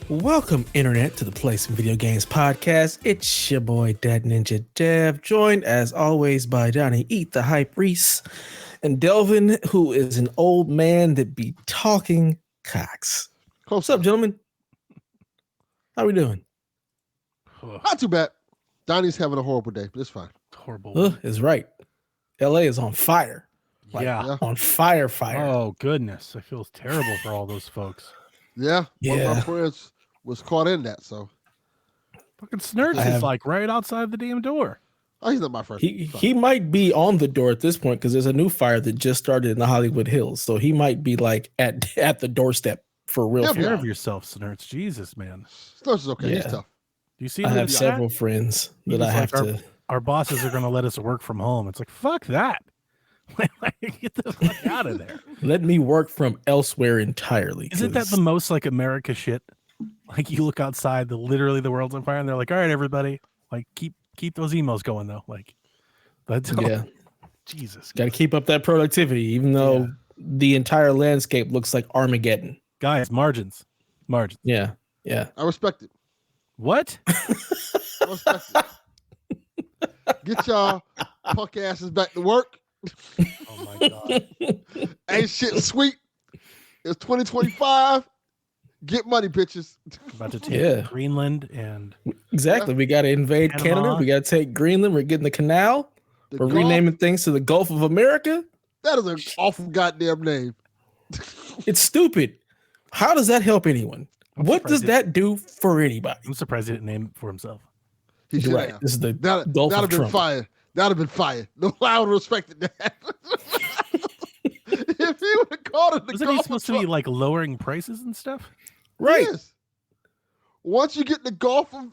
Welcome, Internet, to the Play Some Video Games podcast. It's your boy, Dad Ninja Dev, joined as always by Johnny Eat the Hype Reese and Delvin, who is an old man that be talking cocks. What's up, gentlemen? How we doing? Not too bad. Donnie's having a horrible day, but it's fine. Horrible. Is right. LA is on fire. Yeah. On fire. Oh, goodness. I feel terrible for all those folks. Yeah. One of my friends was caught in that, so. Fucking Snurks is like right outside the damn door. Oh, he's not my friend. He might be on the door at this point because there's a new fire that just started in the Hollywood Hills. So he might be like at the doorstep for real. Take care of yourself, Snurks. Jesus, man. Snurks is okay. He's tough. Do you see I have several friends that I have to. Our bosses are going to let us work from home. It's like, fuck that. Get the fuck out of there. Let me work from elsewhere entirely. Isn't that the most like America shit? Like you look outside, literally the world's on fire, and they're like, all right, everybody, like keep those emails going though. Like, that's Jesus. Got to keep up that productivity, even though the entire landscape looks like Armageddon. Guys, margins. Yeah. I respect it. What? I respect it. Get y'all punk asses back to work. Oh my God. Ain't shit sweet. It's 2025. Get money, bitches. About to take Greenland and exactly. We got to invade Canada. We got to take Greenland. We're getting the canal. We're renaming things to the Gulf of America. That is an awful goddamn name. It's stupid. How does that help anyone? What does that do for anybody? I'm surprised he didn't name it for himself. He should have. This is the Gulf of Trump. That'd have been fire. No, I would have respected that. If he would have called it the Wasn't he supposed to be like lowering prices and stuff? Right. Yes. Once you get the Gulf of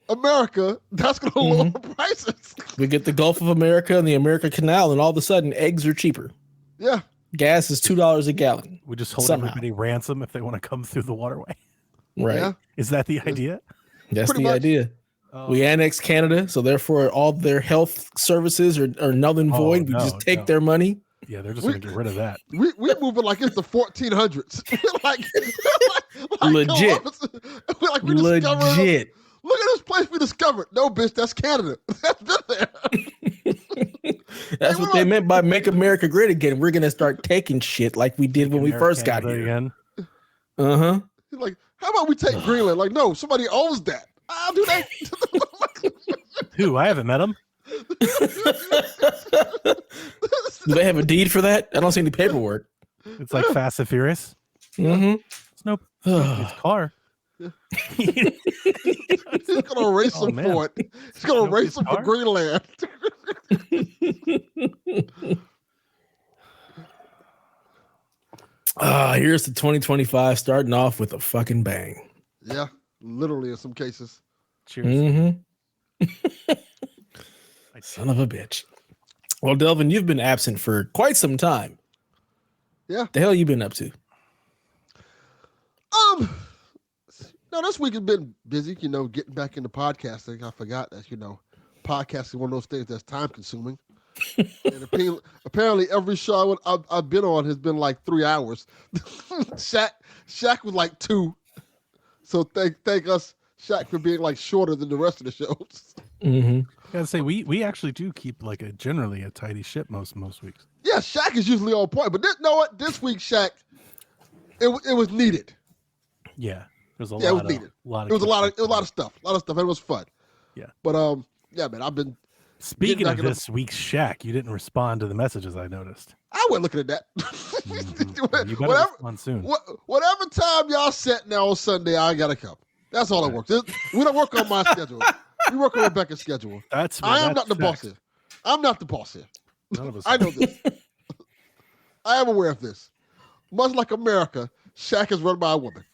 America, that's going to lower prices. We get the Gulf of America and the America Canal, and all of a sudden, eggs are cheaper. Yeah. Gas is $2 a gallon. We just hold everybody ransom if they want to come through the waterway. Right. Yeah. Is that the idea? That's the idea. We annex Canada, so therefore all their health services are null and void. We just take their money. Yeah, they're just going to get rid of that. We're moving like it's the 1400s. like legit. Legit. Look at this place we discovered. No, bitch, that's Canada. That's been there. That's what they meant by make America great again. We're going to start taking shit like we did when we first got here. Again. Uh-huh. He's like, how about we take Greenland? Like, no, somebody owns that. I'll do that. Who? I haven't met him. Do they have a deed for that? I don't see any paperwork. It's like Fast and Furious. Mm-hmm. It's his car. He's gonna race him for it. He's gonna race him for Greenland. Here's the 2025 starting off with a fucking bang. Yeah, literally in some cases. Cheers. Mm-hmm. Son of a bitch. Well, Delvin, you've been absent for quite some time. Yeah. The hell you been up to? No, this week has been busy, getting back into podcasting. I forgot that, podcasting one of those things that's time consuming. And apparently every show I've been on has been like 3 hours. Shaq was like 2. So thank us, Shaq, for being like shorter than the rest of the shows. Mm-hmm. I gotta say, we actually do keep like generally a tidy ship most weeks. Yeah, Shaq is usually on point, but this week, Shaq, it was needed. Yeah, there's a lot. It was needed. It was a lot of stuff. And it was fun. Yeah, but yeah, man, I've been. Speaking of this week's Shaq, you didn't respond to the messages I noticed. I wasn't looking at that. Mm-hmm. You better respond soon. Whatever time y'all set now on Sunday, I gotta come. That's all that works. We don't work on my schedule. We work on Rebecca's schedule. I am not the boss here. I'm not the boss here. None of us. I know this. I am aware of this. Much like America, Shaq is run by a woman.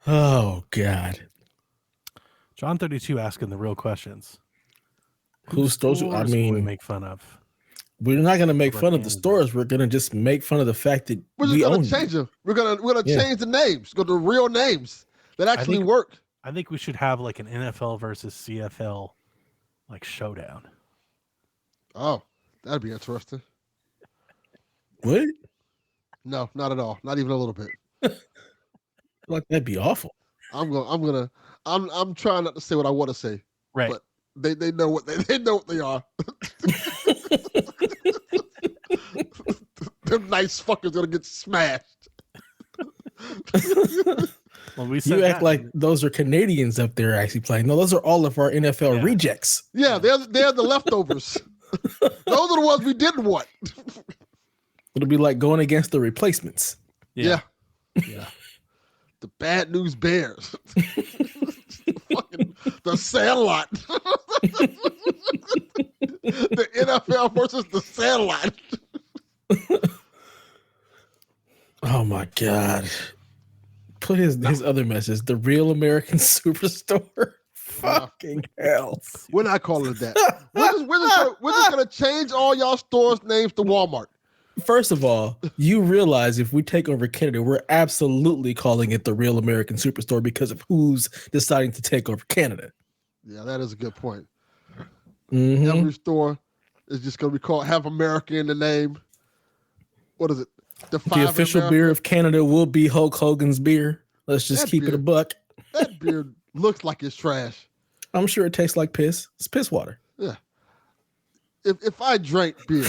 Oh, God. John 32 asking the real questions. Whose stores? I mean, we make fun of. We're not going to make fun of the stores. We're going to just make fun of the fact that we own change them. We're gonna change the names. Go to real names that actually work. I think we should have like an NFL versus CFL like showdown. Oh, that'd be interesting. What? No, not at all. Not even a little bit. Like that'd be awful. I'm trying not to say what I want to say. Right. But they know what they know what they are. Them nice fuckers gonna get smashed. Well, we You act like those are Canadians up there actually playing. No, those are all of our NFL rejects. Yeah, they're the leftovers. Those are the ones we didn't want. It'll be like going against the replacements. Yeah. Yeah. The Bad News Bears. Fucking the Sandlot. The NFL versus the Sandlot. Oh my God. Put his other message, the real American Superstore. Fucking hell. We're not calling it that. We're just gonna change all y'all stores' names to Walmart. First of all, you realize if we take over Canada, we're absolutely calling it the real American Superstore because of who's deciding to take over Canada. Yeah, that is a good point. Mm-hmm. Every store is just going to be called, have America in the name. What is it? The official beer of Canada will be Hulk Hogan's beer. Let's just keep it a buck. That beer looks like it's trash. I'm sure it tastes like piss. It's piss water. Yeah. If I drank beer,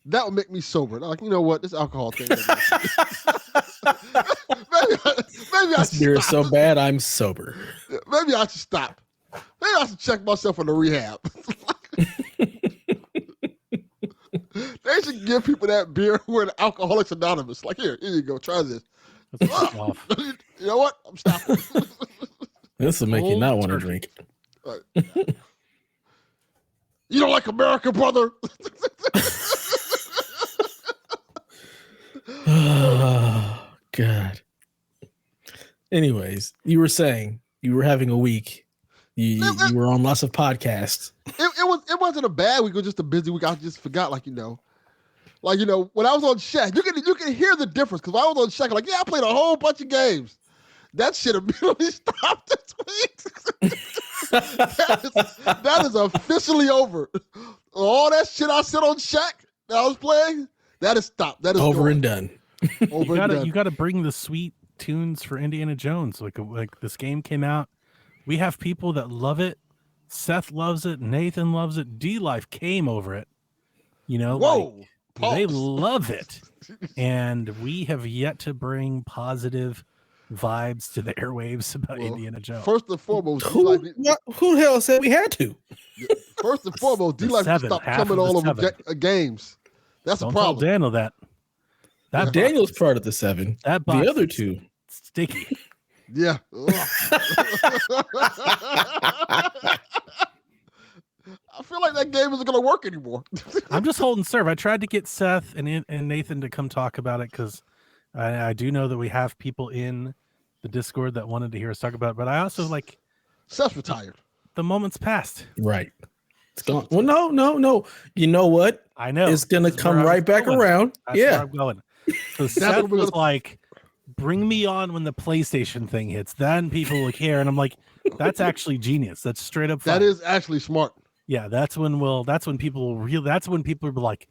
that would make me sober. Like, you know what? This alcohol thing. maybe this beer is so bad, I'm sober. Maybe I should stop. Maybe I should check myself in the rehab. They should give people that beer who are Alcoholics Anonymous. Like, here you go. Try this. You know what? I'm stopping. This will make you not want to drink. Right. You don't like America, brother? Oh, God. Anyways, you were saying you were having a week. You were on lots of podcasts. It wasn't a bad week. It was just a busy week. I just forgot, when I was on Shaq, you can hear the difference because when I was on Shaq, I played a whole bunch of games. That shit immediately stopped this week. that is officially over. All that shit I said on Shaq that I was playing, that is stopped. That is over gone. and done. You gotta bring the sweet tunes for Indiana Jones. Like this game came out. We have people that love it. Seth loves it. Nathan loves it. D-Life came over it. Whoa. They love it. And we have yet to bring positive vibes to the airwaves about Indiana Jones. First and foremost, who the hell said we had to? First and foremost, D-Life stopped coming all over games. That's a problem. Tell Daniel that. Daniel's part of the 7. That the other 2. Sticky. Yeah. I feel like that game isn't going to work anymore. I'm just holding serve. I tried to get Seth and Nathan to come talk about it because I do know that we have people in the Discord that wanted to hear us talk about it, but I also Seth's retired. The moment's passed. Right. It's gone. Well, no. You know what? I know. It's going to come right back around. That's where I'm going. So Seth was like, bring me on when the PlayStation thing hits. Then people will care. And I'm like, that's actually genius. That's straight up fun. That is actually smart. Yeah, that's when people will be like,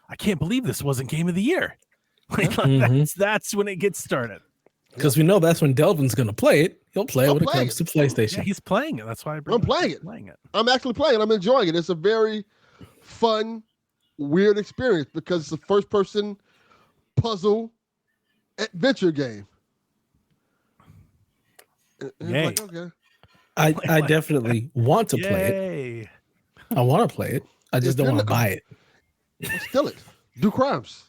I can't believe this wasn't game of the year. That's when it gets started. Because we know that's when Delvin's going to play it. He'll play it when it comes to PlayStation. Yeah, he's playing it. That's why I'm playing it. I'm actually playing it. I'm enjoying it. It's a very fun, weird experience because it's a first-person puzzle adventure game. Yay. Like, okay. I definitely want to play it. I want to play it. I just don't want to buy it. Steal it. Do crimes.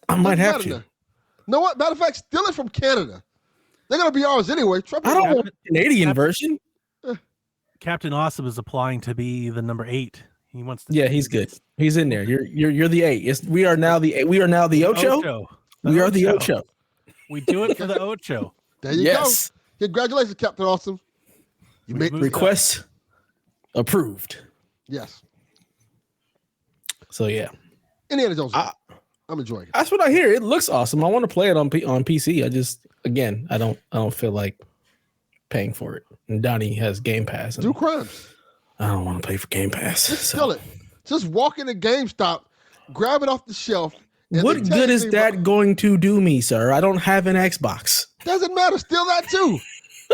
I might have to. No, what? Matter of fact, steal it from Canada. They're going to be ours anyway. I don't want the Canadian version. Captain Awesome is applying to be the number 8. He wants to. Yeah, he's good. He's in there. You're the 8. We are now the 8. We are now the Ocho. We are the Ocho. We do it for the Ocho. There you go. Congratulations, Captain Awesome. You make request approved. Yes. So yeah. Indiana Jones. I'm enjoying it. That's what I hear. It looks awesome. I want to play it on PC. I don't feel like paying for it. And Donnie has Game Pass. Do crimes. I don't want to pay for Game Pass. Just steal it. Just walk into GameStop, grab it off the shelf, What good is that going to do me, sir? I don't have an Xbox. Doesn't matter. Steal that too.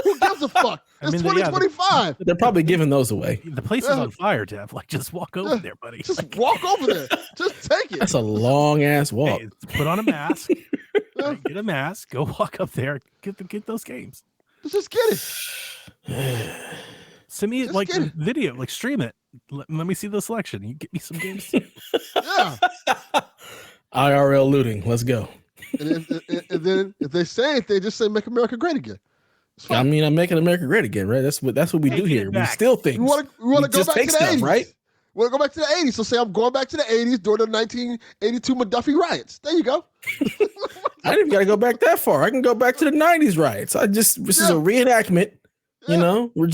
Who gives a fuck? It's 2025. They're probably giving those away. The place is on fire, Dev. Like, just walk over there, buddy. Just walk over there. Just take it. That's a long ass walk. Hey, put on a mask. Get a mask. Go walk up there. Get those games. Just get it. Send me video. Like, stream it. Let me see the selection. You get me some games too. Yeah. IRL looting. Let's go. And then if they say it, they just say "Make America Great Again." I mean, I'm making America great again, right? That's what we do here. We steal things. We want to go back to the 80s, right? We want to go back to the 80s. So say I'm going back to the 80s during the 1982 McDuffie riots. There you go. I didn't even got to go back that far. I can go back to the 90s riots. This is a reenactment. Yeah. You know, we're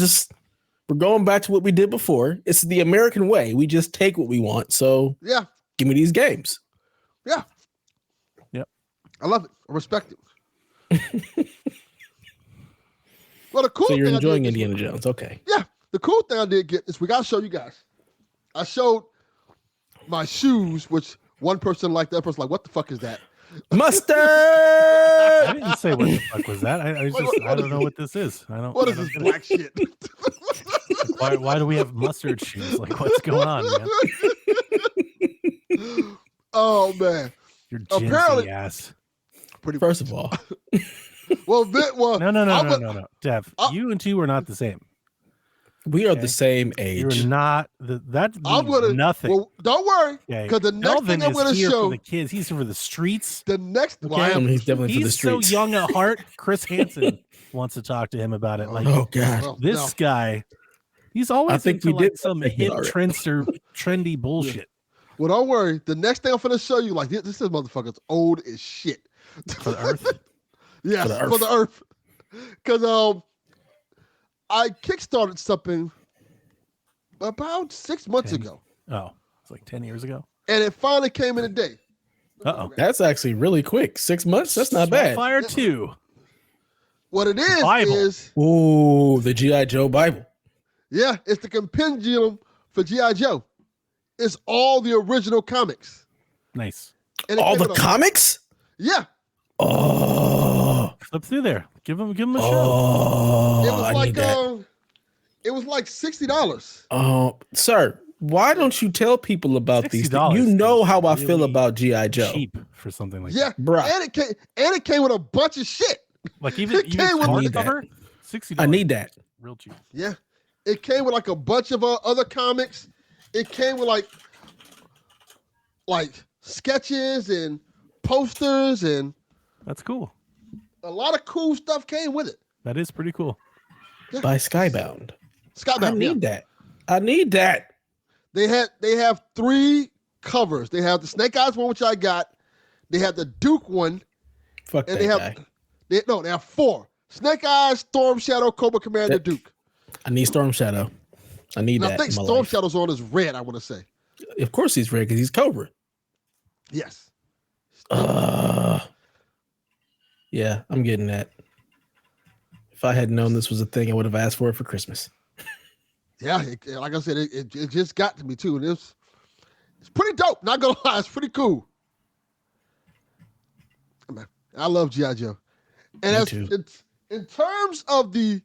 going back to what we did before. It's the American way. We just take what we want. So yeah, give me these games. Yeah. Yep. I love it. I respect it. Well, the cool so you're thing enjoying Indiana Jones. Okay. Yeah. The cool thing I did get is we got to show you guys. I showed my shoes, which one person liked, the other person like, what the fuck is that? Mustard! I didn't say what the fuck was that. I don't know what this is. What is this black shit? Why do we have mustard shoes? Like, what's going on, man? Oh, man. You're apparently ass. First of all. No. Dev, you and two are not the same. We are the same age. You're not. That means nothing. Well, don't worry, because the next thing I'm going to show for the kids. He's here for the streets. The next one, he's definitely for the streets. He's so young at heart. Chris Hansen wants to talk to him about it. Like, oh god, this guy. He's always into some hip trendy bullshit. Yeah. Well, don't worry. The next thing I'm going to show you, like this motherfucker's old as shit. For the Earth. Yeah, for the Earth. Because I kickstarted something about 6 months ago. Oh, it's like 10 years ago. And it finally came in a day. Uh-oh. That's actually really quick. 6 months? That's not bad. Fire 2. What it is Ooh, the G.I. Joe Bible. Yeah, it's the compendium for G.I. Joe. It's all the original comics. Nice. All the comics? Yeah. Oh. Flip through there. Give him a show. Oh, it was like $60. Oh, sir, why don't you tell people about these things? You know how I feel about G.I. Joe. Cheap for something like that. Yeah, bro. And it came with a bunch of shit. Like even hardcover, $60. I need that. Real cheap. Yeah. It came with like a bunch of other comics. It came with like sketches and posters, and that's cool. A lot of cool stuff came with it. That is pretty cool. Yeah. By Skybound. I need that. I need that. They have 3 covers. They have the Snake Eyes one, which I got. They have the Duke one. Fuck and that guy. They have 4. Snake Eyes, Storm Shadow, Cobra Commander, Duke. I need Storm Shadow. I need that. I think Storm Shadow's on is red, I want to say. Of course he's red because he's Cobra. Yes. Yeah, I'm getting that. If I had known this was a thing, I would have asked for it for Christmas. Yeah, like I said, it just got to me too. And it's pretty dope. Not gonna lie, it's pretty cool. Man, I love G.I. Joe. And it's in terms of the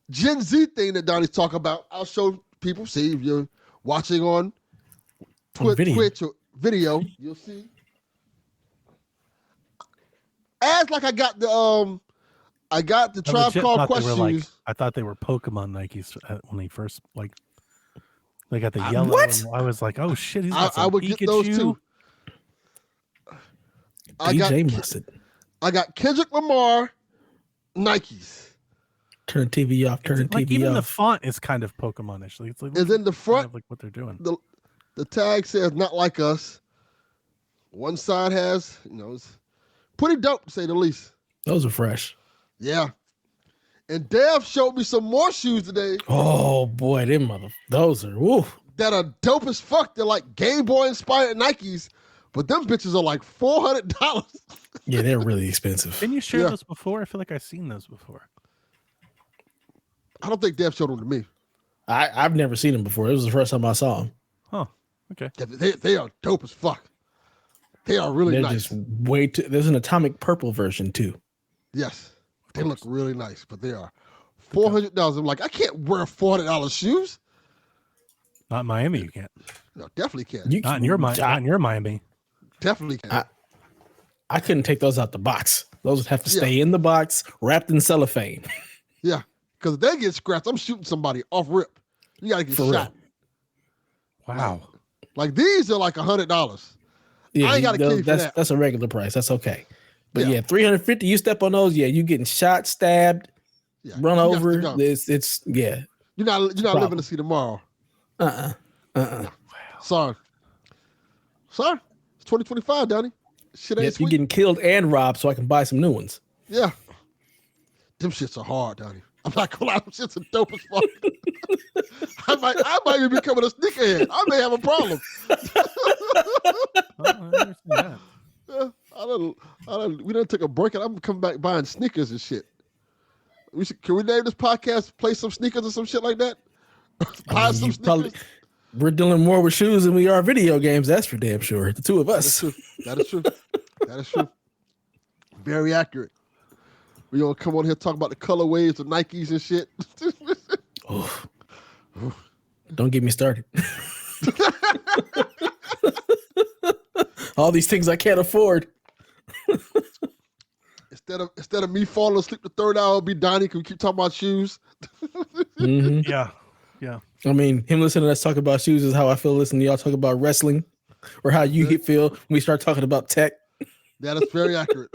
Gen Z thing that Donnie's talking about, I'll show people. See if you're watching on Twitch or video, you'll see. As like I got the Tribe Called Quest shoes. I thought they were Pokemon Nikes when they first they got the yellow. What? I was like, oh shit! He's got some I would Pikachu. get those too. I got Kendrick Lamar Nikes. Turn TV off. Turn TV even off. The font is kind of Pokemon-ish. It's like in the front, kind of like what they're doing. The tag says "Not Like Us." One side has, it's pretty dope to say the least. Those are fresh. Yeah. And Dev showed me some more shoes today. Oh boy, those are woo. That are dope as fuck. They're like Game Boy inspired Nikes, but them bitches are like $400. Yeah, they're really expensive. Didn't you share those before? I feel like I've seen those before. I don't think Dev showed them to me. I've never seen them before. It was the first time I saw them. Huh. Okay. Yeah, they are dope as fuck. They are really They're nice. just way too. There's an atomic purple version too. Yes, they look really nice, but they are $400. I'm like, I can't wear $400 shoes. Not in Miami, you can't. No, definitely can't. Not in your Miami. Definitely can't. I couldn't take those out the box. Those would have to stay in the box, wrapped in cellophane. Yeah, because if they get scratched, I'm shooting somebody off rip. You gotta get shot. Wow. Like these are like $100. Yeah, I ain't got a key for that. That's a regular price. That's okay. But yeah, 350. You step on those, you getting shot, stabbed, run over. It's yeah. You're not living to see tomorrow. Wow. Sorry. It's 2025, Donnie. Shit ain't You're sweet. getting killed and robbed, so I can buy some new ones. Yeah. Them shits are hard, Donnie. I'm not gonna lie, them shits are dope as fuck. I might even become a sneakerhead. I may have a problem. We done took a break and I'm coming back buying sneakers and shit. Can we name this podcast Play Some Sneakers or some shit like that? Buy some sneakers. We're dealing more with shoes than we are video games. That's for damn sure. The two of us. That is true. Very accurate. We gonna come on here talk about the colorways of Nikes and shit. Don't get me started. All these things I can't afford. Instead of me falling asleep the third hour, it'll be Donnie. Can we keep talking about shoes? Mm-hmm. Yeah. I mean, him listening to us talk about shoes is how I feel listening to y'all talk about wrestling, or how you feel when we start talking about tech. That is very accurate.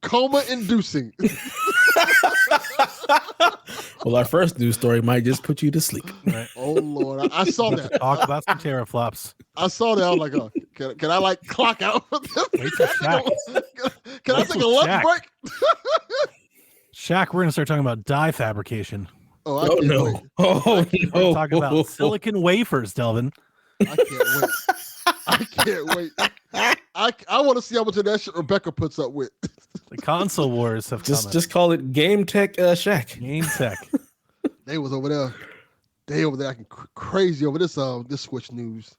Coma inducing. Well, our first news story might just put you to sleep. Right. Oh Lord, I saw that. Talk about some teraflops. I saw that. I was like, oh, can I like clock out? Wait till Shaq. Can I take a lunch break? Shaq, we're gonna start talking about dye fabrication. I can't wait. Oh no! Talk about silicon wafers, Delvin. I can't wait. I want to see how much of that shit Rebecca puts up with. The console wars have just call it Game Tech Shaq. Game Tech. They was over there. They over there acting crazy over this Switch news.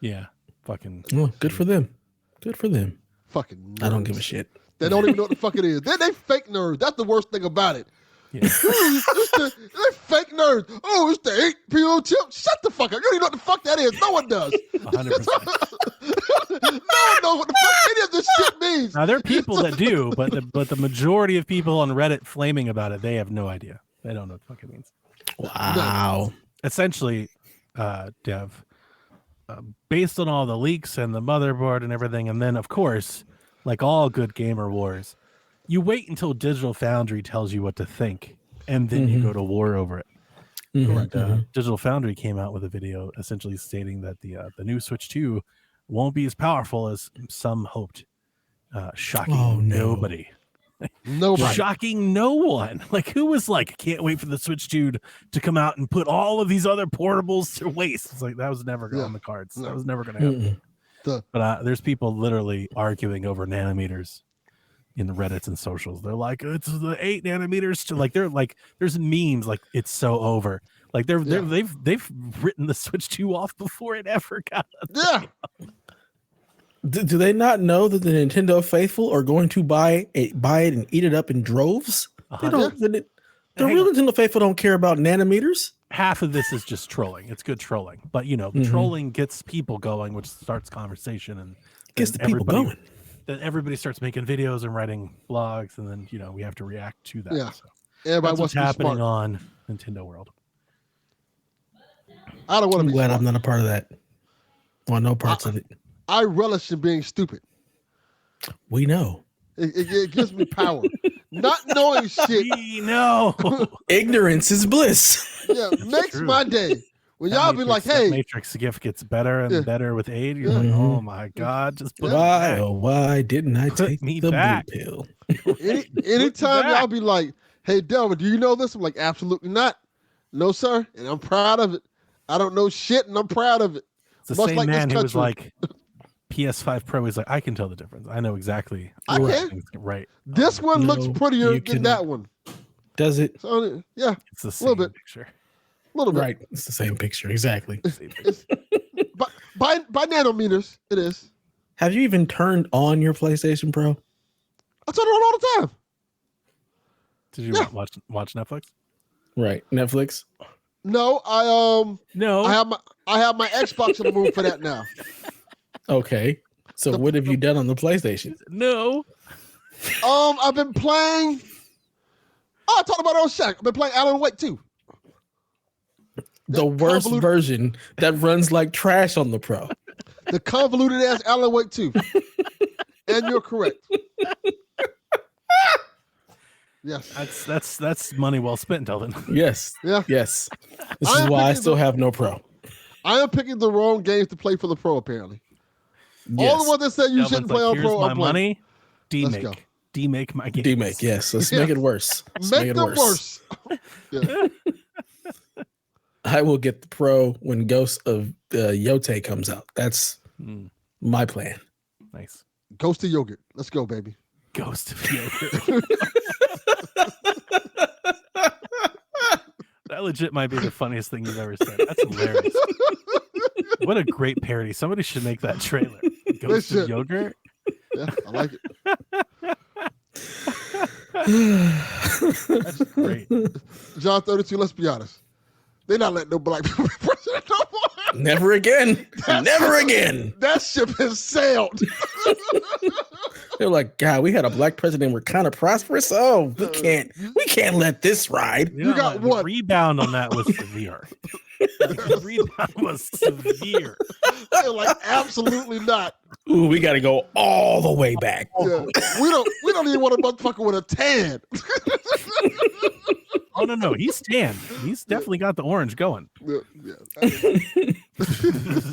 Yeah, fucking. Oh, good for them. Fucking nerds. I don't give a shit. They don't even know what the fuck it is. They fake nerds. That's the worst thing about it. Yeah. They're fake nerds. Oh, it's the 8 p.m. chip. Shut the fuck up. You don't even know what the fuck that is. No one does. 100%. No one knows what the fuck any of this shit means. Now there are people that do, but the majority of people on Reddit flaming about it, they have no idea. They don't know what the fuck it means. Wow. Essentially, Dev, based on all the leaks and the motherboard and everything, and then of course, like all good gamer wars, you wait until Digital Foundry tells you what to think, and then you go to war over it. Digital Foundry came out with a video essentially stating that the new Switch 2 won't be as powerful as some hoped. Shocking nobody. Nobody. Shocking no one. Like, who was like, can't wait for the Switch 2 to come out and put all of these other portables to waste? It's like, that was never on the cards. That was never going to happen. But there's people literally arguing over nanometers in the Reddits and socials. They're like, it's the 8 nanometers to like, they're like, there's memes like it's so over. Like they've written the Switch 2 off before it ever got up. Yeah. Do they not know that the Nintendo faithful are going to buy it and eat it up in droves? They don't. The real Nintendo faithful don't care about nanometers. Half of this is just trolling. It's good trolling, but the trolling gets people going, which starts conversation and gets the people going. Then everybody starts making videos and writing blogs, and then we have to react to that. Yeah, so everybody wants what's happening on Nintendo World. I don't want to be glad smart. I'm not a part of that. Want no parts of it. I relish in being stupid. We know. It gives me power. Not knowing shit. We know. Ignorance is bliss. Yeah, makes my day. When y'all be like, hey. Matrix gift gets better and better with age. You're like, oh my God. Just put why didn't I take the back. blue pill? Anytime y'all be like, hey, Delvin, do you know this? I'm like, absolutely not. No, sir. And I'm proud of it. I don't know shit and I'm proud of it. It's the same man who was like, PS5 Pro, he's like, I can tell the difference. I know exactly. I can. Right. This one looks prettier than that one. Does it? So, yeah. It's the same picture. A little bit. Right. It's the same picture. Exactly. But By nanometers, it is. Have you even turned on your PlayStation Pro? I turn it on all the time. Did you watch Netflix? Right, Netflix. No, No. I have my Xbox in the room for that now. Okay. So what have you done on the PlayStation? No. I've been playing. I talked about it on Shaq. I've been playing Alan Wake 2. The worst version that runs like trash on the Pro. The convoluted ass Alan Wake 2. And you're correct. Yes. That's money well spent, Delvin. Yes. Yeah. Yes. This is why I still have no Pro. I am picking the wrong games to play for the Pro, apparently. Yes. All the ones that said you shouldn't play on Here's Pro my are playing. money. Let's go. Demake my game. Demake, yes. Let's make it worse. Make them worse. Yeah. I will get the Pro when Ghost of Yote comes out. That's my plan. Nice. Ghost of Yogurt. Let's go, baby. Ghost of Yogurt. That legit might be the funniest thing you've ever said. That's hilarious. What a great parody. Somebody should make that trailer. Ghost of Yogurt. Yeah, I like it. That's great. John 32, let's be honest. They're not letting no black people be president no more. Never again. Never again. That ship has sailed. They're like, God, we had a black president. We're kind of prosperous. Oh, we can't let this ride. You got what? The rebound on that was severe. The rebound was severe. They're like, absolutely not. Ooh, we got to go all the way back. Yeah. We don't even want a motherfucker with a tan. Oh no, he's tan. He's definitely got the orange going. Yeah.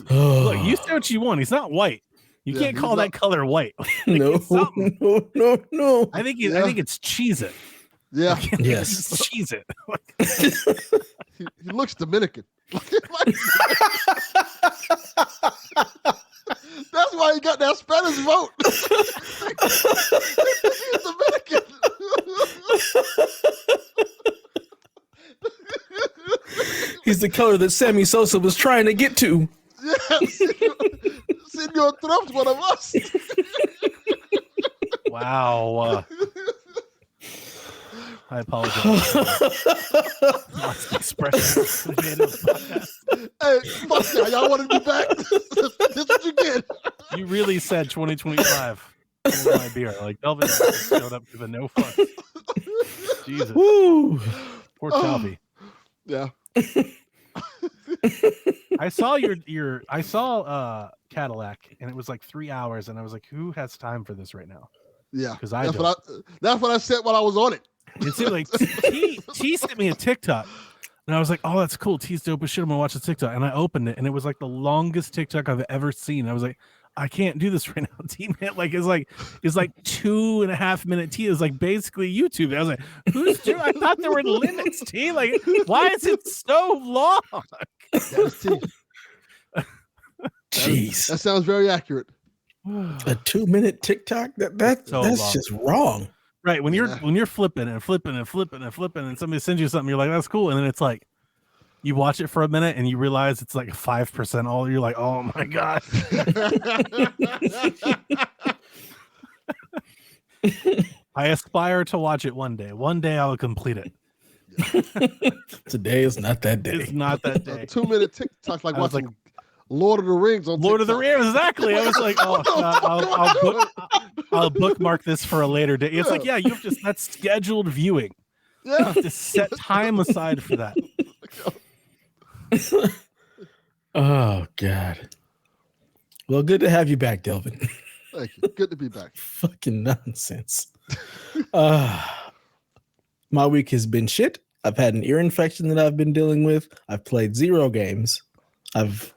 Look, you say what you want. He's not white. You can't call that color white. No. I think it's Cheez-It. Yeah. Yes. Cheez-It. He looks Dominican. That's why he got that Spanish vote. He's Dominican. He's the color that Sammy Sosa was trying to get to. Yes. Senor Trump's one of us. Wow. I apologize. Lost expression. Hey, fuck y'all want to be back? This is what you get. You really said 2025. For my beer. Like Delvin showed up giving no fuck. Jesus. Woo. Poor Chalby. Yeah. I saw I saw Cadillac and it was like 3 hours and I was like, who has time for this right now? Yeah. Because that's what I said while I was on it. It seemed like T sent me a TikTok and I was like, oh, that's cool. T's dope as shit. I'm gonna watch the TikTok. And I opened it and it was like the longest TikTok I've ever seen. I was like, I can't do this right now. T man, like it's like 2.5 minute T is like basically YouTube. I was like, who's doing? I thought there were limits, T. Like, why is it so long? That's T. Jeez. That sounds very accurate. A 2-minute TikTok? That's just wrong. Right. When you're flipping and flipping and flipping and flipping and somebody sends you something, you're like, that's cool. And then it's like you watch it for a minute and you realize it's like 5% all. You're like, oh my God. I aspire to watch it one day. One day I will complete it. Today is not that day. It's not that day. A 2-minute TikTok like watching Lord of the Rings on Lord TikTok. of the Rings, exactly. I was like, oh, God, I'll bookmark this for a later day. It's like, yeah, that's scheduled viewing. Yeah. You have to set time aside for that. Oh God. Well, good to have you back, Delvin. Thank you. Good to be back. Fucking nonsense. My week has been shit. I've had an ear infection that I've been dealing with. I've played 0 games. I've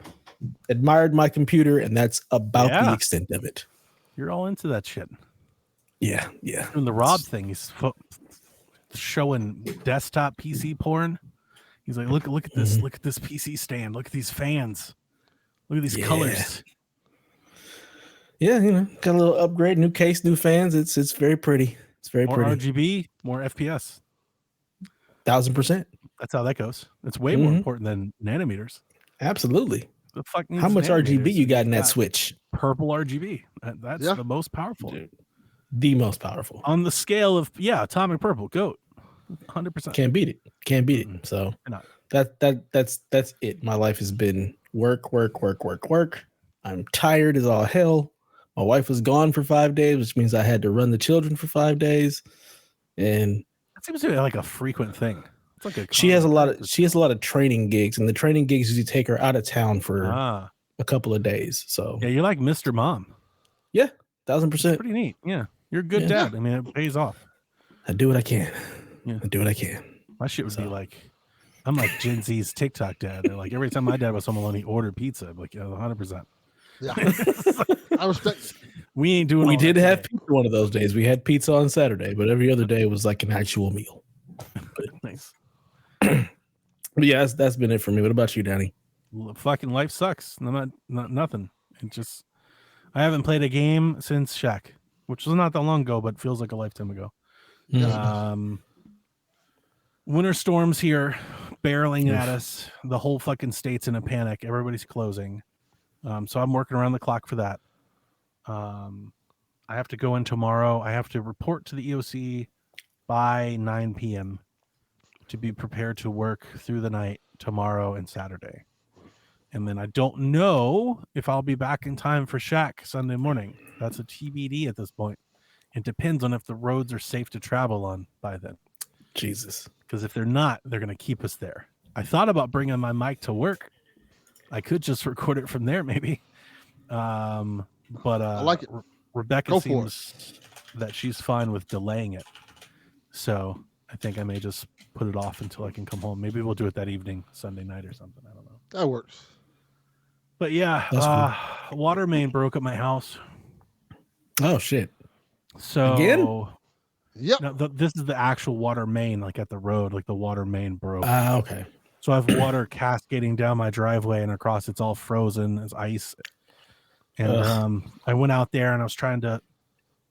admired my computer, and that's about the extent of it. You're all into that shit. Yeah. Doing the Rob thing. He's showing desktop PC porn. He's like, look at this. Mm-hmm. Look at this PC stand. Look at these fans. Look at these colors. Yeah, got a little upgrade, new case, new fans. It's very pretty. It's very more pretty. RGB, more FPS. 1000%. That's how that goes. It's way more important than nanometers. Absolutely. The fuck needs How much animators? RGB you And got in that Switch? Purple RGB. That's the most powerful. The most powerful. On the scale of atomic purple, GOAT. 100%. Can't beat it. So that's it. My life has been work. I'm tired as all hell. My wife was gone for 5 days, which means I had to run the children for 5 days. And that seems to be like a frequent thing. It's like she has a lot of training gigs, and the training gigs usually take her out of town for a couple of days. So yeah, you're like Mr. Mom. Yeah, 1000%. Pretty neat. Yeah, you're a good dad. I mean, it pays off. I do what I can. I do what I can. My shit would be like, I'm like Gen Z's TikTok dad. They're like, every time my dad was home alone, he ordered pizza. I'm like, 100%. Yeah, I respect. We ain't doing. We did have pizza one of those days. We had pizza on Saturday, but every other day was like an actual meal. Nice. But yeah, that's been it for me. What about you, Danny? Fucking life sucks. Not nothing. It just, I haven't played a game since Shaq, which was not that long ago, but feels like a lifetime ago. Winter storms here, barreling at us. The whole fucking state's in a panic. Everybody's closing. So I'm working around the clock for that. I have to go in tomorrow. I have to report to the EOC by 9 p.m. to be prepared to work through the night tomorrow and Saturday. And then I don't know if I'll be back in time for Shaq Sunday morning. That's a TBD at this point. It depends on if the roads are safe to travel on by then. Jesus. Because if they're not, they're going to keep us there. I thought about bringing my mic to work. I could just record it from there, maybe. But I like it. Rebecca seems that she's fine with delaying it. So I think I may just put it off until I can come home. Maybe we'll do it that evening, Sunday night or something. I don't know. That works. But yeah, water main broke at my house. Oh, shit. So again? Yep. No, this is the actual water main, like at the road, like the water main broke. Okay. So I have water cascading down my driveway and across. It's all frozen as ice. And I went out there and I was trying to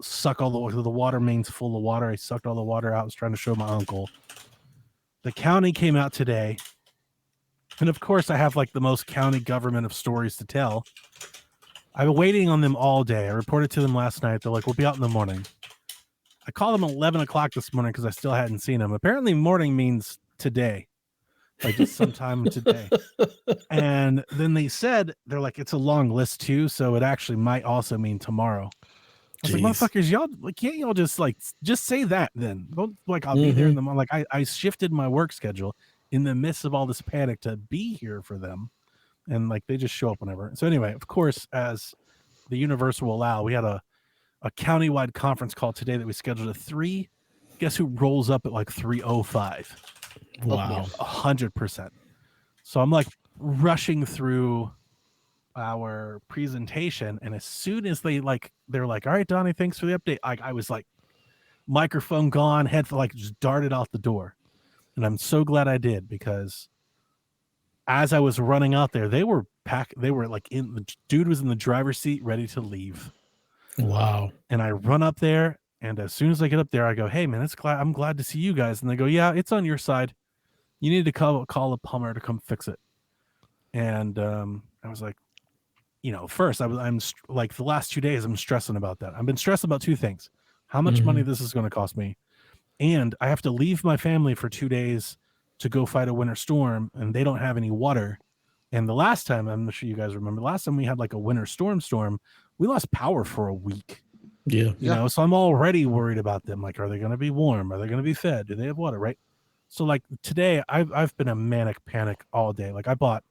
suck all the water main's full of water. I sucked all the water out. I was trying to show my uncle. The county came out today. And of course, I have like the most county government of stories to tell. I've been waiting on them all day. I reported to them last night. They're like, we'll be out in the morning. I called them 11 o'clock this morning because I still hadn't seen them. Apparently morning means today. Like just sometime today. And then they said, they're like, it's a long list too. So it actually might also mean tomorrow. I was like, motherfuckers, y'all, like, can't y'all just say that then? Don't like, I'll be there in the morning. Like I shifted my work schedule in the midst of all this panic to be here for them. And like, they just show up whenever. So anyway, of course, as the universe will allow, we had a countywide conference call today that we scheduled at 3. Guess who rolls up at like 3:05? Wow. 100%. So I'm like rushing through our presentation. And as soon as they're like, all right, Donnie, thanks for the update. I was like, microphone gone, head like just darted out the door. And I'm so glad I did, because as I was running out there, they were like the dude was in the driver's seat ready to leave. Wow. And I run up there, and as soon as I get up there, I go, hey man, I'm glad to see you guys. And they go, yeah, it's on your side. You need to call a plumber to come fix it. And I was like, first I'm like the last 2 days I'm stressing about that. I've been stressed about 2 things: how much money this is going to cost me, and I have to leave my family for 2 days to go fight a winter storm, and they don't have any water. And the last time, I'm not sure you guys remember, last time we had like a winter storm, we lost power for a week. Yeah. You know, so I'm already worried about them. Like, are they going to be warm? Are they going to be fed? Do they have water? Right. So like today I've been a manic panic all day. Like I bought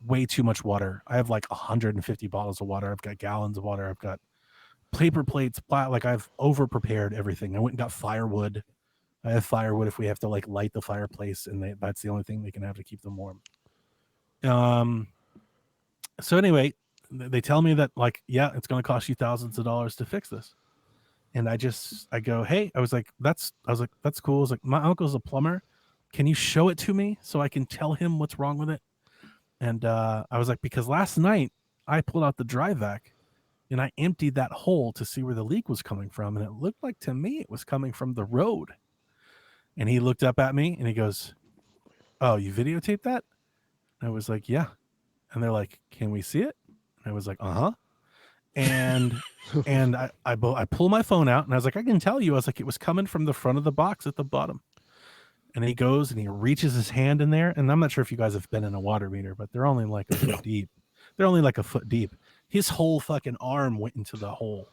way too much water. I have like 150 bottles of water. I've got gallons of water. I've got paper plates. Like I've over prepared everything. I went and got firewood. I have firewood if we have to like light the fireplace, and that's the only thing they can have to keep them warm. So anyway, they tell me that like, yeah, it's going to cost you thousands of dollars to fix this. And I go, hey, I was like, that's cool. I was like, my uncle's a plumber. Can you show it to me so I can tell him what's wrong with it? And I was like, because last night I pulled out the dry vac and I emptied that hole to see where the leak was coming from. And it looked like to me it was coming from the road. And he looked up at me and he goes, oh, you videotaped that? And I was like, yeah. And they're like, can we see it? And I was like, uh-huh. And I pull my phone out and I was like, I can tell you. I was like, it was coming from the front of the box at the bottom. And he goes and he reaches his hand in there. And I'm not sure if you guys have been in a water meter, but they're only like a foot deep. They're only like a foot deep. His whole fucking arm went into the hole.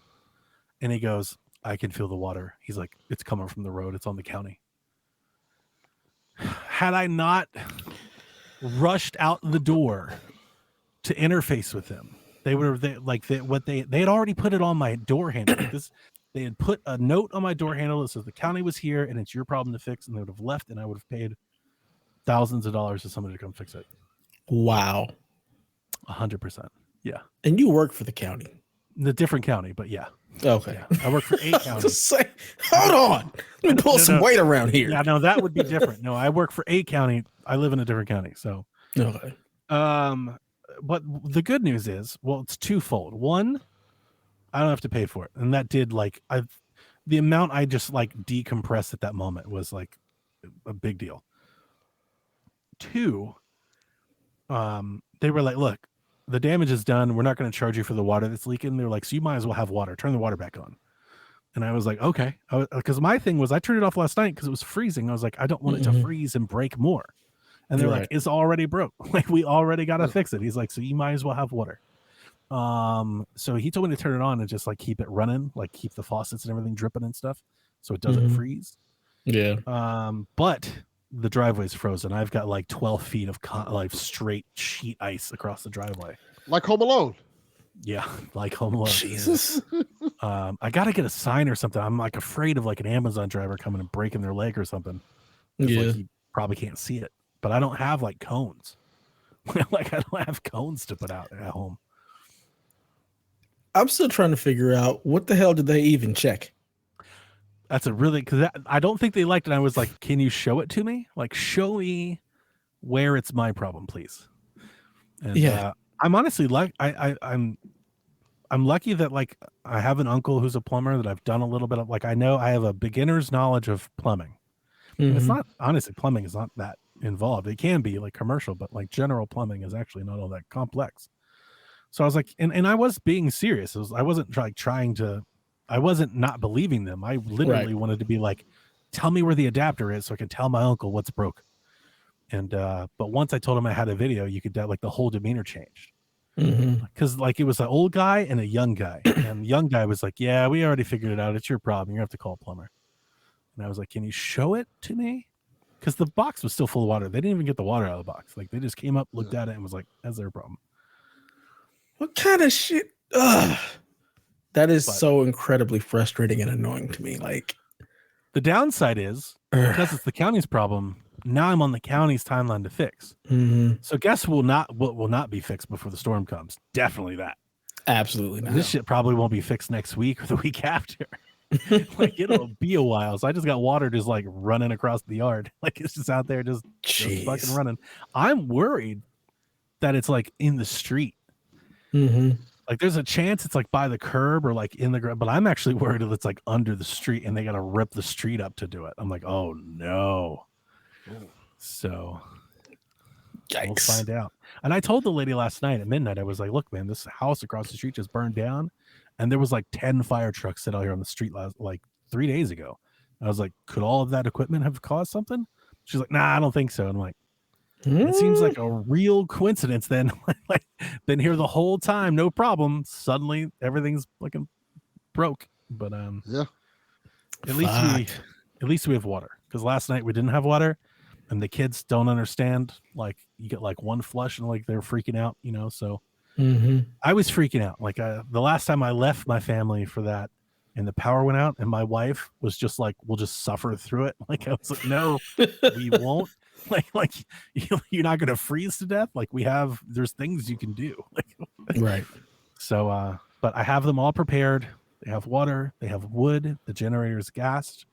And he goes, I can feel the water. He's like, it's coming from the road. It's on the county. Had I not rushed out the door to interface with him, they had already put it on my door handle. They had put a note on my door handle that says the county was here and it's your problem to fix, and they would have left, and I would have paid thousands of dollars to somebody to come fix it. Wow. 100%. Yeah. And you work for the county. The different county, but yeah. Okay. Yeah. I work for 8 counties. Hold on. Let me pull some weight around here. Yeah, no, that would be different. No, I work for 8 county. I live in a different county. So okay. But the good news is, well, it's twofold. One, I don't have to pay for it. And that did the amount I just like decompressed at that moment was like a big deal. 2, they were like, look, the damage is done. We're not going to charge you for the water that's leaking. They're like, so you might as well have water. Turn the water back on. And I was like, okay. Because my thing was, I turned it off last night because it was freezing. I was like, I don't want it to freeze and break more. And they're like, it's already broke. Like, we already got to fix it. He's like, so you might as well have water. So he told me to turn it on and just like keep it running, like keep the faucets and everything dripping and stuff so it doesn't freeze. Yeah. But the driveway's frozen. I've got like 12 feet of like straight sheet ice across the driveway. Like Home Alone. Yeah, like Home Alone. Jesus. I got to get a sign or something. I'm like afraid of like an Amazon driver coming and breaking their leg or something. Yeah. Like, he probably can't see it, but I don't have like cones. Like I don't have cones to put out at home. I'm still trying to figure out what the hell did they even check? That's a really, because I don't think they liked it. I was like, can you show it to me? Like, show me where it's my problem, please. And yeah, I'm honestly like, I'm lucky that like I have an uncle who's a plumber that I've done a little bit of. Like, I know I have a beginner's knowledge of plumbing. And it's not, honestly, plumbing is not that involved. It can be like commercial, but like general plumbing is actually not all that complex. So I was like, and I was being serious. I wasn't I wasn't not believing them. I literally wanted to be like, tell me where the adapter is so I can tell my uncle what's broke. And, but once I told him I had a video, you could like the whole demeanor changed. Because like it was an old guy and a young guy. And the young guy was like, yeah, we already figured it out. It's your problem. You're gonna have to call a plumber. And I was like, can you show it to me? Because the box was still full of water. They didn't even get the water out of the box. Like they just came up, looked at it, and was like, that's their problem. What kind of shit? That is so incredibly frustrating and annoying to me. Like, the downside is because it's the county's problem. Now I'm on the county's timeline to fix. So guess what will not be fixed before the storm comes? Definitely that. Absolutely not. This shit probably won't be fixed next week or the week after. Like it'll be a while. So I just got water just like running across the yard. Like it's just out there just fucking running. I'm worried that it's like in the street. Like there's a chance it's like by the curb or like in the ground, but I'm actually worried that it's like under the street and they got to rip the street up to do it. I'm like, oh no. So yikes. We'll find out. And I told the lady last night at midnight, I was like, look, man, this house across the street just burned down. And there was like 10 fire trucks set out here on the street like 3 days ago. I was like, could all of that equipment have caused something? She's like, nah, I don't think so. And I'm like, it seems like a real coincidence then. Like been here the whole time, no problem. Suddenly everything's fucking broke. But yeah. At least we have water. Because last night we didn't have water and the kids don't understand. Like you get like one flush and like they're freaking out, you know. So I was freaking out. Like the last time I left my family for that and the power went out and my wife was just like, we'll just suffer through it. Like I was like, no, we won't. Like you're not going to freeze to death. Like there's things you can do. Right. So, but I have them all prepared. They have water, they have wood, the generator is gassed,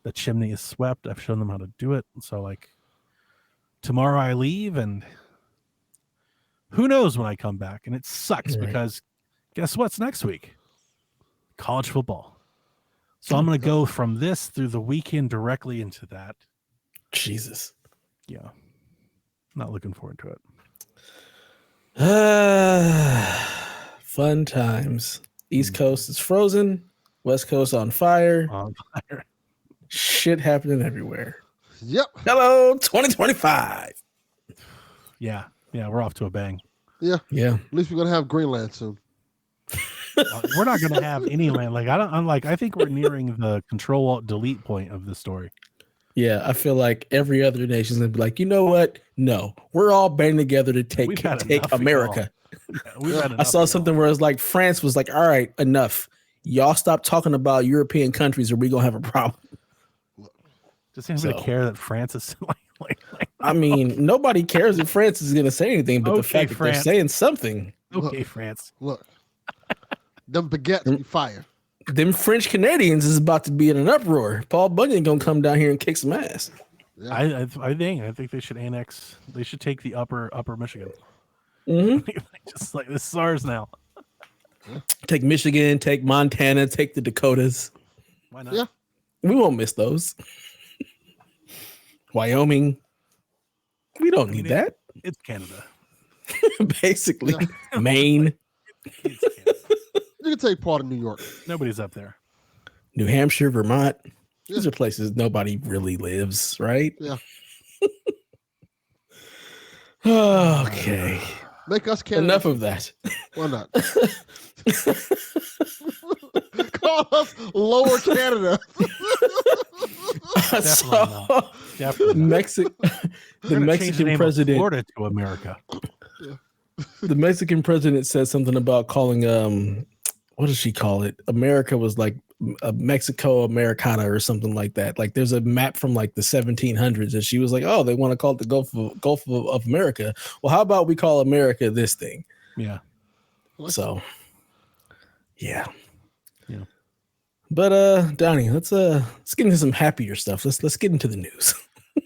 the chimney is swept. I've shown them how to do it. So like tomorrow I leave and who knows when I come back. And it sucks because guess what's next week? College football. So I'm going to go from this through the weekend directly into that. Jesus. Yeah. Not looking forward to it. Fun times. East Coast is frozen. West Coast on fire. On fire. Shit happening everywhere. Yep. Hello, 2025. Yeah, we're off to a bang. Yeah. Yeah. At least we're gonna have Greenland soon. We're not going to have any land. I think we're nearing the Control-Alt-Delete point of the story. Yeah, I feel like every other nation's gonna be like, you know what? No, we're all banding together to take America. Yeah, I saw something where it's like France was like, all right, enough. Y'all stop talking about European countries or we gonna have a problem. Does anybody care that France is I mean, nobody cares if France is gonna say anything, but the fact that they're saying something. Okay, France. Look. Them baguettes be fire. Them French Canadians is about to be in an uproar. Paul Bunyan gonna come down here and kick some ass. Yeah. I think they should annex. They should take the upper Michigan. Just like this is ours now. Take Michigan, take Montana, take the Dakotas. Why not? Yeah, we won't miss those. Wyoming, we don't need that. It's Canada, basically. Yeah. Maine. You can take part of New York. Nobody's up there. New Hampshire, Vermont. These are places nobody really lives, right? Yeah. Okay. Make us Canada. Enough of that. Why not? Call us Lower Canada. Definitely not. The Mexican president. Florida to America. The Mexican president said something about calling what does she call it? America was like Mexico Americana or something like that. Like there's a map from like the 1700s, and she was like, "Oh, they want to call it the Gulf of America. Well, how about we call America this thing?" Yeah. So, yeah. But Donnie, let's get into some happier stuff. Let's get into the news.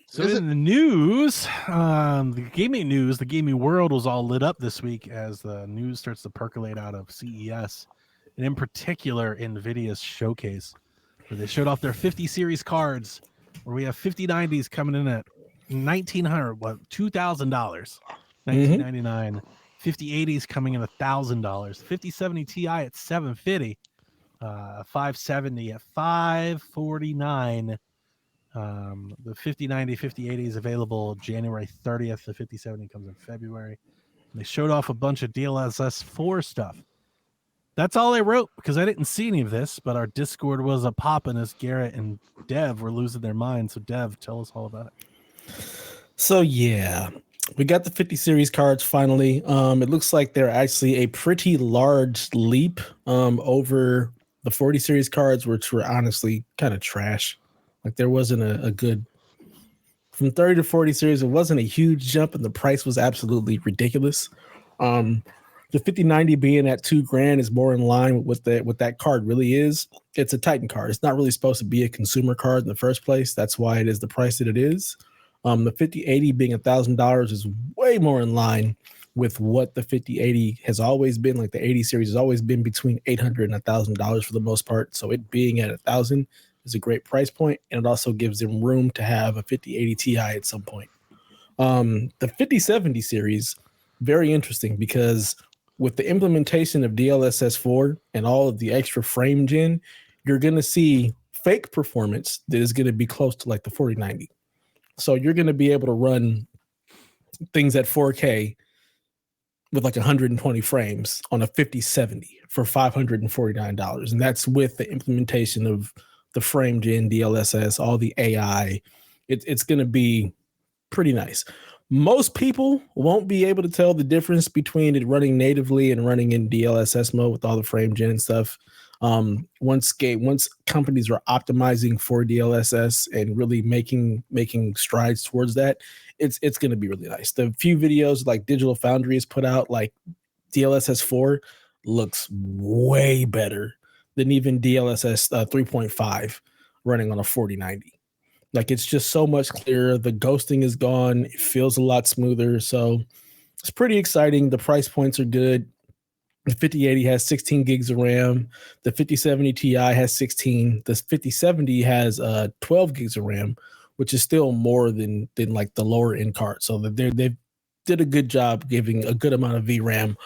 So in the news, the gaming world was all lit up this week as the news starts to percolate out of CES, and in particular Nvidia's showcase, where they showed off their 50 series cards, where we have 5090s coming in at $2,000, $1999, 5080s coming in $1,000, 5070 Ti at $750, 570 at $549. The 5090, 5080 is available January 30th. The 5070 comes in February. And they showed off a bunch of DLSS 4 stuff. That's all I wrote because I didn't see any of this, but our Discord was a poppin' as Garrett and Dev were losing their minds. So Dev, tell us all about it. So yeah, we got the 50 series cards finally. It looks like they're actually a pretty large leap over the 40 series cards, which were honestly kind of trash. Like there wasn't a good from 30 to 40 series. It wasn't a huge jump, and the price was absolutely ridiculous. The 5090 being at $2,000 is more in line with what that card really is. It's a Titan card. It's not really supposed to be a consumer card in the first place. That's why it is the price that it is. The 5080 being $1,000 is way more in line with what the 5080 has always been. Like the 80 series has always been between $800 and $1,000 for the most part. So it being at $1,000 is a great price point, and it also gives them room to have a 5080 Ti at some point. The 5070 series, very interesting because with the implementation of DLSS 4 and all of the extra frame gen, you're going to see fake performance that is going to be close to like the 4090. So you're going to be able to run things at 4K with like 120 frames on a 5070 for $549. And that's with the implementation of the frame gen, DLSS, all the AI. It's going to be pretty nice. Most people won't be able to tell the difference between it running natively and running in DLSS mode with all the frame gen and stuff. Once companies are optimizing for DLSS and really making strides towards that, it's going to be really nice. The few videos like Digital Foundry has put out, like DLSS 4 looks way better than even DLSS 3.5 running on a 4090. Like it's just so much clearer. The ghosting is gone. It feels a lot smoother. So it's pretty exciting. The price points are good. The 5080 has 16 gigs of RAM. The 5070 Ti has 16. The 5070 has 12 gigs of RAM, which is still more than like the lower end card. So they've did a good job giving a good amount of VRAM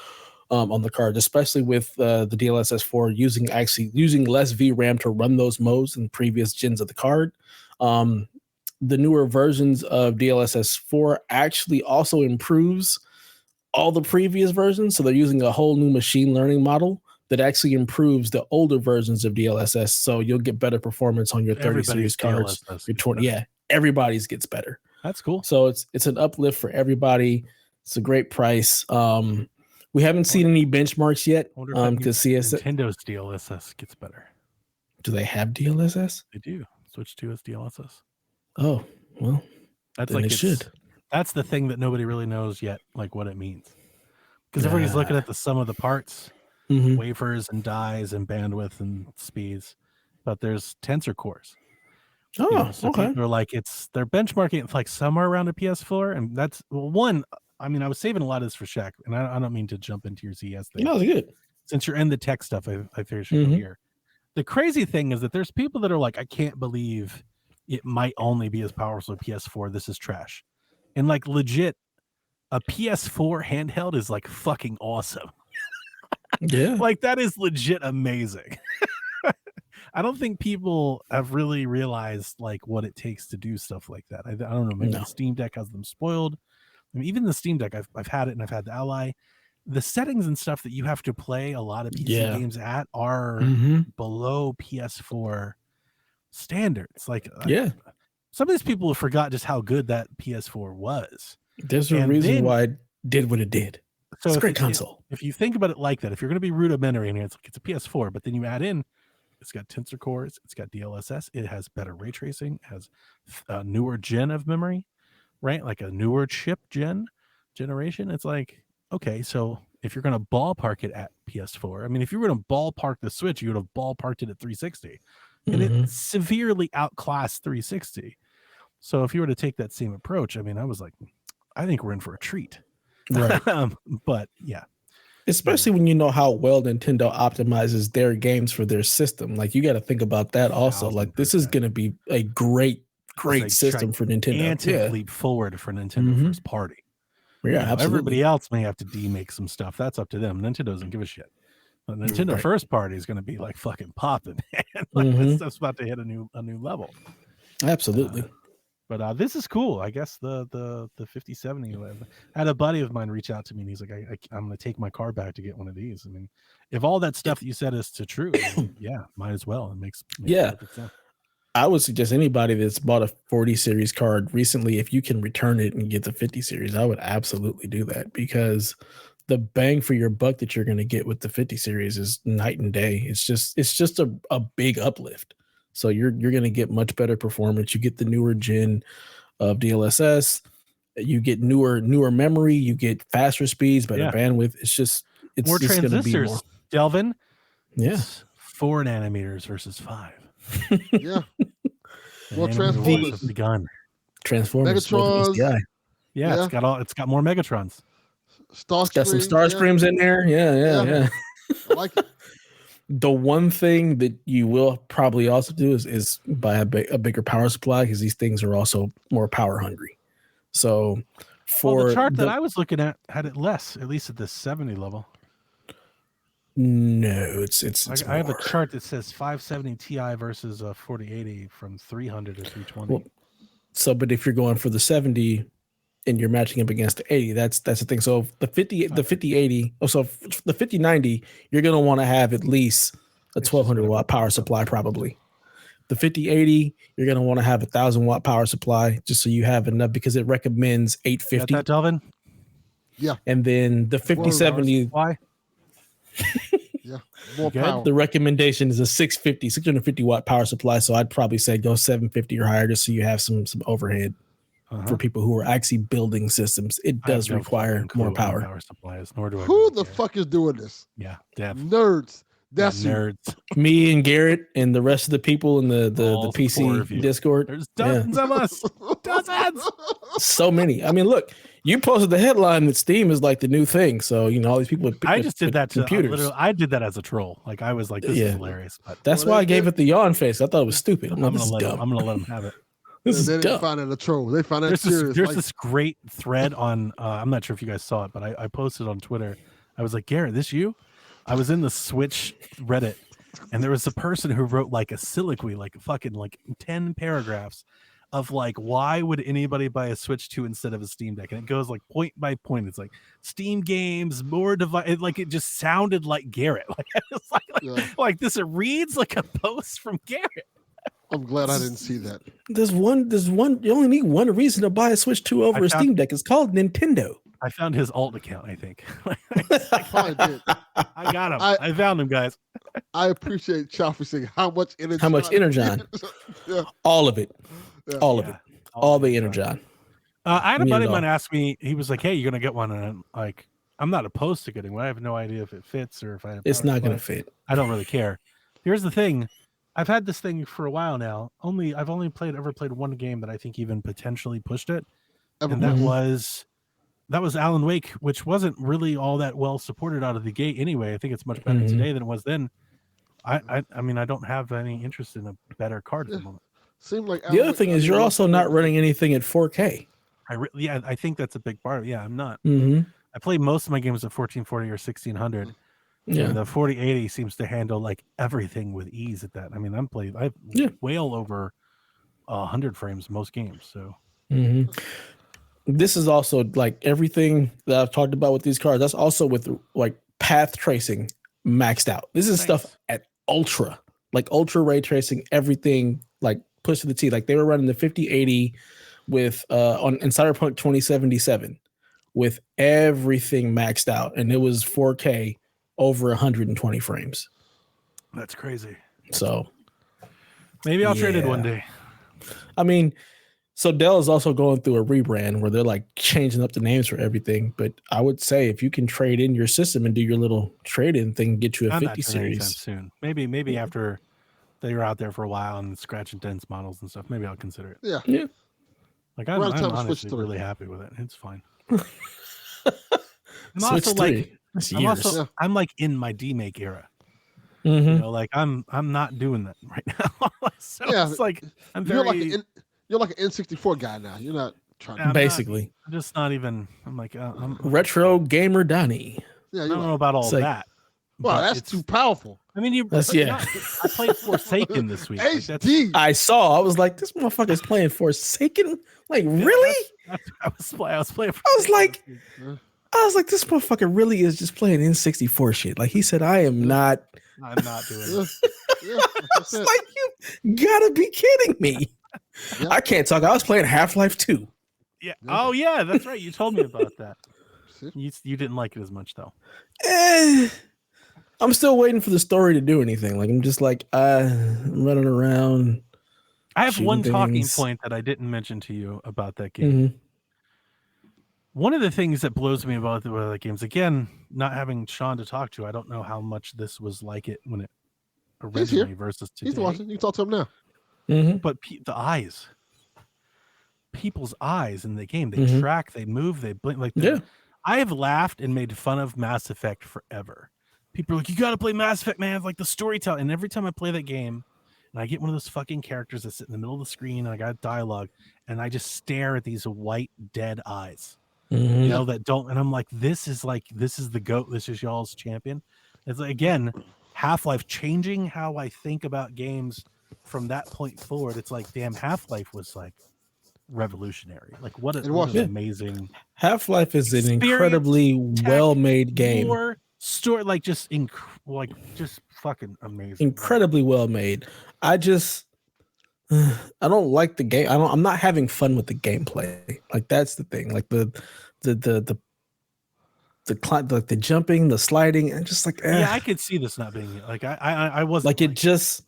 on the card, especially with the DLSS 4 using less VRAM to run those modes than previous gens of the card. The newer versions of DLSS 4 actually also improves all the previous versions. So they're using a whole new machine learning model that actually improves the older versions of DLSS. So you'll get better performance on your 30 series cards. Your 20, yeah, everybody's gets better. That's cool. So it's an uplift for everybody. It's a great price. We haven't seen any benchmarks yet because CES Nintendo's DLSS gets better. Do they have DLSS? They do. Switch to its DLSS. Oh, well, that's like it should. That's the thing that nobody really knows yet, like what it means. Because everybody's looking at the sum of the parts, wafers and dies and bandwidth and speeds, but there's tensor cores. Oh, so okay. People are like, they're benchmarking it like somewhere around a PS4, and that's one. I mean, I was saving a lot of this for Shaq, and I don't mean to jump into your CES thing. No, it's good. Since you're in the tech stuff, I figured I should go here. The crazy thing is that there's people that are like, I can't believe it might only be as powerful as a PS4. This is trash. And like legit, a PS4 handheld is like fucking awesome. Yeah. Like that is legit amazing. I don't think people have really realized like what it takes to do stuff like that. I don't know. Maybe the Steam Deck has them spoiled. I mean, even the Steam Deck, I've had it and I've had the Ally. The settings and stuff that you have to play a lot of PC games at are below PS4 standards. Like, some of these people have forgot just how good that PS4 was. There's a reason why it did what it did. So it's a great console. If you think about it like that, if you're going to be rudimentary and it's a PS4, but then you add in, it's got tensor cores, it's got DLSS, it has better ray tracing, it has a newer gen of memory, right? Like a newer chip generation. It's like, okay, so if you're going to ballpark it at PS4, I mean, if you were going to ballpark the Switch, you would have ballparked it at 360. And it severely outclassed 360. So if you were to take that same approach, I mean, I was like, I think we're in for a treat. Right. But yeah. Especially when you know how well Nintendo optimizes their games for their system. Like you got to think about that also. 1,000%. Like this is going to be a great system for Nintendo. Gigantic leap forward for Nintendo first party. Yeah, absolutely. Everybody else may have to demake some stuff. That's up to them. Nintendo doesn't give a shit. But Nintendo first party is going to be like fucking popping. Like this stuff's about to hit a new level. Absolutely. But this is cool. I guess the 5070. I had a buddy of mine reach out to me, and he's like, I'm going to take my car back to get one of these. I mean, if all that stuff that you said is true, yeah, might as well. It makes perfect sense. I would suggest anybody that's bought a 40 series card recently, if you can return it and get the 50 series, I would absolutely do that because the bang for your buck that you're going to get with the 50 series is night and day. It's just a big uplift. So you're going to get much better performance. You get the newer gen of DLSS. You get newer memory. You get faster speeds, better bandwidth. It's more transistors. Delvin. Yeah. It's 4 nanometers versus 5. Yeah. Well, Transformers have begun. Transformers. Megatrons. Yeah, it's got more Megatrons. It's got some Starscreams in there. Yeah. I like it. The one thing that you will probably also do is buy a bigger power supply because these things are also more power hungry. So for the chart that I was looking at had it less, at least at the 70 level. No, it's I have a chart that says 570 Ti versus a 4080 from 300 to 320. Well, but if you're going for the 70 and you're matching up against the 80, that's the thing. So the 5080, so the 5090, you're going to want to have at least a 1200 watt power supply probably. The 5080, you're going to want to have 1,000 watt power supply just so you have enough because it recommends 850. Got that, Delvin? Yeah. And then the 5070. Why? Yeah, more power. The recommendation is a 650 watt power supply. So I'd probably say go 750 or higher just so you have some overhead for people who are actually building systems. It does require more power supplies. Nor do I. Who the fuck is doing this? Yeah, Dev. Nerds. That's nerds. Me and Garrett and the rest of the people in the PC Discord. There's dozens of us. Dozens. So many. I mean, look, you posted the headline that Steam is like the new thing. So, all these people. I just did that to computers. I did that as a troll. Like I was like, this is hilarious. But that's why I gave it the yawn face. I thought it was stupid. I'm going to let them have it. This is they didn't dumb. find it a troll. They found it serious. There's this great thread on. I'm not sure if you guys saw it, but I posted on Twitter. I was like, Garrett, this you? I was in the Switch Reddit, and there was a person who wrote like a soliloquy, like fucking like 10 paragraphs of like, why would anybody buy a Switch 2 instead of a Steam Deck? And it goes like point by point. It's like Steam games, more device. Like it just sounded like Garrett. Like it's like this. It reads like a post from Garrett. I'm glad I didn't see that. There's one. You only need one reason to buy a Switch 2 over a Steam Deck. It's called Nintendo. I found his alt account, I think. I did. I got him. I found him, guys. I appreciate Chaffee saying how much energy. How much Energon? Yeah. All of it. Yeah. All of it. All the Energon. I had a buddy of mine ask me, he was like, hey, you're going to get one. And I'm like, I'm not opposed to getting one. I have no idea if it fits or if I have It's not going to fit. I don't really care. Here's the thing. I've had this thing for a while now. I've only ever played one game that I think even potentially pushed it. And that was Alan Wake, which wasn't really all that well supported out of the gate anyway. I think it's much better today than it was then. I mean, I don't have any interest in a better card at the moment. Seemed like the other thing is you're also not running anything at 4K. I think that's a big part of it. Yeah, I'm not. Mm-hmm. I play most of my games at 1440 or 1600. Yeah. And the 4080 seems to handle like everything with ease at that. I mean, I well over 100 frames most games. So this is also like everything that I've talked about with these cards. That's also with like path tracing maxed out. This is stuff at ultra ray tracing, everything like pushed to the T. Like they were running the 5080 with in Cyberpunk 2077 with everything maxed out, and it was 4K over 120 frames. That's crazy. So maybe I'll trade it one day. I mean, so Dell is also going through a rebrand where they're like changing up the names for everything. But I would say if you can trade in your system and do your little trade-in thing, get you a 50 series soon. Maybe after they're out there for a while and scratch and dents models and stuff. Maybe I'll consider it. Yeah. Like I'm honestly really happy with it. It's fine. I'm like in my D-Make era. You know, like I'm not doing that right now. So it's like you're like an N64 guy now. You're not trying to I'm just not even. I'm like I'm retro gamer Donnie. Yeah, I don't know about all that. Well, that's too powerful. I mean, I played Forsaken this week. HD. I saw. I was like, this motherfucker's playing Forsaken. Like, really? I was playing. I was like, this motherfucker really is just playing N64 shit. Like he said, I'm not doing it. I was like, you gotta be kidding me. Yeah. I can't talk. I was playing Half-Life 2. Yeah. Oh yeah, that's right. You told me about that. You didn't like it as much though. I'm still waiting for the story to do anything. Like I'm just like I'm running around. I have one talking point that I didn't mention to you about that game. One of the things that blows me about the games, again, not having Sean to talk to, I don't know how much this was like it when it originally versus today. He's watching. You can talk to him now. But the eyes, people's eyes in the game, they track, they move, they blink. Like I have laughed and made fun of Mass Effect forever. People are like, you got to play Mass Effect, man. Like the storytelling. And every time I play that game, and I get one of those fucking characters that sit in the middle of the screen, and I got dialogue, and I just stare at these white dead eyes. You know, that don't, and I'm like, this is the GOAT, this is y'all's champion. It's like, again, Half-Life changing how I think about games from that point forward. It's like, damn, Half-Life was like revolutionary. Like what an amazing. Half-Life is an incredibly well-made game. More story, like just fucking amazing. Incredibly well made. I don't like the game. I'm not having fun with the gameplay. Like that's the thing. Like the jumping, the sliding, and just like yeah, I could see this not being like I wasn't like it just.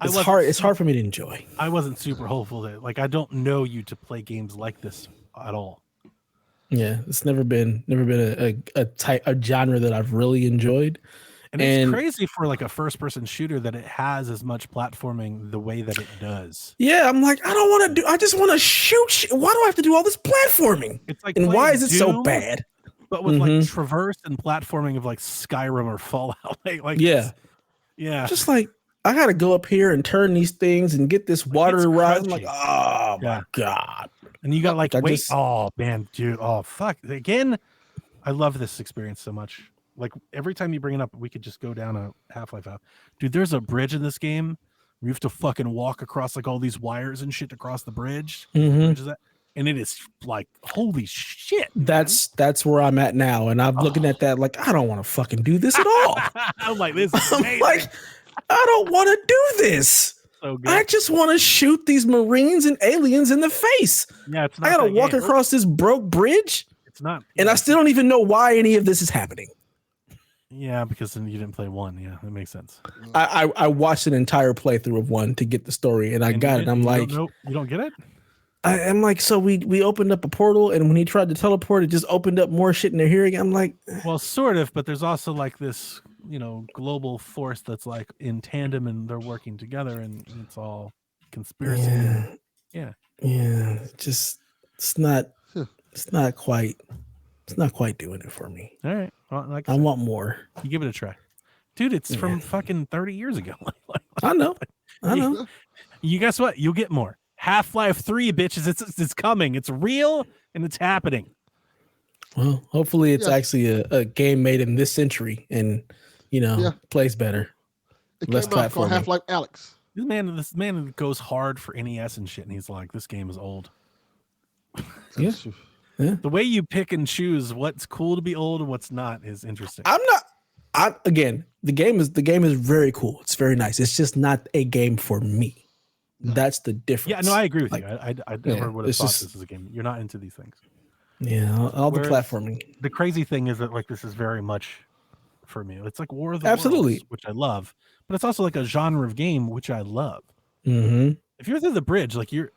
It's hard. It's hard for me to enjoy. I wasn't super hopeful that like I don't know you to play games like this at all. Yeah, it's never been a genre that I've really enjoyed. And it's crazy for like a first-person shooter that it has as much platforming the way that it does. Yeah, I'm like, I don't want to do. I just want to shoot. Why do I have to do all this platforming? It's like, and why is it Doom, so bad? But with like traverse and platforming of like Skyrim or Fallout, like yeah, yeah, just like I gotta go up here and turn these things and get this water it's to rise. I'm crunchy. like, oh my God. And you got like, I wait, just- oh man, dude, oh fuck. Again, I love this experience so much. Like every time you bring it up, we could just go down a Half-Life out. Dude, there's a bridge in this game where you have to fucking walk across like all these wires and shit across the bridge. Mhm. And it is like, holy shit. That's where I'm at now. And I'm looking at that like, I don't want to fucking do this at all. I'm like, this is I'm amazing. like, I don't want to do this. So good. I just want to shoot these Marines and aliens in the face. Yeah, it's not. I gotta walk across this broke bridge. It's not. And I still don't even know why any of this is happening. Yeah, because then you didn't play 1. Yeah, that makes sense. I watched an entire playthrough of 1 to get the story, and I got it. I'm like, you don't get it? I'm like, so we opened up a portal, and when he tried to teleport, it just opened up more shit in their hearing. I'm like, well, sort of, but there's also like this, global force that's like in tandem, and they're working together, and it's all conspiracy. Yeah. Just it's not quite doing it for me. All right. Well, like I want more. You give it a try, dude. It's from fucking 30 years ago. I know. You guess what? You'll get more. Half-Life 3, bitches. It's coming. It's real and it's happening. Well, hopefully it's actually a game made in this century and plays better. Less platform. Half-Life Alex. This man goes hard for NES and shit, and he's like, this game is old. Yeah. The way you pick and choose what's cool to be old and what's not is interesting. Again, the game is very cool. It's very nice. It's just not a game for me. No. That's the difference. Yeah, no, I agree with you. I never would have thought this is a game. You're not into these things. Yeah, all the platforming. The crazy thing is that like this is very much for me. It's like War of the Absolutely. Worlds, which I love, but it's also like a genre of game which I love. Mm-hmm. If you're through the bridge, like you're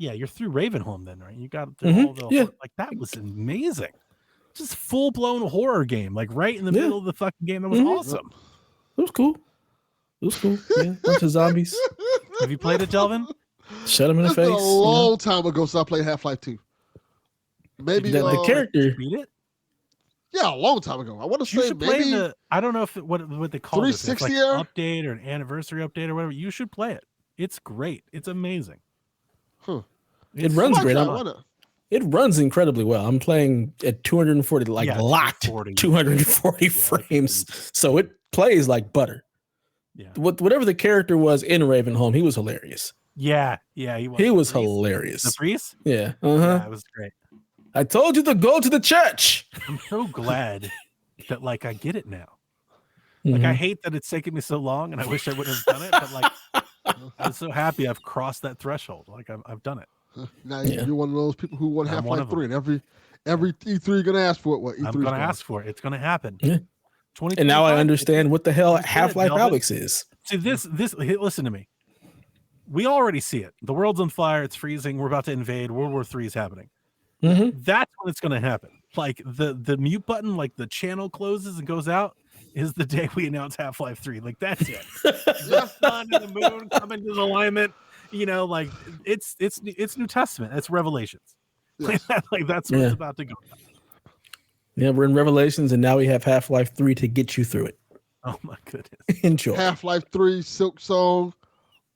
through Ravenholm then, right? You got all the like that was amazing. Just full blown horror game, like right in the middle of the fucking game. That was awesome. It was cool. Yeah, bunch of zombies. Have you played it, Delvin? Shut him in the face. Been a long time ago since I played Half-Life 2. Maybe the character. Beat it? Yeah, a long time ago. I want to say maybe. I don't know if what they call 360 it. Like update or an anniversary update or whatever. You should play it. It's great. It's amazing. Huh. It runs great. It runs incredibly well. I'm playing at 240, locked 240 frames, so it plays like butter. Yeah. Whatever the character was in Ravenholm, he was hilarious. Yeah, he was hilarious. The priest? Yeah. Yeah, it was great. I told you to go to the church. I'm so glad that like I get it now. Like I hate that it's taken me so long, and I wish I wouldn't have done it. But like, I'm so happy I've crossed that threshold. Like I've done it. Now you're one of those people who want Half-Life 3, and every E3 you're gonna ask for it. What E3? I'm gonna ask for it. It's gonna happen. Yeah. And now I understand what the hell Half-Life Alex is. See this. Listen to me. We already see it. The world's on fire. It's freezing. We're about to invade. World War III is happening. Mm-hmm. That's when it's gonna happen. Like the mute button, like the channel closes and goes out, is the day we announce Half-Life 3. Like that's it. The sun and the moon come into alignment. Like it's New Testament. It's Revelations. Yes. Like that's where it's about to go. Yeah, we're in Revelations, and now we have Half-Life 3 to get you through it. Oh my goodness! Enjoy. Half-Life 3, Silk Song,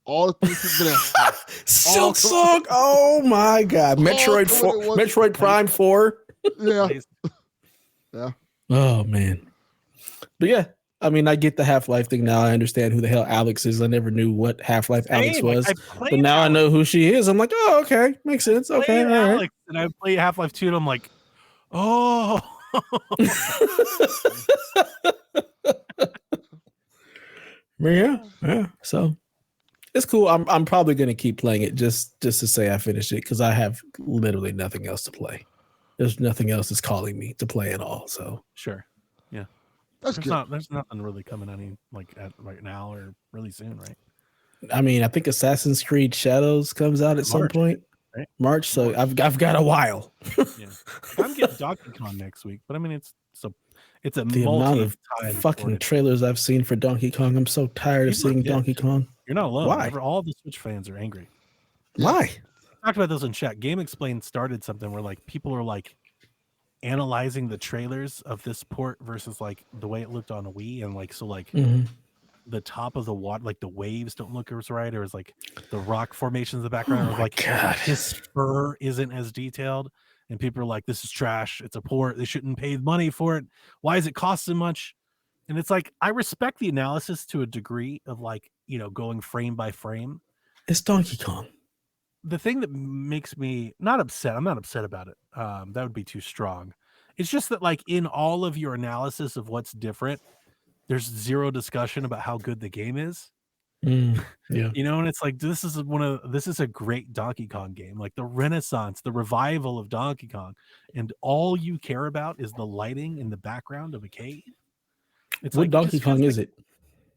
all the things you've been asking. Silk Song. Oh my God! Metroid 4, Metroid Prime 4. Yeah. Yeah. Oh man. But yeah, I mean, I get the Half-Life thing now. I understand who the hell Alex is. I never knew what Half-Life Alex was, but now I know who she is. I'm like, oh, okay, makes sense. Okay, all right. Alex, and I play Half-Life 2, and I'm like, oh. Yeah. So it's cool. I'm probably gonna keep playing it just to say I finished it because I have literally nothing else to play. There's nothing else that's calling me to play at all. So sure, yeah. That's good. There's nothing really coming any right now or really soon, right? I mean, I think Assassin's Creed Shadows comes out at some point. Right? March, so I've got a while. Yeah. I'm getting Donkey Kong next week, but I mean it's a the amount of fucking trailers I've seen for Donkey Kong. I'm so tired of seeing Donkey Kong. You're not alone. Why? All the Switch fans are angry. Why? I talked about this in chat. Game Explain started something where like people are like analyzing the trailers of this port versus like the way it looked on a Wii, and like so like the top of the water, like the waves don't look as right, or is like the rock formations in the background, or like God. his fur isn't as detailed, and people are like, "This is trash. It's a port. They shouldn't pay money for it. Why does it cost so much?" And it's like, I respect the analysis to a degree of like, going frame by frame. It's Donkey Kong. The thing that makes me not upset, I'm not upset about it. That would be too strong. It's just that like in all of your analysis of what's different, there's zero discussion about how good the game is. Yeah. And it's like, this is a great Donkey Kong game, like the renaissance, the revival of Donkey Kong, and all you care about is the lighting in the background of a cave. It's what like, Donkey Kong is it?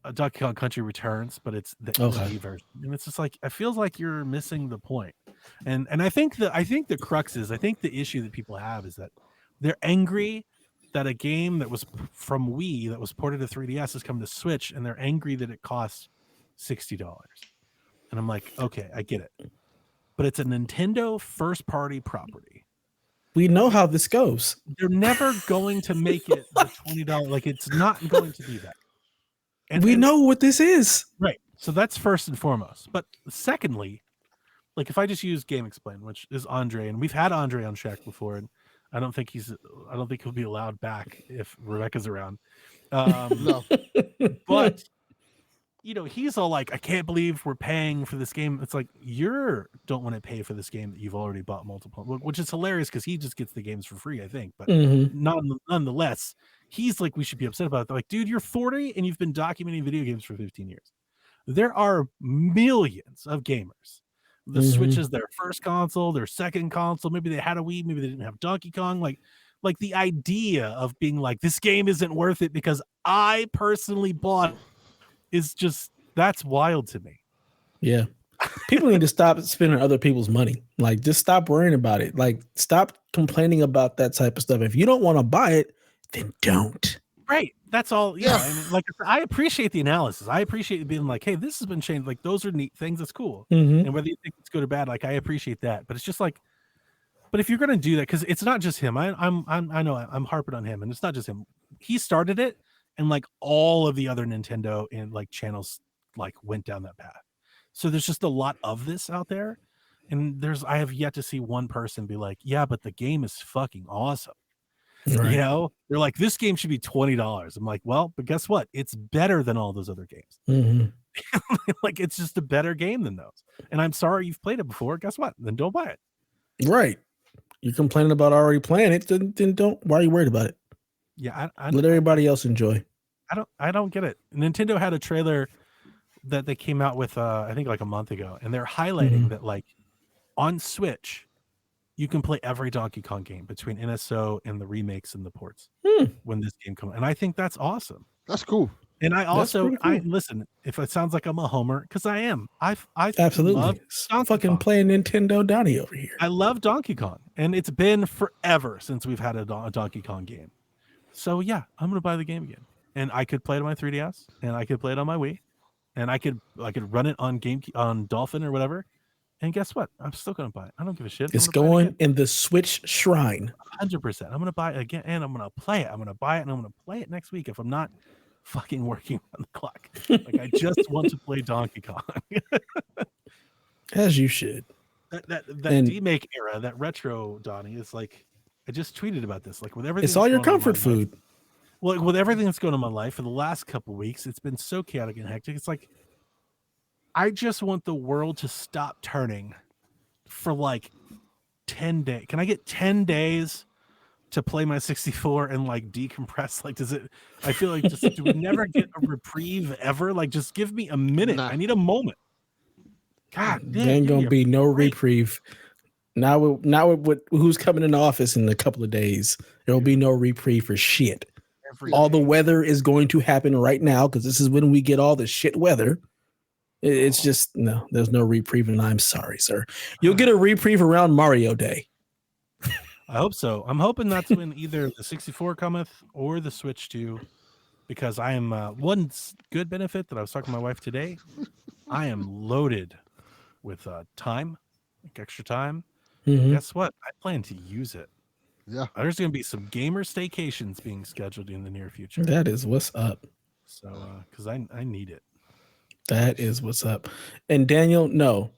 A Donkey Kong Country Returns, but it's the ND version, and it's just like, it feels like you're missing the point. And I think the crux is, I think the issue that people have is that they're angry that a game that was from Wii that was ported to 3DS has come to Switch, and they're angry that it costs $60. And I'm like, okay, I get it, but it's a Nintendo first party property. We know how this goes. They're never going to make it the $20. Like, it's not going to be that. And we know what this is. Right. So that's first and foremost. But secondly, like if I just use Game Explain, which is Andre, and we've had Andre on Shack before, and I don't think he'll be allowed back if Rebecca's around. No. But he's all like, I can't believe we're paying for this game. It's like, you don't want to pay for this game that you've already bought multiple, which is hilarious because he just gets the games for free, I think. But nonetheless, he's like, we should be upset about it. They're like, dude, you're 40 and you've been documenting video games for 15 years. There are millions of gamers. The Switch is their first console, their second console. Maybe they had a Wii, maybe they didn't have Donkey Kong. Like the idea of being like, this game isn't worth it because I personally bought it is just, that's wild to me. Yeah. People need to stop spending other people's money. Like, just stop worrying about it. Like, stop complaining about that type of stuff. If you don't want to buy it, then don't. Right. That's all. Yeah. I mean, like, I appreciate the analysis. I appreciate being like, hey, this has been changed. Like, those are neat things. That's cool. And whether you think it's good or bad, like, I appreciate that. But it's just like, but if you're going to do that, because it's not just him. I know I'm harping on him, and it's not just him. He started it, and like all of the other Nintendo and like channels like went down that path. So there's just a lot of this out there, and I have yet to see one person be like, yeah, but the game is fucking awesome. Right. They're like, this game should be $20. I'm like, well, but guess what? It's better than all those other games. Like, it's just a better game than those. And I'm sorry you've played it before. Guess what? Then don't buy it. Right. You're complaining about already playing it, then don't. Why are you worried about it? Yeah, let everybody else enjoy. I don't get it. Nintendo had a trailer that they came out with, I think like a month ago, and they're highlighting that like on Switch, you can play every Donkey Kong game between NSO and the remakes and the ports when this game comes. And I think that's awesome. That's cool. And I also, cool. Listen, if it sounds like I'm a homer, because I am. I absolutely love fucking Kong. Playing Nintendo Donnie over here. I love Donkey Kong, and it's been forever since we've had a Donkey Kong game. So yeah, I'm gonna buy the game again, and I could play it on my 3DS, and I could play it on my Wii, and I could run it on Dolphin or whatever. And guess what? I'm still gonna buy it. I don't give a shit. It's going in the Switch shrine. 100%. I'm gonna buy it again, and I'm gonna play it. I'm gonna buy it, and I'm gonna play it next week if I'm not fucking working on the clock. Like, I just want to play Donkey Kong. As you should. That demake era, that retro Donnie, is like, I just tweeted about this. Like, with everything, it's all your comfort food. Well, with everything that's going on in my life for the last couple of weeks, it's been so chaotic and hectic. It's like, I just want the world to stop turning for like 10 days. Can I get 10 days to play my 64 and like decompress? Like, I feel like do we never get a reprieve ever? Like, just give me a minute. I need a moment. God damn. There ain't gonna be no reprieve. Now with who's coming in the office in a couple of days, there'll be no reprieve for shit. All the weather is going to happen right now because this is when we get all the shit weather. It's just, no, there's no reprieve, and I'm sorry, sir. You'll get a reprieve around Mario Day. I hope so. I'm hoping that's when either the 64 cometh or the Switch 2, because I am one good benefit that I was talking to my wife today. I am loaded with time, like extra time. Guess what? I plan to use it. Yeah. There's going to be some gamer staycations being scheduled in the near future. That is what's up. So, because I need it. That is what's up. And Daniel, no,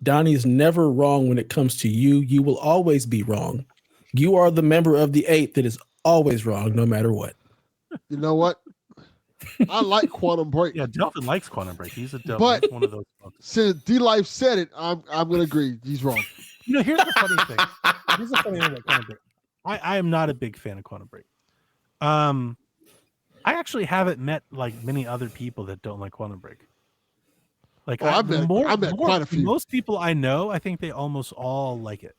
Donnie's never wrong when it comes to you. You will always be wrong. You are the member of the 8 that is always wrong, no matter what. You know what? I like Quantum Break. Yeah, Delvin likes Quantum Break. He's a Delvin. But He's one of those folks. Since D-Life said it, I'm going to agree. He's wrong. You know, here's the funny thing. Here's the funny thing about Quantum Break. I am not a big fan of Quantum Break. I actually haven't met like many other people that don't like Quantum Break. Like I met quite a few. Most people I know, I think they almost all like it,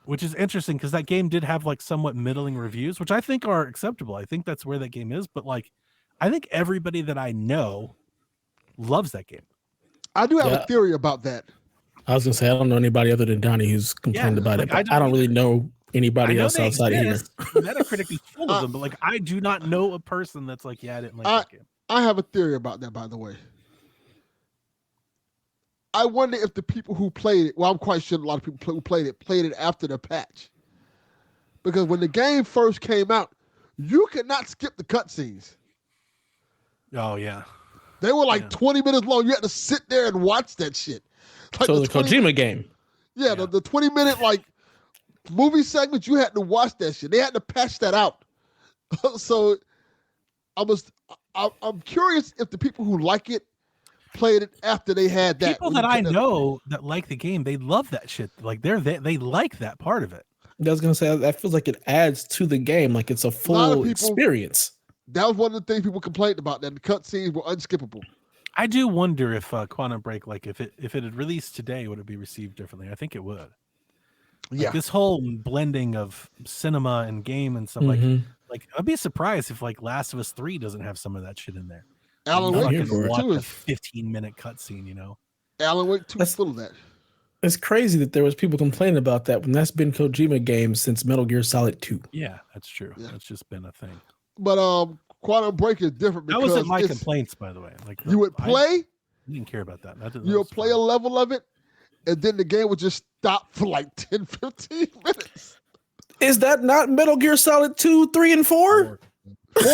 which is interesting because that game did have like somewhat middling reviews, which I think are acceptable. I think that's where that game is. But like, I think everybody that I know loves that game. I do have a theory about that. I was gonna say I don't know anybody other than Donnie who's complained about it, but I don't really know anybody else outside of here. Metacritic is full of them, but like I do not know a person that's like, yeah, I didn't like that game. I have a theory about that, by the way. I wonder if the people who played it, well, I'm quite sure a lot of people who played it after the patch. Because when the game first came out, you could not skip the cutscenes. Oh, yeah. They were like 20 minutes long. You had to sit there and watch that shit. Like so the Kojima game. Yeah, the 20-minute like movie segments, you had to watch that shit. They had to patch that out. So I'm curious if the people who like it played it after they had that. People that I know that like the game, they love that shit. Like they like that part of it. I was gonna say that feels like it adds to the game, like it's a full experience. That was one of the things people complained about, that the cutscenes were unskippable. I do wonder if Quantum Break, like if it had released today, would it be received differently? I think it would. Like this whole blending of cinema and game and stuff, like I'd be surprised if like Last of Us 3 doesn't have some of that shit in there. Alan Wake 2 is a 15-minute cutscene, you know. Alan Wake 2 is full of that. It's crazy that there was people complaining about that when that's been Kojima games since Metal Gear Solid 2. Yeah, that's true. Yeah. That's just been a thing. But Quantum Break is different because that wasn't my complaints, by the way. Like you would play. I didn't care about that. You would play a level of it, and then the game would just stop for like 10, 15 minutes. Is that not Metal Gear Solid 2, 3, and 4? 4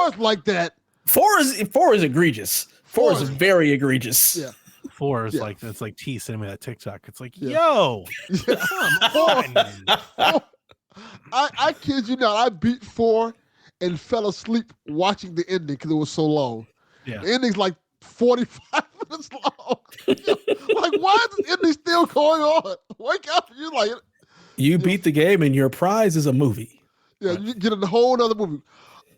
is like that. 4 is egregious. 4 is very egregious. Yeah. 4 is like it's like T sending me that TikTok. It's like, yo, come on. I kid you not. I beat 4 and fell asleep watching the ending because it was so long. Yeah. The ending's like 45 minutes long. Like, why is this ending still going on? Wake up. You're like, you beat the game and your prize is a movie. Yeah, you get a whole other movie.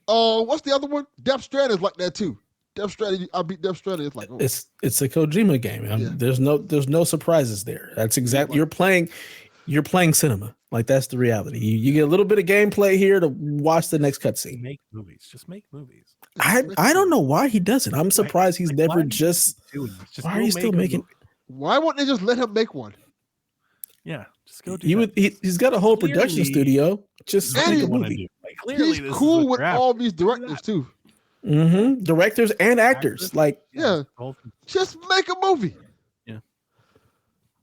What's the other one? Death Stranding is like that too. Death Stranding, I beat Death Stranding. It's like it's a Kojima game. There's no surprises there. That's exactly you're playing cinema. Like that's the reality. You get a little bit of gameplay here to watch the next cutscene. Make movies. Just make movies. I don't know why he does it. I'm surprised he's never just. Why are you still making? Why won't they just let him make one? Yeah, just go do He's got a whole production studio. Just make a movie. Like, he's cool with all these directors too. Directors and actors. Like just make a movie. Yeah,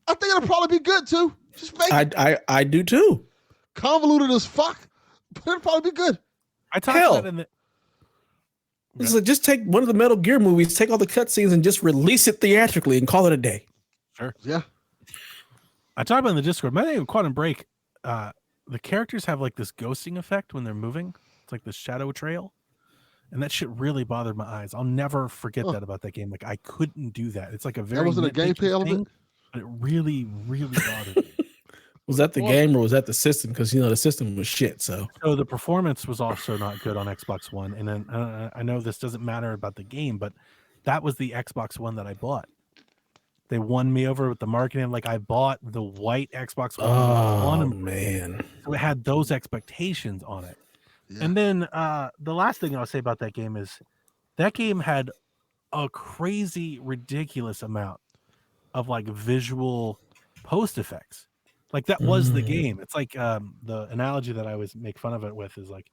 I think it'll probably be good too. Just make it. I do too. Convoluted as fuck, but it'll probably be good. I talked about it in the. It's like just take one of the Metal Gear movies, take all the cutscenes, and just release it theatrically and call it a day. Sure. Yeah. I talked about in the Discord. My name Quantum Break. The characters have like this ghosting effect when they're moving. It's like the shadow trail, and that shit really bothered my eyes. I'll never forget that about that game. Like I couldn't do that. It's like a very that wasn't a gameplay element, but it really, really bothered me. Was that the game or was that the system? Because the system was shit. So the performance was also not good on Xbox One. And then I know this doesn't matter about the game, but that was the Xbox One that I bought. They won me over with the marketing. Like I bought the white Xbox One. Oh man! So it had those expectations on it. Yeah. And then the last thing I'll say about that game is that game had a crazy, ridiculous amount of like visual post effects. Like that was the game. It's like the analogy that I always make fun of it with is like,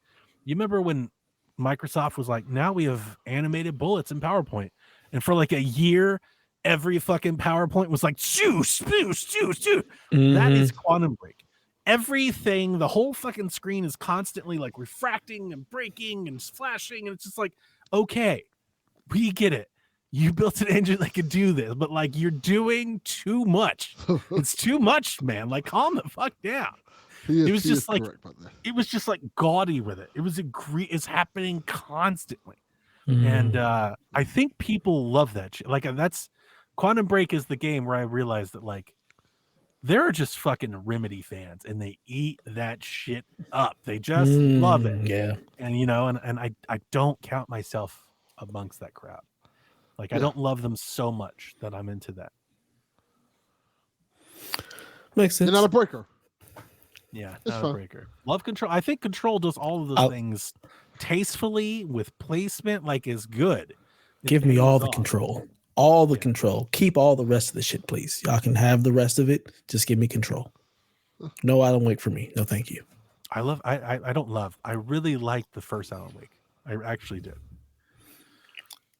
you remember when Microsoft was like, now we have animated bullets in PowerPoint, and for like a year, every fucking PowerPoint was like, shoo, shoo, shoo, shoo. That is Quantum Break. Everything, the whole fucking screen is constantly like refracting and breaking and flashing, and it's just like, okay, we get it. You built an engine that could do this, but like you're doing too much. It's too much, man. Like calm the fuck down. It was just like gaudy with it. It was it's happening constantly. And I think people love that shit. Like that's Quantum Break is the game where I realized that like there are just fucking Remedy fans and they eat that shit up. They just love it. Yeah. And you know, and I don't count myself amongst that crowd. Like I don't love them so much that I'm into that. Makes sense. You're not a breaker. Yeah, not a breaker. Love Control. I think Control does all of those things tastefully with placement, like is good. Give me all the control. All the control. Keep all the rest of the shit, please. Y'all can have the rest of it. Just give me control. No Alan Wake for me. No, thank you. I really liked the first Alan Wake. I actually did.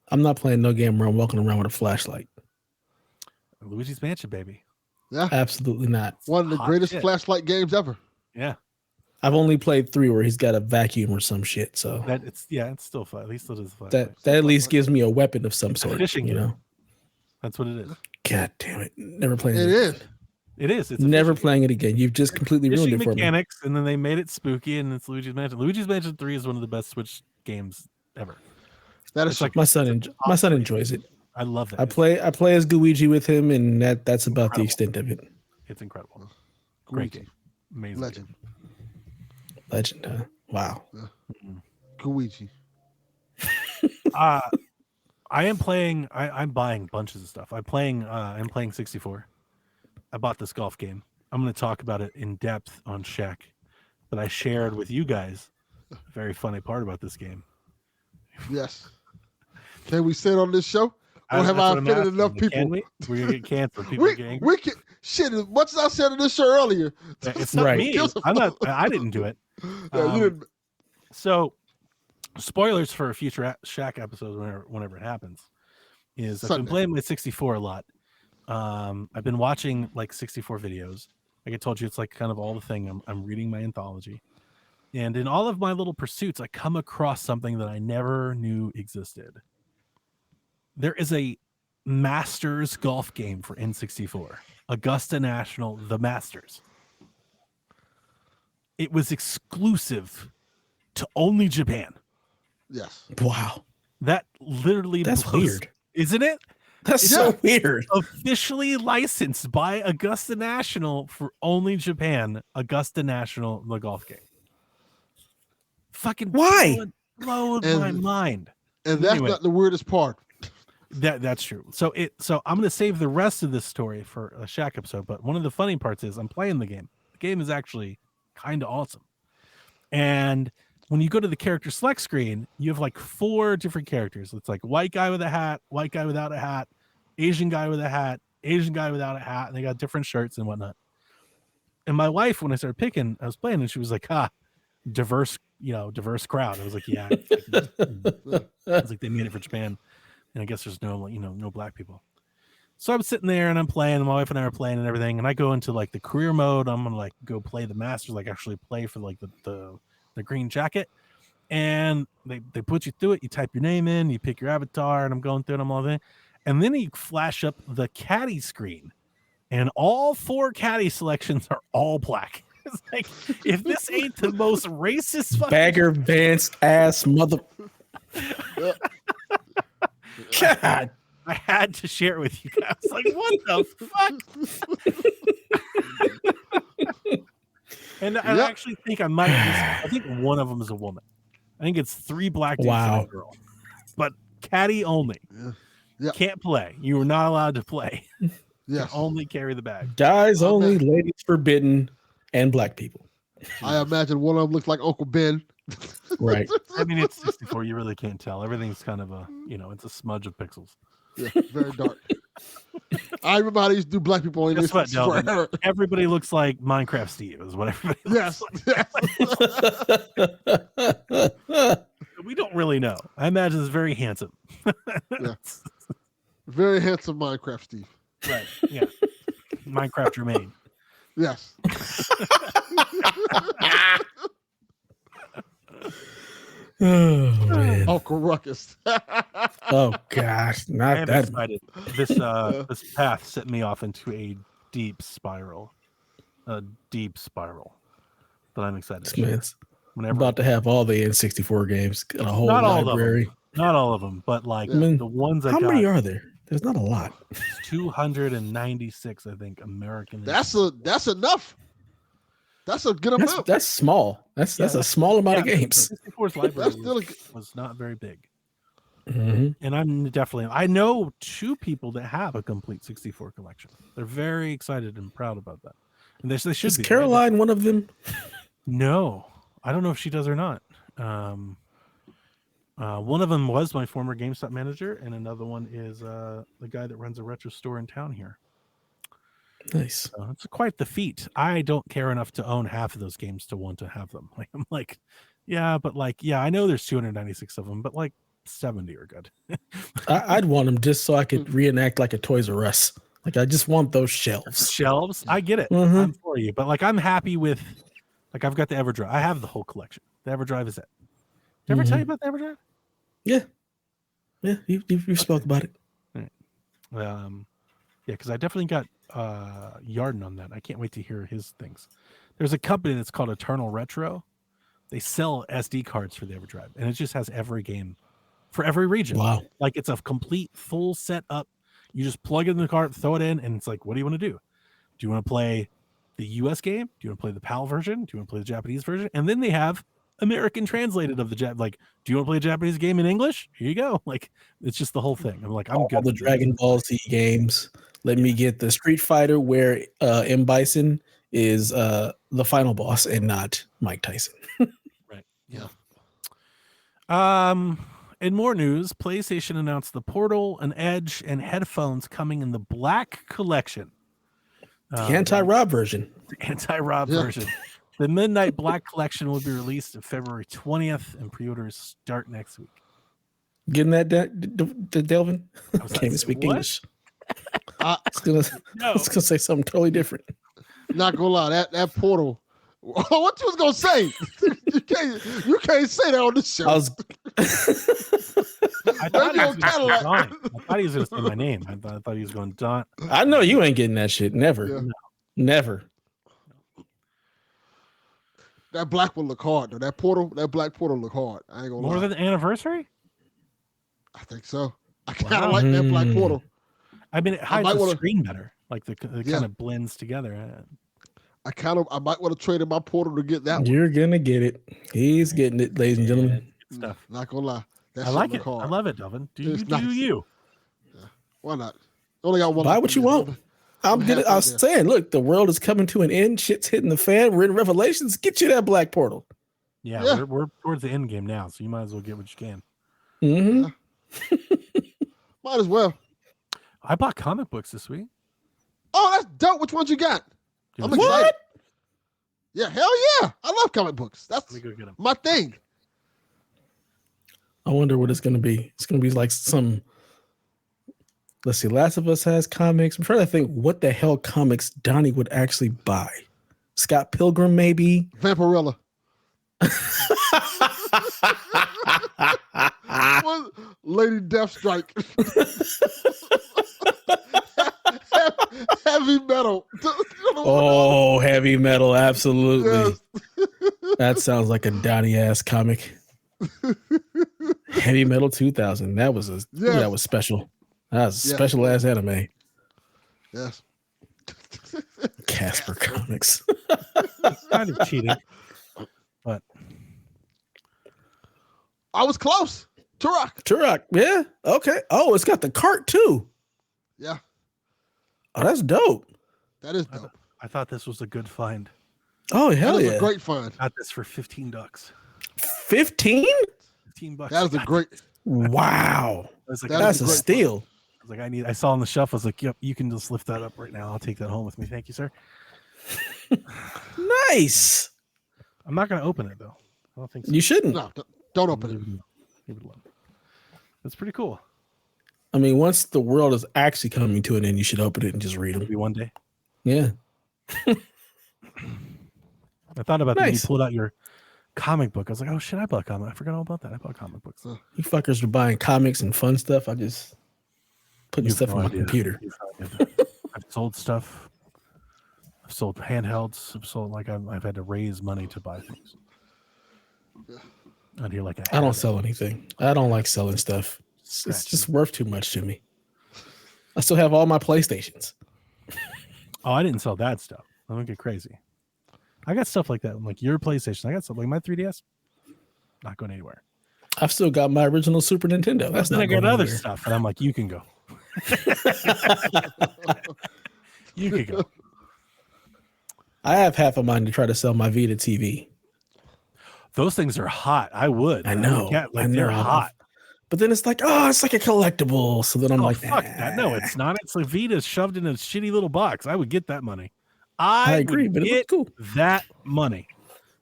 I'm not playing no game where I'm walking around with a flashlight. Luigi's Mansion, baby. Yeah. Absolutely not. One of the greatest flashlight games ever. Yeah. I've only played 3 where he's got a vacuum or some shit. So it's still fun. At least it is fun. That at least gives me a weapon of some sort. Fishing, you know. That's what it is. God damn it! Never playing it. Is. It is. It's never playing it again. You've just completely ruined it for mechanics, and then they made it spooky, and it's Luigi's Mansion. Luigi's Mansion 3 is one of the best Switch games ever. That is like my son enjoys it. I love that. I play as Luigi with him, and that's about the extent of it. It's incredible. Great game. Amazing. Legend. Huh? Wow. Luigi. I am playing. I'm buying bunches of stuff. I'm playing 64. I bought this golf game. I'm going to talk about it in depth on Shaq, but I shared with you guys a very funny part about this game. Yes. Can we say it on this show? Or have I offended enough people? We're going to get canceled. People we can, shit, as much as I said on this show earlier. It's not me. I didn't do it. Yeah, you didn't. So, spoilers for a future Shaq episode whenever it happens. I've been playing my 64 a lot. I've been watching like 64 videos. Like I told you, it's like kind of all the thing. I'm reading my anthology. And in all of my little pursuits, I come across something that I never knew existed. There is a Masters golf game for N64. Augusta National, the Masters. It was exclusive to only Japan. Yes. Wow. That literally that's weird. Isn't it? That's so weird. Officially licensed by Augusta National for only Japan. Augusta National, the golf game. Fucking why? Blowed my mind. And that's not the weirdest part. That's true. So I'm gonna save the rest of this story for a Shaq episode. But one of the funny parts is I'm playing the game. The game is actually kind of awesome. And when you go to the character select screen, you have like 4 different characters. It's like white guy with a hat, white guy without a hat, Asian guy with a hat, Asian guy without a hat, and they got different shirts and whatnot. And my wife, when I started picking, I was playing, and she was like, diverse crowd. I was like, yeah. It's like they made it for Japan. And I guess there's no black people. So I'm sitting there and I'm playing, and my wife and I are playing and everything. And I go into like the career mode. I'm gonna like go play the Masters, like actually play for like the green jacket. And they put you through it. You type your name in, you pick your avatar, and I'm going through it. I'm all there. And then you flash up the caddy screen, and all 4 caddy selections are all black. It's like, if this ain't the most racist fucking bagger Vance ass mother. God, I had to share it with you guys. Like, what the fuck? And I actually think I think one of them is a woman. I think it's 3 black dudes and a girl. But caddy only. Yeah. Can't play. You are not allowed to play. Yes. Only carry the bag. Guys only, ladies forbidden, and black people. I imagine one of them looks like Uncle Ben. Right. I mean, it's 64. You really can't tell. Everything's kind of it's a smudge of pixels. Yeah, very dark. I remember how they used to do black people. Guess what, Delvin? Everybody looks like Minecraft Steve is what everybody looks like. We don't really know. I imagine it's very handsome. Very handsome Minecraft Steve. Right. Yeah. Minecraft Jermaine. Yes. Oh, man. Uncle Ruckus. Oh gosh, I not am that. excited. This path set me off into a deep spiral. A deep spiral that I'm excited to share. Man's Whenever about to have all the N64 games, a whole not all of library. them. Not all of them, but like I mean, the ones I how got. many are there? There's not a lot. 296, I think, American. That's enough. That's a good amount. That's small. That's a small amount of games. 64's library was not very big. Mm-hmm. And I know 2 people that have a complete 64 collection. They're very excited and proud about that. And they should Is be. Caroline right? one of them? No, I don't know if she does or not. One of them was my former GameStop manager, and another one is the guy that runs a retro store in town here. Nice. So it's quite the feat. I don't care enough to own half of those games to want to have them. Like, I'm like, yeah, but like, yeah, I know there's 296 of them, but like 70 are good. I'd want them just so I could reenact like a Toys R Us. Like, I just want those shelves. Shelves, I get it. Mm-hmm. I'm for you, but like, I'm happy with. Like, I've got the EverDrive. I have the whole collection. The EverDrive is it. Did I ever tell you about the EverDrive? Yeah. Yeah, you spoke about it. Right. Yeah, because I definitely got Yarden on that. I can't wait to hear his things. There's a company that's called Eternal Retro. They sell SD cards for the EverDrive, and it just has every game for every region. Wow. Like, it's a complete full setup. You just plug it in the cart, throw it in, and it's like, what do you want to do? Do you want to play the US game? Do you want to play the PAL version? Do you want to play the Japanese version? And then they have American translated of the like, do you want to play a Japanese game in English? Here you go. Like, it's just the whole thing. I'm like, I'm all good. The Dragon Ball Z games. Let me get the Street Fighter where M. Bison is the final boss and not Mike Tyson. Right. Yeah. In more news, PlayStation announced the Portal, an Edge, and headphones coming in the Black Collection. The anti-Rob version. The anti-Rob version. The Midnight Black Collection will be released on February 20th, and pre-orders start next week. Getting that, Delvin? I can't even speak English. I was gonna say something totally different. Not gonna lie, that Portal. What you was gonna say? you can't say that on this show. I thought he was gonna say my name. I thought he was going Don. I know you ain't getting that shit. Never. Yeah. No. Never. That black one look hard though. That black Portal look hard. I ain't gonna lie. More than the anniversary? I think so. I kind of like that black Portal. I mean, it hides the screen better. Like it kind of blends together. I might want to trade in my Portal to get that one. You're gonna get it. He's getting it, ladies and gentlemen. Good stuff. Not gonna lie. I like it. Hard. I love it, Delvin. Do you? Yeah. Why not? Only got one. Buy what you want. I was saying, look, the world is coming to an end. Shit's hitting the fan. We're in Revelations. Get you that black Portal. Yeah. We're towards the end game now, so you might as well get what you can. Mm-hmm. Yeah. Might as well. I bought comic books this week. Oh, that's dope. Which ones you got? I'm excited. What? Yeah, hell yeah. I love comic books. That's my thing. I wonder what it's going to be. It's going to be like some, let's see, Last of Us has comics. I'm trying to think what the hell comics Donnie would actually buy. Scott Pilgrim, maybe? Vampirella. Lady Deathstrike. Heavy metal. Oh, heavy metal, absolutely. Yes. That sounds like a Donnie ass comic. Heavy Metal 2000. That was that was special. That was a special ass anime. Yes. Casper Comics. Kind of cheating, but I was close. Turok, yeah. Okay. Oh, it's got the cart too. Yeah. Oh, that's dope. That is dope. I thought this was a good find. Oh, hell yeah. That is a great find. Got this for $15. 15? $15. That is a great. Wow. That's a steal. I was like, I saw on the shelf. I was like, yep, you can just lift that up right now. I'll take that home with me. Thank you, sir. Nice. I'm not going to open it though. I don't think so. You shouldn't. No, don't open it. Leave it alone. That's pretty cool. I mean, once the world is actually coming to an end, you should open it and just read them. Maybe one day. Yeah. I thought about that. You pulled out your comic book. I was like, oh shit, I bought comic. I forgot all about that. I bought comic books. You fuckers are buying comics and fun stuff. I just putting stuff on my computer. I've sold stuff. I've sold handhelds. I've sold I've had to raise money to buy things. Out here, I don't sell anything. I don't like selling stuff. It's just worth too much to me. I still have all my PlayStations. Oh, I didn't sell that stuff. I don't get crazy. I got stuff like that, like your PlayStation. I got stuff like my 3DS. Not going anywhere. I've still got my original Super Nintendo. That's not. I got other stuff, and I'm like, you can go. You can go. I have half a mind to try to sell my Vita TV. Those things are hot. I would. I know. They're hot. But then it's like, oh, it's like a collectible. So then I'm like, fuck that. No, it's not. It's like Vita shoved in a shitty little box. I would get that money. I agree, but it's cool. That money,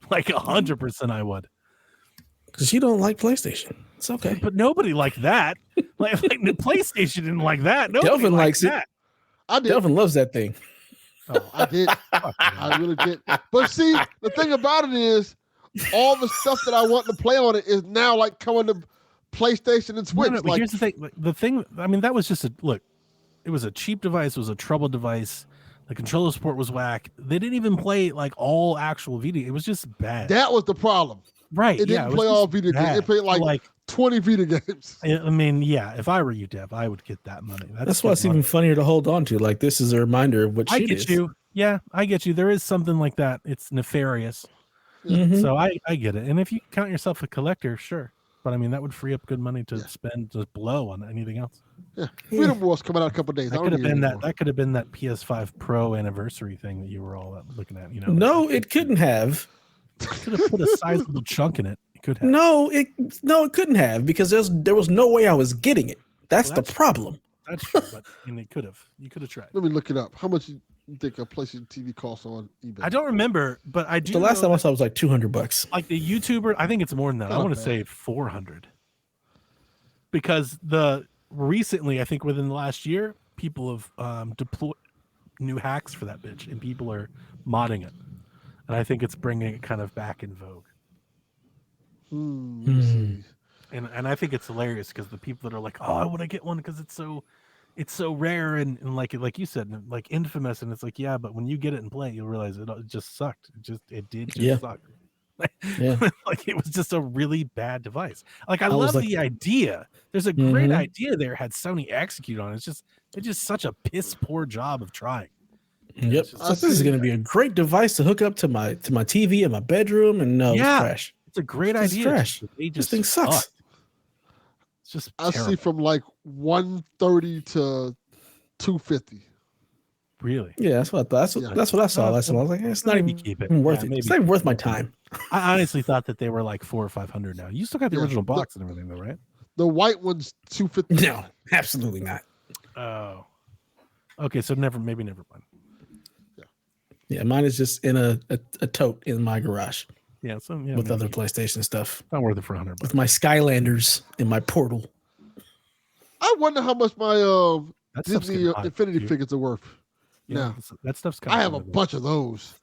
like 100%, I would. Because you don't like PlayStation. It's okay. But nobody liked that. like the PlayStation didn't like that. Nobody Delvin likes that. It. I did. Delvin loves that thing. Oh, I did. I really did. But see, the thing about it is, all the stuff that I want to play on it is now like coming to PlayStation and Switch. No, but here's the thing. The thing, I mean, that was just it was a cheap device. It was a troubled device. The controller support was whack. They didn't even play like all actual Vita. It was just bad. That was the problem. Right. It didn't play all Vita games. It played like 20 Vita games. I mean, yeah, if I were you, Dev, I would get that money. That's why it's even funnier to hold on to. Like, this is a reminder of what shit is. I get you. Yeah, I get you. There is something like that. It's nefarious. Mm-hmm. So I get it. And if you count yourself a collector, sure. But I mean, that would free up good money to spend to blow on anything else. Yeah, Freedom Wars coming out in a couple of days. That could have been that. That could have been that PS5 Pro anniversary thing that you were all looking at. You know? No, it couldn't have. Could have put a sizable chunk in it. It could have. No, it couldn't have because there was no way I was getting it. That's the problem. That's true, but I mean, it could have. You could have tried. Let me look it up. How much you think a PlayStation TV costs on eBay? I don't remember, but I do. The last time I saw it was like $200. Like the YouTuber, I think it's more than that. I want to say 400. Because recently, I think within the last year, people have deployed new hacks for that bitch, and people are modding it, and I think it's bringing it kind of back in vogue. And I think it's hilarious because the people that are like, "Oh, I want to get one because it's so rare," and like you said, like infamous, and it's like, yeah, but when you get it and play, you'll realize it just sucked. It did suck. Like it was just a really bad device. Like I love the idea. There's a great idea there. Had Sony execute on it. It's just such a piss poor job of trying. Yep. So this is going to be a great device to hook up to my TV in my bedroom, and no, it's trash. It's a great idea. Trash. This thing sucks. It's just I see from like 130 to 250. Really? Yeah, that's what I thought. That's what I saw last time. I was like, it's not even worth it. It's not even worth my time. I honestly thought that they were like $400 or $500 now. You still got the original box and everything, though, right? The white one's $250. No, absolutely not. Oh, okay. So never mind. Yeah, mine is just in a tote in my garage. Yeah, so with other PlayStation stuff. Not worth it for $100. With my Skylanders in my portal. I wonder how much my Disney Infinity figures are worth. Yeah, that stuff's. I have a bunch of those.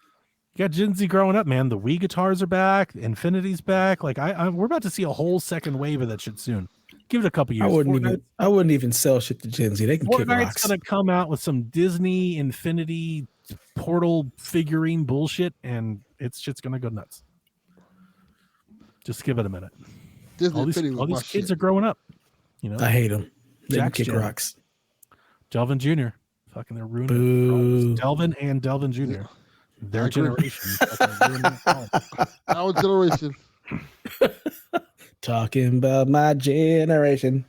You got Gen Z growing up, man. The Wii guitars are back. Infinity's back. Like we're about to see a whole second wave of that shit soon. Give it a couple years. I wouldn't even sell shit to Gen Z. They can kick rocks. Fortnite's gonna come out with some Disney Infinity portal figurine bullshit, and shit's gonna go nuts. Just give it a minute. All these kids are growing up. You know, I hate them. They can kick rocks. Delvin Jr. Fucking they're ruining Delvin and Delvin Jr. Yeah. Their generation. Our generation. Talking about my generation.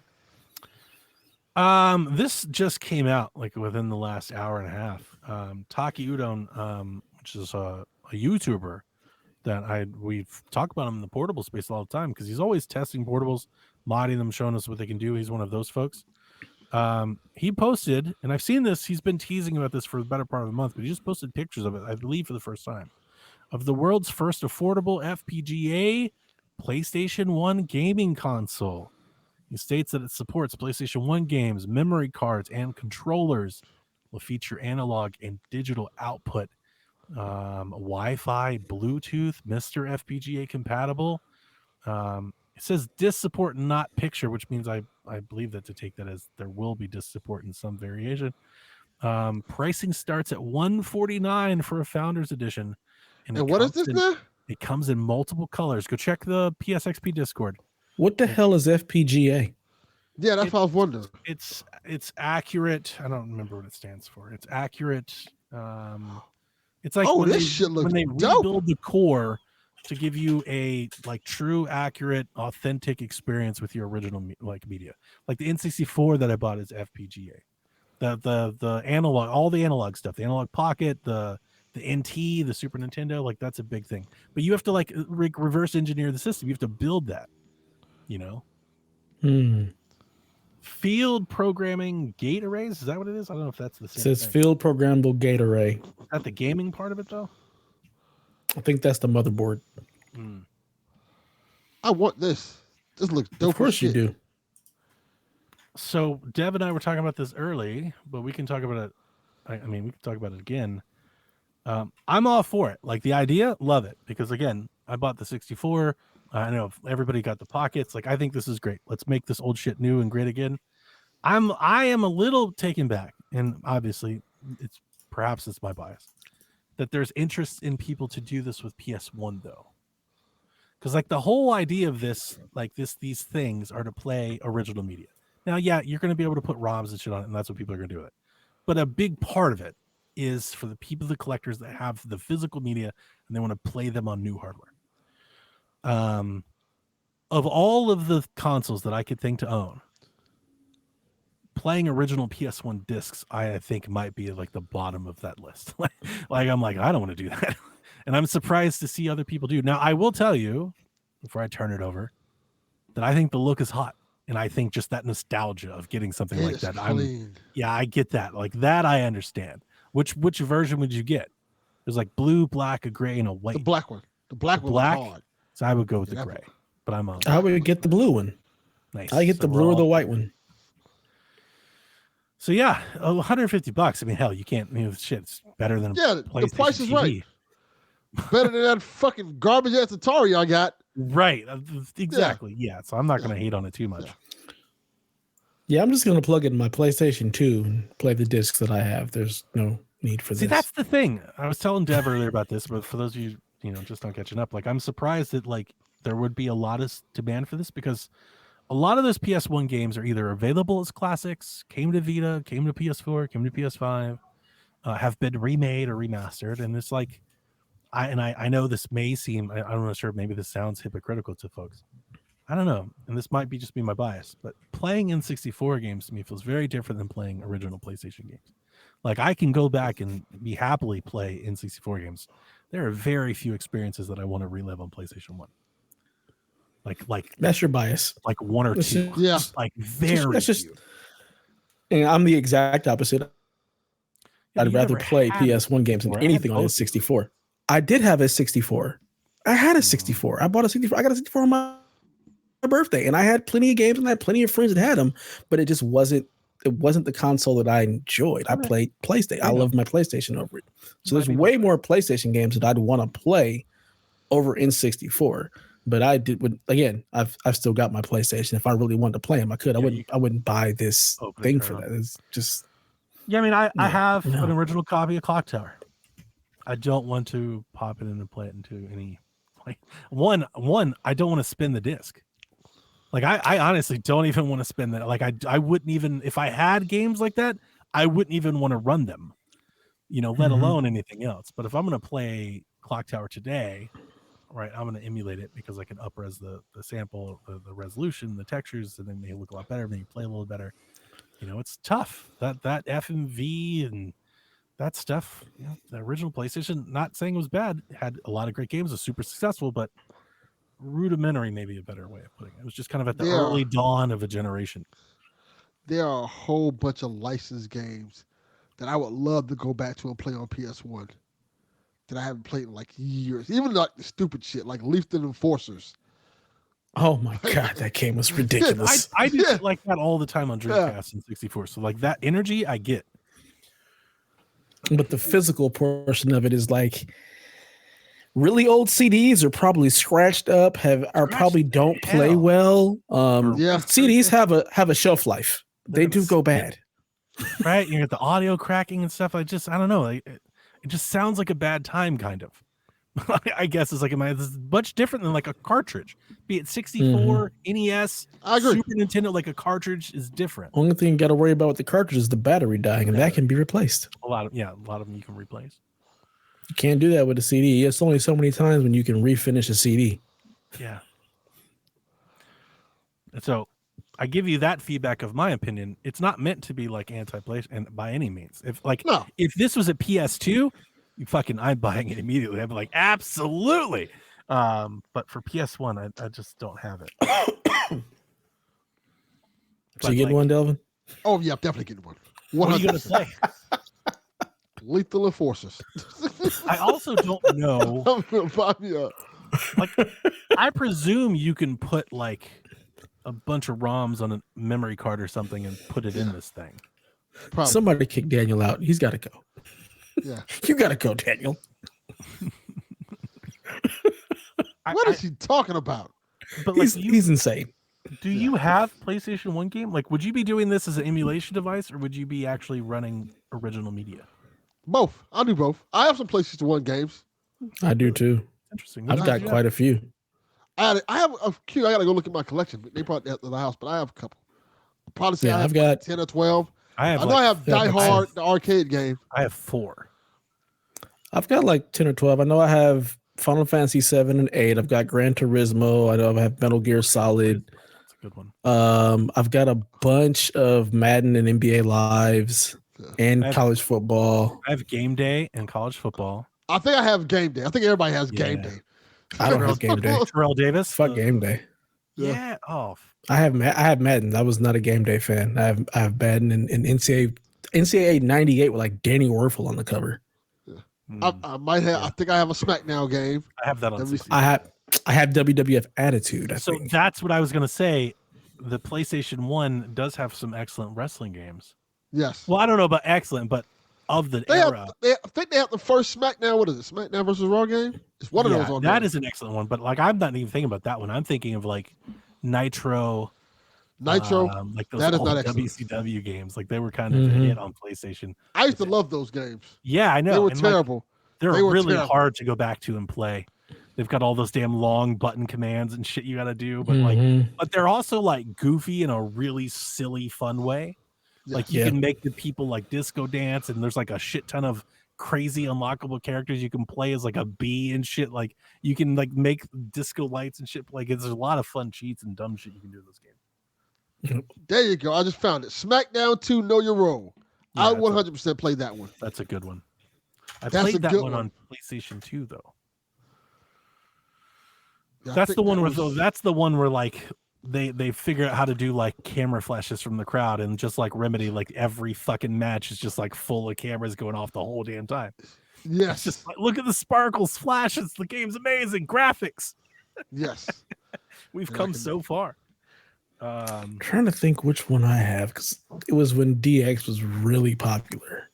This just came out like within the last hour and a half. Taki Udon, which is a YouTuber that we've talked about him in the portable space all the time because he's always testing portables, modding them, showing us what they can do. He's one of those folks. He posted, and I've seen this, he's been teasing about this for the better part of the month, but he just posted pictures of it, I believe for the first time, of the world's first affordable FPGA PlayStation 1 gaming console. He states that it supports PlayStation 1 games, memory cards, and controllers. Will feature analog and digital output Wi-Fi, Bluetooth, Mr. FPGA compatible. It says disk support, not picture, which means I believe that to take that as there will be disk support in some variation. Pricing starts at $149 for a Founders Edition, and what is this now? It comes in multiple colors. Go check the PSXP Discord. What the hell is FPGA? Yeah, that's what I was wondering. It's accurate. I don't remember what it stands for. It's accurate. It's like when they rebuild the core to give you a like true, accurate, authentic experience with your original media. Like the N64 that I bought is FPGA. The analog, all the analog stuff, the analog pocket, the NT, the Super Nintendo, like that's a big thing. But you have to like reverse engineer the system. You have to build that, you know. Field programming gate arrays, is that what it is? I don't know if that's the same. It says field programmable gate array. Is that the gaming part of it though? I think that's the motherboard. I want this. This looks dope. Of course you do. So Dev and I were talking about this early, but we can talk about it. I mean, we can talk about it again. I'm all for it. Like the idea, love it. Because again, I bought the 64. I know everybody got the pockets. Like I think this is great. Let's make this old shit new and great again. I am a little taken back, and obviously it's my bias, that there's interest in people to do this with PS1 though. Because like the whole idea of this, like these things are to play original media. Now, yeah, you're going to be able to put ROMs and shit on it, and that's what people are going to do with it. But a big part of it is for the people, the collectors that have the physical media and they want to play them on new hardware. Of all of the consoles that I could think to own, playing original PS1 discs, I think might be like the bottom of that list. like I'm like, I don't want to do that. And I'm surprised to see other people do. Now, I will tell you, before I turn it over, that I think the look is hot. And I think just that nostalgia of getting something like that. I get that. Like that, I understand. Which version would you get? There's like blue, black, a gray, and a white. The black one. The black one was hard. So I would go with the gray. But I'm on. I would get the blue one. Nice. I get the blue or the white one. So yeah, $150. I mean, hell, you can't. Shit's better than the price is right. Better than that fucking garbage ass Atari I got. Right. Exactly. Yeah. So I'm not going to hate on it too much. Yeah, I'm just going to plug in my PlayStation 2 and play the discs that I have. There's no need for this. See, that's the thing. I was telling Dev earlier about this, but for those of you, just not catching up, like I'm surprised that like there would be a lot of demand for this because a lot of those PS1 games are either available as classics, came to Vita, came to PS4, came to PS5, have been remade or remastered. And it's like, I know this may seem, I'm not sure, maybe this sounds hypocritical to folks. I don't know. And this might be just be my bias, but playing N64 games to me feels very different than playing original PlayStation games. Like I can go back and be happily play N64 games. There are very few experiences that I want to relive on PlayStation 1. Like that's your bias. Like one or two. Yeah. Like very few. And I'm the exact opposite. I'd rather play PS1 games than anything on N64. I did have a 64. I had a 64. I bought a 64. I got a 64 on my birthday, and I had plenty of games and I had plenty of friends that had them, but it just wasn't the console that I enjoyed. I played PlayStation. I love my PlayStation over it. So there's way more PlayStation games that I'd want to play over N64. But I've still got my PlayStation. If I really wanted to play them, I could. I wouldn't buy this thing for that. It's just. Yeah, I mean, I have an original copy of Clock Tower. I don't want to pop it in and play it into any. Like one, I don't want to spin the disc. Like I honestly don't even want to spin that. Like I wouldn't even, if I had games like that, I wouldn't even want to run them. Let alone anything else. But if I'm going to play Clock Tower today, right, I'm going to emulate it because I can up-res the sample, the resolution, the textures, and then they look a lot better. Then you play a little better. It's tough. That FMV and that stuff. The original PlayStation, not saying it was bad, had a lot of great games, was super successful, but rudimentary, maybe a better way of putting it. It was just kind of at the early dawn of a generation. There are a whole bunch of licensed games that I would love to go back to and play on PS1 that I haven't played in like years. Even like the stupid shit, like Leaf and Enforcers. Oh my god, that game was ridiculous. I do like that all the time on Dreamcast and 64. So like that energy, I get. But the physical portion of it is like really old CDs are probably scratched up, probably don't play well. Yeah. CDs have a shelf life. They do go bad. Right? You get the audio cracking and stuff. I don't know. It just sounds like a bad time, kind of. I guess it's like it's much different than like a cartridge. Be it 64, NES, I agree. Super Nintendo, like a cartridge is different. Only thing you got to worry about with the cartridge is the battery dying, and that can be replaced. A lot of them you can replace. You can't do that with a CD. It's only so many times when you can refinish a CD. Yeah. So I give you that feedback of my opinion. It's not meant to be like anti-PlayStation and by any means. If this was a PS2, I'm buying it immediately. I'd be like, absolutely. But for PS1, I just don't have it. So you getting one, Delvin? Oh yeah, I'm definitely getting one. What are you gonna play? Lethal Enforcers. I also don't know. I'm gonna buy me up. Like, I presume you can put like a bunch of ROMs on a memory card or something and put it in this thing. Probably. Somebody kick Daniel out. He's got to go. Yeah, you got to go, Daniel. What is he talking about? But he's insane. Do you have PlayStation 1 game? Like, would you be doing this as an emulation device, or would you be actually running original media? Both. I'll do both. I have some PlayStation 1 games. I do too. Interesting. I've got quite a few. I have a few. I got to go look at my collection. They brought that to the house, but I have a couple. I'll probably say I've got 10 or 12. I know I have Die Hard, the arcade game. I have 4. I've got like 10 or 12. I know I have Final Fantasy 7 and 8. I've got Gran Turismo. I know I have Metal Gear Solid. That's a good one. I've got a bunch of Madden and NBA Lives and college football. I have Game Day and college football. I think I have Game Day. I think everybody has Game Day. I don't have Game Day. Terrell Davis. Fuck Game Day. Yeah. Oh. I have Madden. I was not a Game Day fan. I have Madden and NCAA 98 with like Danny Werfel on the cover. I might have. I think I have a SmackDown game. I have that on. I have WWF Attitude. I think. That's what I was gonna say. The PlayStation 1 does have some excellent wrestling games. Yes. Well, I don't know about excellent, but of the era. I think they have the first SmackDown. What is it? SmackDown versus Raw game? It's one of those on that is an excellent one, but like I'm not even thinking about that one. I'm thinking of like Nitro. Like those that is old not WCW games. Like they were kind of a hit on PlayStation. I used to love those games. Yeah, I know. They were terrible. They're really hard to go back to and play. They've got all those damn long button commands and shit you got to do, but but they're also like goofy in a really silly, fun way. Yes. Like you can make the people like disco dance, and there's like a shit ton of crazy unlockable characters you can play as like a bee and shit. Like you can like make disco lights and shit. Like there's a lot of fun cheats and dumb shit you can do in this game. There you go. I just found it. SmackDown 2, Know Your Role. Yeah, I 100% played that one. That's a good one. I played that one on PlayStation 2 though. Yeah, that's the one where like they figure out how to do like camera flashes from the crowd, and just like Remedy, like every fucking match is just like full of cameras going off the whole damn time. Yes. It's just like, look at the sparkles, flashes. The game's amazing. Graphics. Yes. We've come so far. I'm trying to think which one I have, because it was when DX was really popular.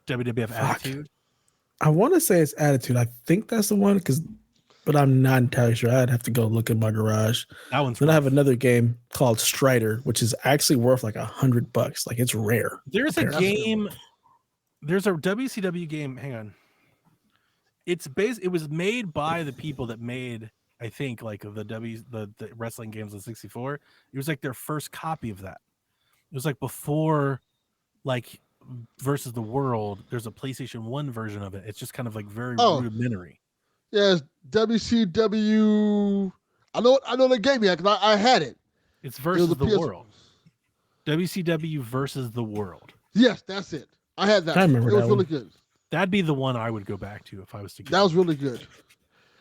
WWF Attitude. I want to say it's Attitude. I think that's the one, but I'm not entirely sure. I'd have to go look in my garage. That one's. Then I have another game called Strider, which is actually worth like $100. Like it's rare. There's a game. There's a WCW game. Hang on. It was made by the people that made, I think, like the wrestling games on 64. It was like their first copy of that. It was like before, like versus the World. There's a PlayStation 1 version of it. It's just kind of like very rudimentary. Yes, WCW. I know the game yet because I had it. It's versus the World. WCW versus the World. Yes, that's it. I had that. I remember it was really good. That'd be the one I would go back to if I was to get. That was really good.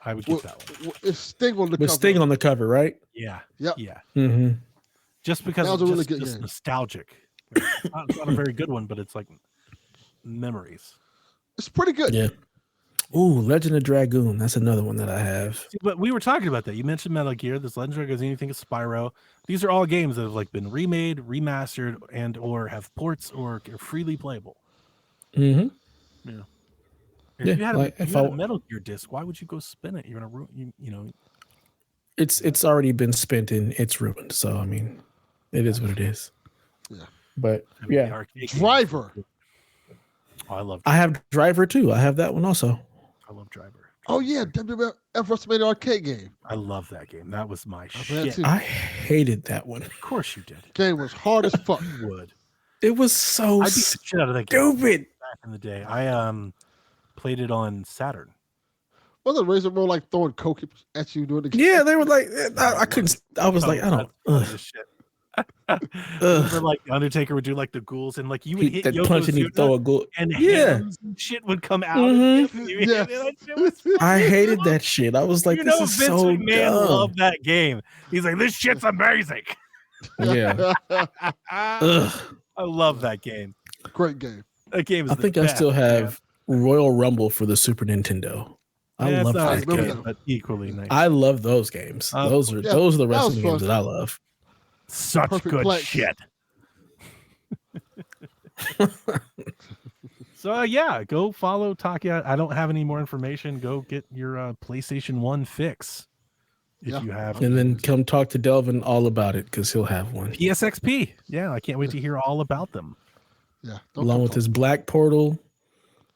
I would get that one. It's Sting on the cover. Sting on the cover, right? Yeah. Yep. Yeah. Mm-hmm. Just because it's really just nostalgic. It's not a very good one, but it's like memories. It's pretty good. Yeah. Ooh, Legend of Dragoon. That's another one that I have. See, but we were talking about that. You mentioned Metal Gear. This Legend of Dragoon. You think of Spyro. These are all games that have like been remade, remastered, and or have ports or are freely playable. Mm-hmm. Yeah. Yeah, If you had, like, if if you had I- a Metal Gear disc, why would you go spin it? You're gonna ruin. It's already been spent and it's ruined. So I mean, it is what it is. Yeah. But I mean, the yeah, arcade Driver. games. Oh, I love. I have Driver too. I have that one also. I love Driver. Oh yeah, WWF WrestleMania arcade game. I love that game. That was my I bet shit. too. I hated that one. Of course you did. Game was hard as fuck. You would. It was so I beat the shit out of that game stupid. back in the day. I played it on Saturn. Wasn't Razor Roll like throwing coke at you doing the game? Yeah, they were like, I couldn't. I was like, I don't. That's funny as shit. Remember, like the Undertaker would do like the ghouls, and like you would hit that punch and he'd throw a goal. and Yeah. hands and shit would come out. Mhm. Of him, and you hit it. That shit was I hated that shit. I was like, you this know, is Vince so McMahon dumb. loved that game. He's like, this shit's amazing. Yeah. I Ugh. love that game. Great game. That game is. I the think I best, still man. have Royal Rumble for the Super Nintendo. I Yeah, it's love not that as good, game. but equally nice. I love those games. Those are Yeah, those are the that was wrestling games fun. that I love. Such Perfect good plex. shit. So yeah, go follow Takia. I don't have any more information. Go get your PlayStation 1 fix if Yeah. you have. And then come talk to Delvin all about it because he'll have one. PSXP. Yeah, I can't wait to hear all about them. Yeah. Along with his Black Portal,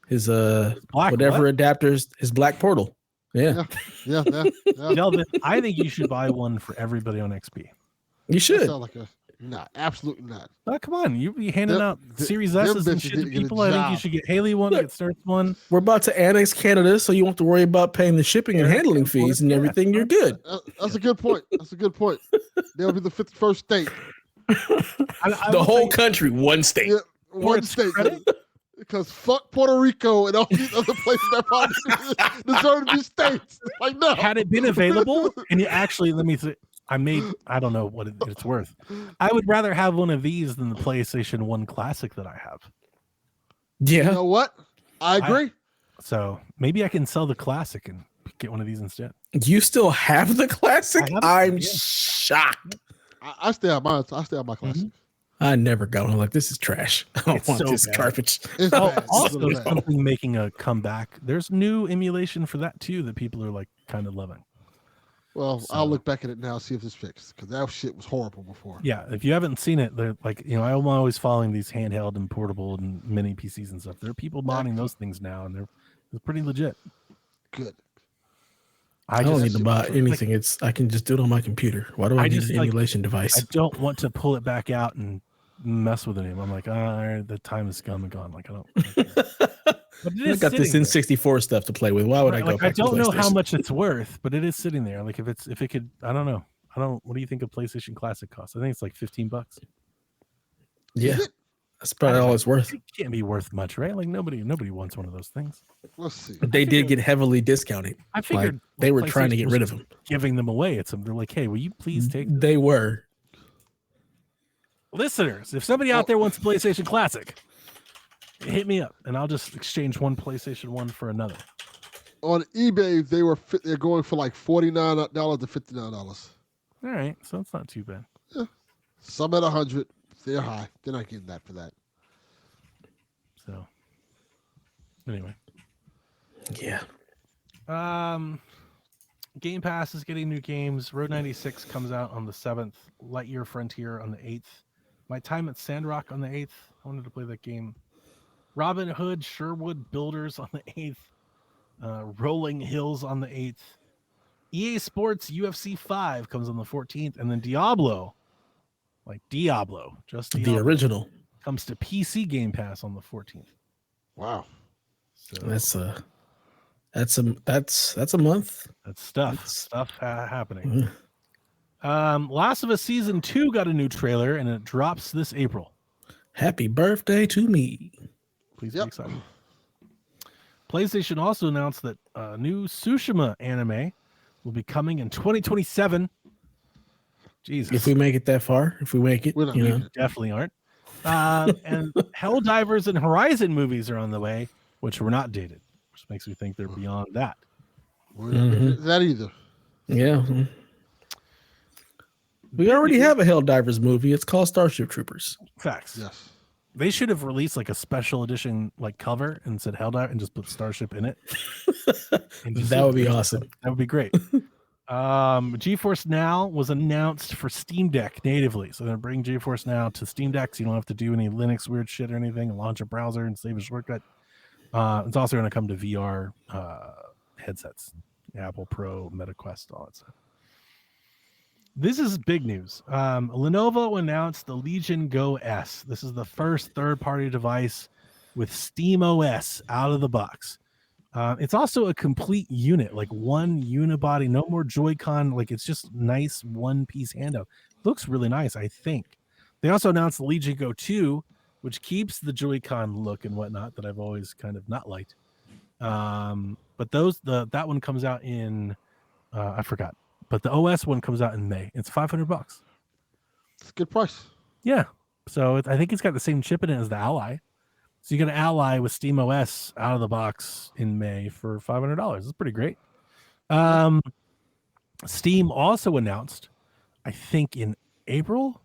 his Black whatever what? adapters, his Black Portal. Yeah. Yeah. Delvin, I think you should buy one for everybody on XP. You That should. sound like absolutely not. Oh, come on, you be handing Them- out th- Series them S's and bitches shit to didn't get a people. I think you job. should get Haley one, Look. get Starts one. We're about to annex Canada, so you won't have to worry about paying the shipping and Yeah, handling of course, fees and yeah. everything. You're good. That's a good point. That's a good point. They'll be the 51st state. The whole country, one state. Yeah, one its state. credit? Because fuck Puerto Rico and all these other places that probably deserve to be states. Like no. Had it been available, and you actually, let me say, I don't know what it's worth. I would rather have one of these than the PlayStation 1 Classic that I have. Yeah. You know what? I agree. So maybe I can sell the Classic and get one of these instead. You still have the classic? I have it, I'm yeah. shocked. I stay on mine. I stay on my classic. I never got one. I'm like, this is trash. I don't It's want so this bad. garbage. It's Oh, bad. It's also really bad. something making a comeback. There's new emulation for that too that people are like kind of loving. Well, So- I'll look back at it now, see if it's fixed, because that shit was horrible before. Yeah, if you haven't seen it, they're like, I'm always following these handheld and portable and mini PCs and stuff. There are people modding those things now, and they're pretty legit. Good. I don't need to buy like, anything. I can just do it on my computer. Why do I need an emulation device? I don't want to pull it back out and mess with it anymore. I'm like, the time is come and gone. Like I don't. But it I is got this sitting N64 stuff to play with. Why would there. I go Like, back I don't to know how PlayStation? much it's worth, but it is sitting there. Like if it could, I don't know. What do you think a PlayStation Classic costs? I think it's like $15. Yeah, Is it? that's probably all it's worth. It can't be worth much, right? Like nobody wants one of those things. Let's see. They did get heavily discounted. I figured they were trying to get PlayStation rid was of them. giving them away. They're like, hey, will you please take this? They were. Listeners, if somebody out there wants a PlayStation Classic, hit me up and I'll just exchange one PlayStation 1 for another. On eBay, they're going for like $49 to $59. All right, so it's not too bad. Some at 100. They're high. They're not getting that for that. So anyway, Yeah. Game Pass is getting new games. Road 96 comes out on the 7th. Lightyear Frontier on the 8th. My Time at Sandrock on the 8th. I wanted to play that game. Robin Hood Sherwood Builders on the 8th. Rolling Hills on the 8th. EA Sports UFC 5 comes on the 14th. And then Diablo, just The Diablo, original. comes to PC Game Pass on the 14th. Wow. So That's a month. that's stuff. That's- Stuff happening. Last of Us Season 2 got a new trailer, and it drops this April. Happy birthday to me. Please Yep. be excited. PlayStation also announced that a new Tsushima anime will be coming in 2027. Jesus. If we make it that far, if we make it, We're not you know, making it. Definitely aren't. And Helldivers and Horizon movies are on the way, which were not dated, which makes me think they're beyond that. We're not making that either. yeah. We already have a Helldivers movie. It's called Starship Troopers. Facts. Yes. They should have released like a special edition like cover and said held out and just put Starship in it. That would be awesome. That would be great. GeForce Now was announced for Steam Deck natively. So they're bringing GeForce Now to Steam Deck, so you don't have to do any Linux weird shit or anything and launch a browser and save a shortcut. It's also going to come to VR headsets, Apple Pro, MetaQuest, all that stuff. This is big news. Lenovo announced the Legion Go S. This is the first third-party device with Steam OS out of the box. It's also a complete unit, like one unibody, no more Joy-Con. Like it's just nice one-piece handout. Looks really nice, I think. They also announced the Legion Go 2, which keeps the Joy-Con look and whatnot that I've always kind of not liked. But that one comes out in I forgot. But the OS one comes out in May. It's $500. It's a good price. Yeah. So I think it's got the same chip in it as the Ally. So you get an Ally with Steam OS out of the box in May for $500. It's pretty great. Steam also announced, I think in April,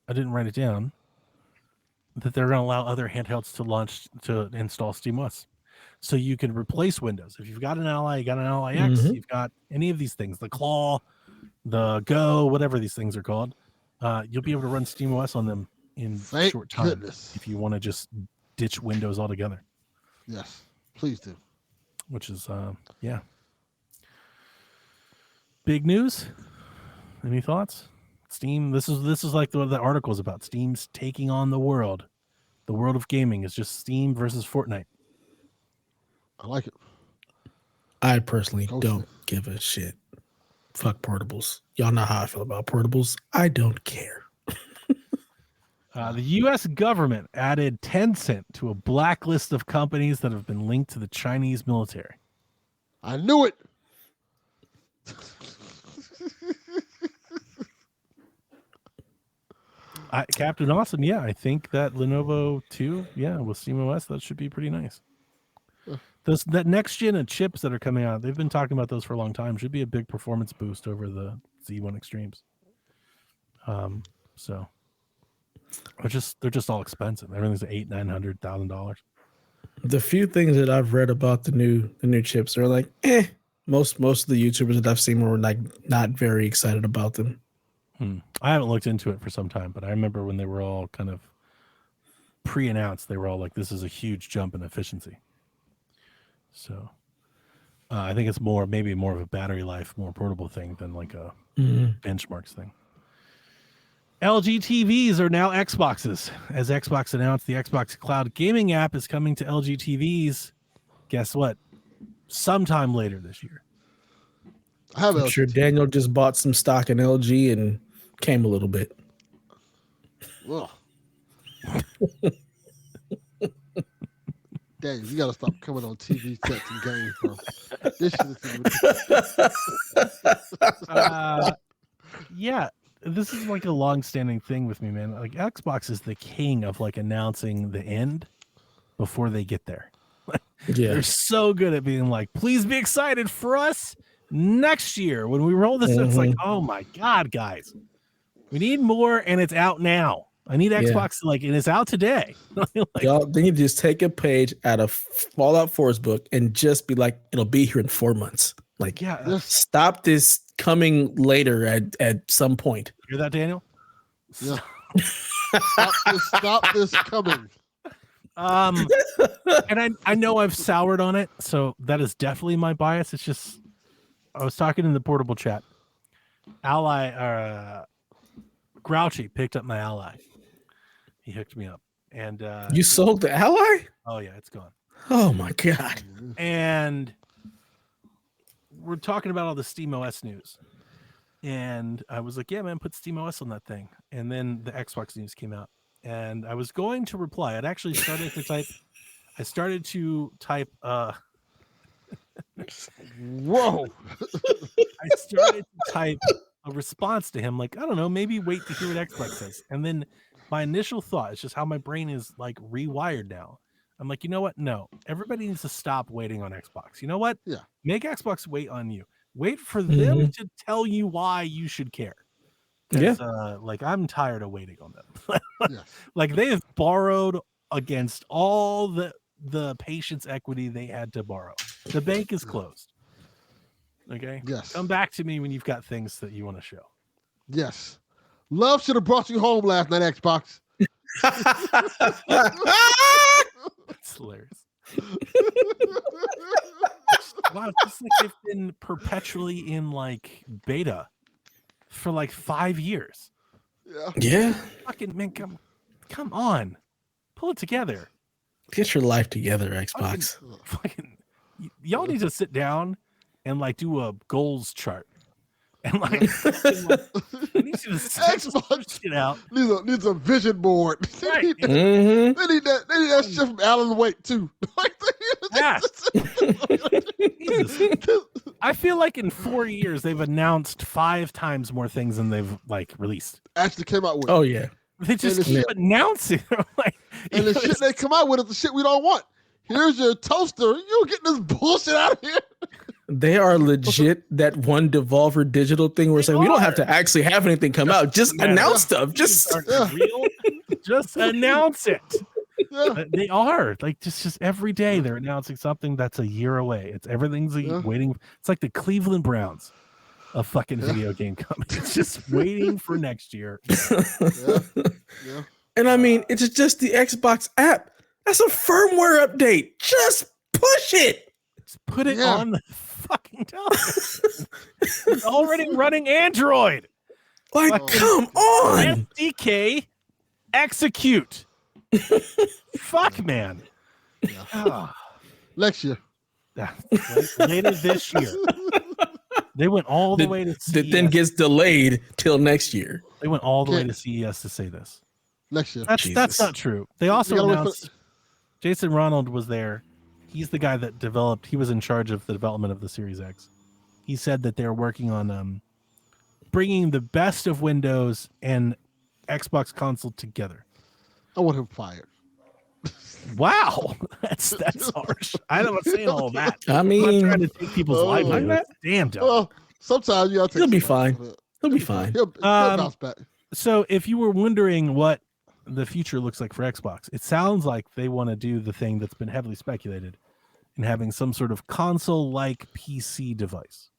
I didn't write it down, that they're going to allow other handhelds to install Steam OS. So you can replace Windows. If you've got an Ally, you got an Ally X, you've got any of these things, the Claw, the Go, whatever these things are called, you'll be able to run Steam OS on them in short time if you want to just ditch Windows altogether. Yes, please do. Which is, yeah. Big news. Any thoughts? Steam, this is like the article is about. Steam's taking on the world. The world of gaming is just Steam versus Fortnite. I like it. I personally don't give a shit. Fuck portables. Y'all know how I feel about portables. I don't care. The U.S. government added Tencent to a blacklist of companies that have been linked to the Chinese military. I knew it. Captain Awesome, yeah, I think that Lenovo 2, yeah, with SteamOS, that should be pretty nice. That next gen of chips that are coming out, they've been talking about those for a long time. Should be a big performance boost over the Z1 Extremes. So they're just all expensive. Everything's $800,000-$900,000. The few things that I've read about the new chips are like, Most of the YouTubers that I've seen were like not very excited about them. I haven't looked into it for some time, but I remember when they were all kind of pre-announced, they were all like, "This is a huge jump in efficiency." So I think it's maybe more of a battery life, more portable thing than like a benchmarks thing. LG TVs are now Xboxes. As Xbox announced, the Xbox Cloud Gaming app is coming to LG TVs. Guess what? Sometime later this year. I'm sure Daniel just bought some stock in LG and came a little bit. Well, Daniel, you gotta stop coming on TV sets and games, bro. This shit yeah, this is like a long-standing thing with me, man. Like Xbox is the king of like announcing the end before they get there. Yeah. They're so good at being like, please be excited for us next year when we roll this. It's like, oh my God, guys, we need more, and it's out now. I need Xbox and it's out today. Y'all, then you just take a page out of Fallout 4's book and just be like, it'll be here in 4 months. Like, stop this coming later at some point. Hear that, Daniel? Yeah. Stop this coming. And I know I've soured on it, so that is definitely my bias. It's just I was talking in the portable chat. Grouchy picked up my Ally. He hooked me up, and you sold the Ally? Oh yeah, it's gone. Oh my God! And we're talking about all the SteamOS news, and I was like, "Yeah, man, put SteamOS on that thing." And then the Xbox news came out. And I was going to reply. I'd actually started to type. I started to type. Whoa! I started to type a response to him, like, I don't know, maybe wait to hear what Xbox says. And then my initial thought, it's just how my brain is like rewired now. I'm like, you know what? No, everybody needs to stop waiting on Xbox. You know what? Yeah. Make Xbox wait on you. Wait for them to tell you why you should care. Yeah. Like I'm tired of waiting on them. Like they have borrowed against all the patient's equity they had to borrow. The bank is closed. Okay. Yes. Come back to me when you've got things that you want to show. Yes. Love should have brought you home last night, Xbox. It's hilarious. Wow, it's just like they've been perpetually in like beta for like 5 years. Yeah. Fucking man, come on. Pull it together. Get your life together, Xbox. Fucking y'all need to sit down and like do a goals chart. And like, they need to Xbox shit out. Needs a vision board. Right. They need that shit from Alan Wake too. Yes. Jesus. I feel like in 4 years they've announced 5 times more things than they've like released. Actually came out with. Oh yeah. They just keep announcing. Like, and the shit they come out with is the shit we don't want. Here's your toaster. You get this bullshit out of here. They are legit that one Devolver Digital thing where it's like, we don't have to actually have anything come out. Just announce stuff. Just real. Just announce it. Yeah. They are like just every day they're announcing something that's a year away. It's everything's waiting. It's like the Cleveland Browns of fucking video game company. It's just waiting for next year. Yeah. And I mean, it's just the Xbox app. That's a firmware update. Just push it. Just put it on the fucking television. It's already running Android. Like, come on. SDK, execute. Fuck, man. Next year. Later this year. They went all the way to CES. That then gets delayed till next year. They went all the way to CES to say this. Next year. That's not true. They also announced Jason Ronald was there. He's the guy that developed. He was in charge of the development of the Series X. He said that they're working on bringing the best of Windows and Xbox console together. I want him fired. Wow, that's harsh. I'm not saying all that. I mean, I'm not trying to take people's livelihoods. Damn, well, sometimes you gotta take. He'll be fine. He'll be fine. He'll bounce back. So, if you were wondering what the future looks like for Xbox, it sounds like they want to do the thing that's been heavily speculated in having some sort of console-like PC device,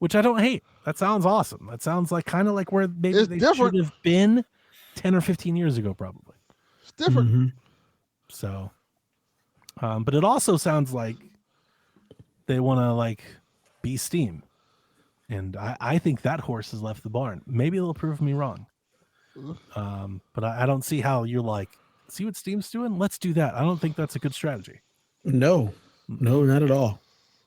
which I don't hate. That sounds awesome. That sounds like kind of like where maybe they should have been 10 or 15 years ago, probably. It's different. Mm-hmm. So, but it also sounds like they want to like be Steam. And I think that horse has left the barn. Maybe it'll prove me wrong. But I don't see how you're like, see what Steam's doing? Let's do that. I don't think that's a good strategy. No, not at all.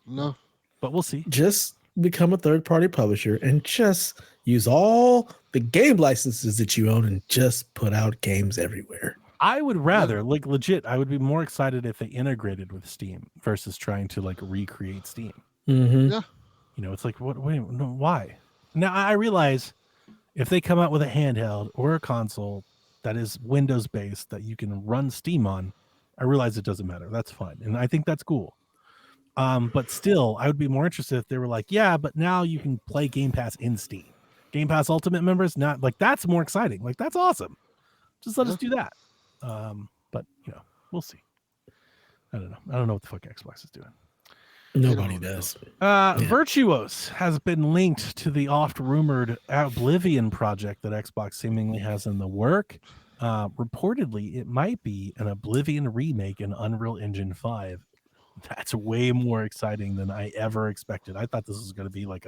No. But we'll see. Just become a third-party publisher and just use all the game licenses that you own and just put out games everywhere. I would rather, like legit, I would be more excited if they integrated with Steam versus trying to like recreate Steam. Mm-hmm. Yeah. You know, it's like, why? Now, I realize if they come out with a handheld or a console that is Windows-based that you can run Steam on, I realize it doesn't matter. That's fine. And I think that's cool. But still, I would be more interested if they were like, yeah, but now you can play Game Pass in Steam. Game Pass Ultimate members, not like that's more exciting. Like, that's awesome. Just let us do that. But, you know, we'll see. I don't know. I don't know what the fuck Xbox is doing. Nobody does. Virtuos has been linked to the oft-rumored Oblivion project that Xbox seemingly has in the work. Reportedly, it might be an Oblivion remake in Unreal Engine 5. That's way more exciting than I ever expected. I thought this was going to be like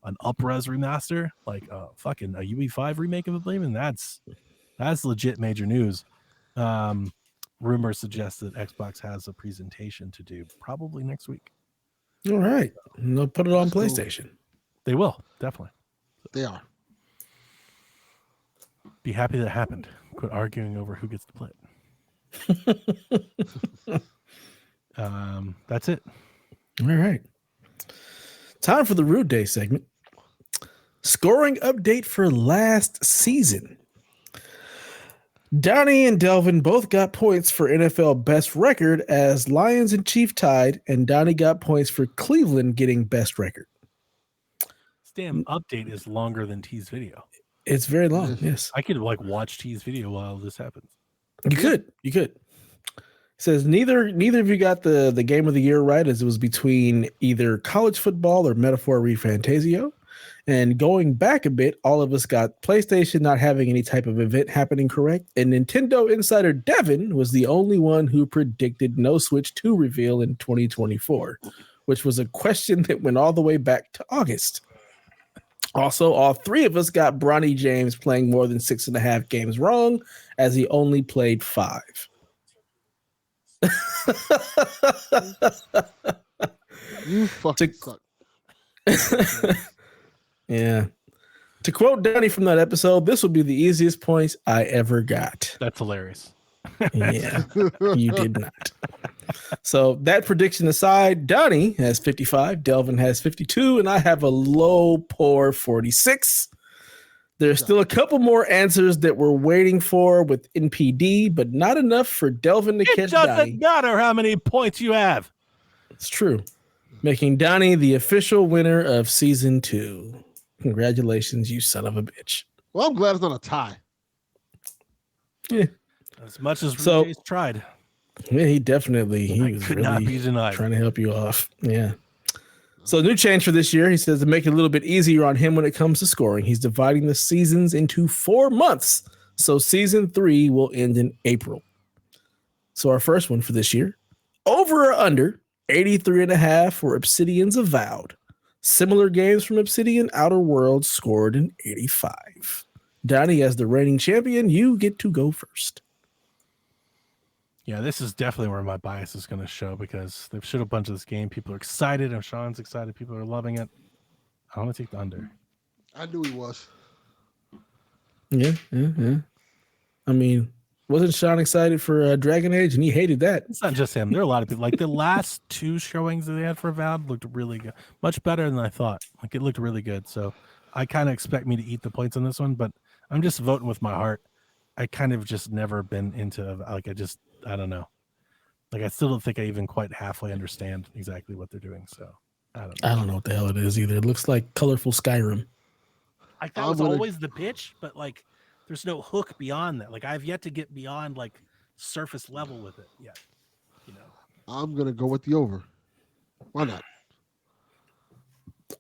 an up-res remaster, like fucking a UE5 remake of Oblivion. That's legit major news. Rumors suggest that Xbox has a presentation to do probably next week. All right. They'll put it on PlayStation. They will, definitely. They are. Be happy that happened. Quit arguing over who gets to play it. That's it. All right. Time for the Rude Day segment. Scoring update for last season. Donnie and Delvin both got points for NFL best record as Lions and Chief tied, and Donnie got points for Cleveland getting best record. This damn update is longer than T's video. It's very long, yes. I could like watch T's video while this happens. You could. It says neither of you got the game of the year right, as it was between either college football or Metaphor ReFantasio. And going back a bit, all of us got PlayStation not having any type of event happening correct. And Nintendo insider Devin was the only one who predicted no Switch 2 reveal in 2024, which was a question that went all the way back to August. Also, all three of us got Bronny James playing more than 6.5 games wrong, as he only played 5. You fucking suck. Yeah. To quote Danny from that episode, this will be the easiest points I ever got. That's hilarious. Yeah, you did not. So that prediction aside, Donnie has 55, Delvin has 52, and I have a low poor 46. There's still a couple more answers that we're waiting for with NPD, but not enough for Delvin to catch Donnie. It doesn't matter how many points you have. It's true. Making Donnie the official winner of season 2. Congratulations, you son of a bitch. Well, I'm glad it's not a tie. Yeah. As much as Ray's tried. Yeah, he was really not be denied. Trying to help you off. Yeah. So new change for this year, he says, to make it a little bit easier on him when it comes to scoring, he's dividing the seasons into 4 months. So season 3 will end in April. So our first one for this year, over or under 83.5 for Obsidian's Avowed. Similar games from Obsidian, Outer Worlds scored an 85. Donnie, as the reigning champion, you get to go first. Yeah, this is definitely where my bias is going to show, because they've showed a bunch of this game. People are excited. And Sean's excited. People are loving it. I want to take the under. I knew he was. Yeah. I mean, wasn't Sean excited for Dragon Age? And he hated that. It's not just him. There are a lot of people. Like the last 2 showings that they had for Avowed looked really good. Much better than I thought. Like it looked really good. So I kind of expect me to eat the points on this one, but I'm just voting with my heart. I kind of just never been into, like, I don't know. Like I still don't think I even quite halfway understand exactly what they're doing. So I don't know what the hell it is either. It looks like colorful Skyrim. I thought it was always the pitch, but like there's no hook beyond that. Like I've yet to get beyond like surface level with it yet. You know. I'm gonna go with the over. Why not?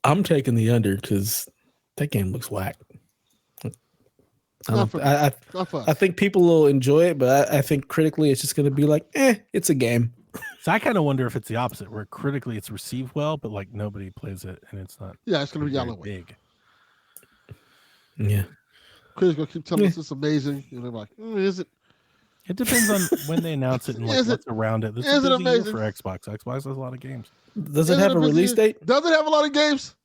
I'm taking the under because that game looks whack. I think people will enjoy it, but I think critically it's just going to be like, it's a game. So I kind of wonder if it's the opposite, where critically it's received well, but like nobody plays it and it's not. Yeah, it's going to be yellow big. Yeah. Critics going to keep telling us it's amazing. And they're like, is it? It depends on when they announce it and like what's around it. This is a busy year for Xbox. Xbox has a lot of games. Does it have a release date? Does it have a lot of games?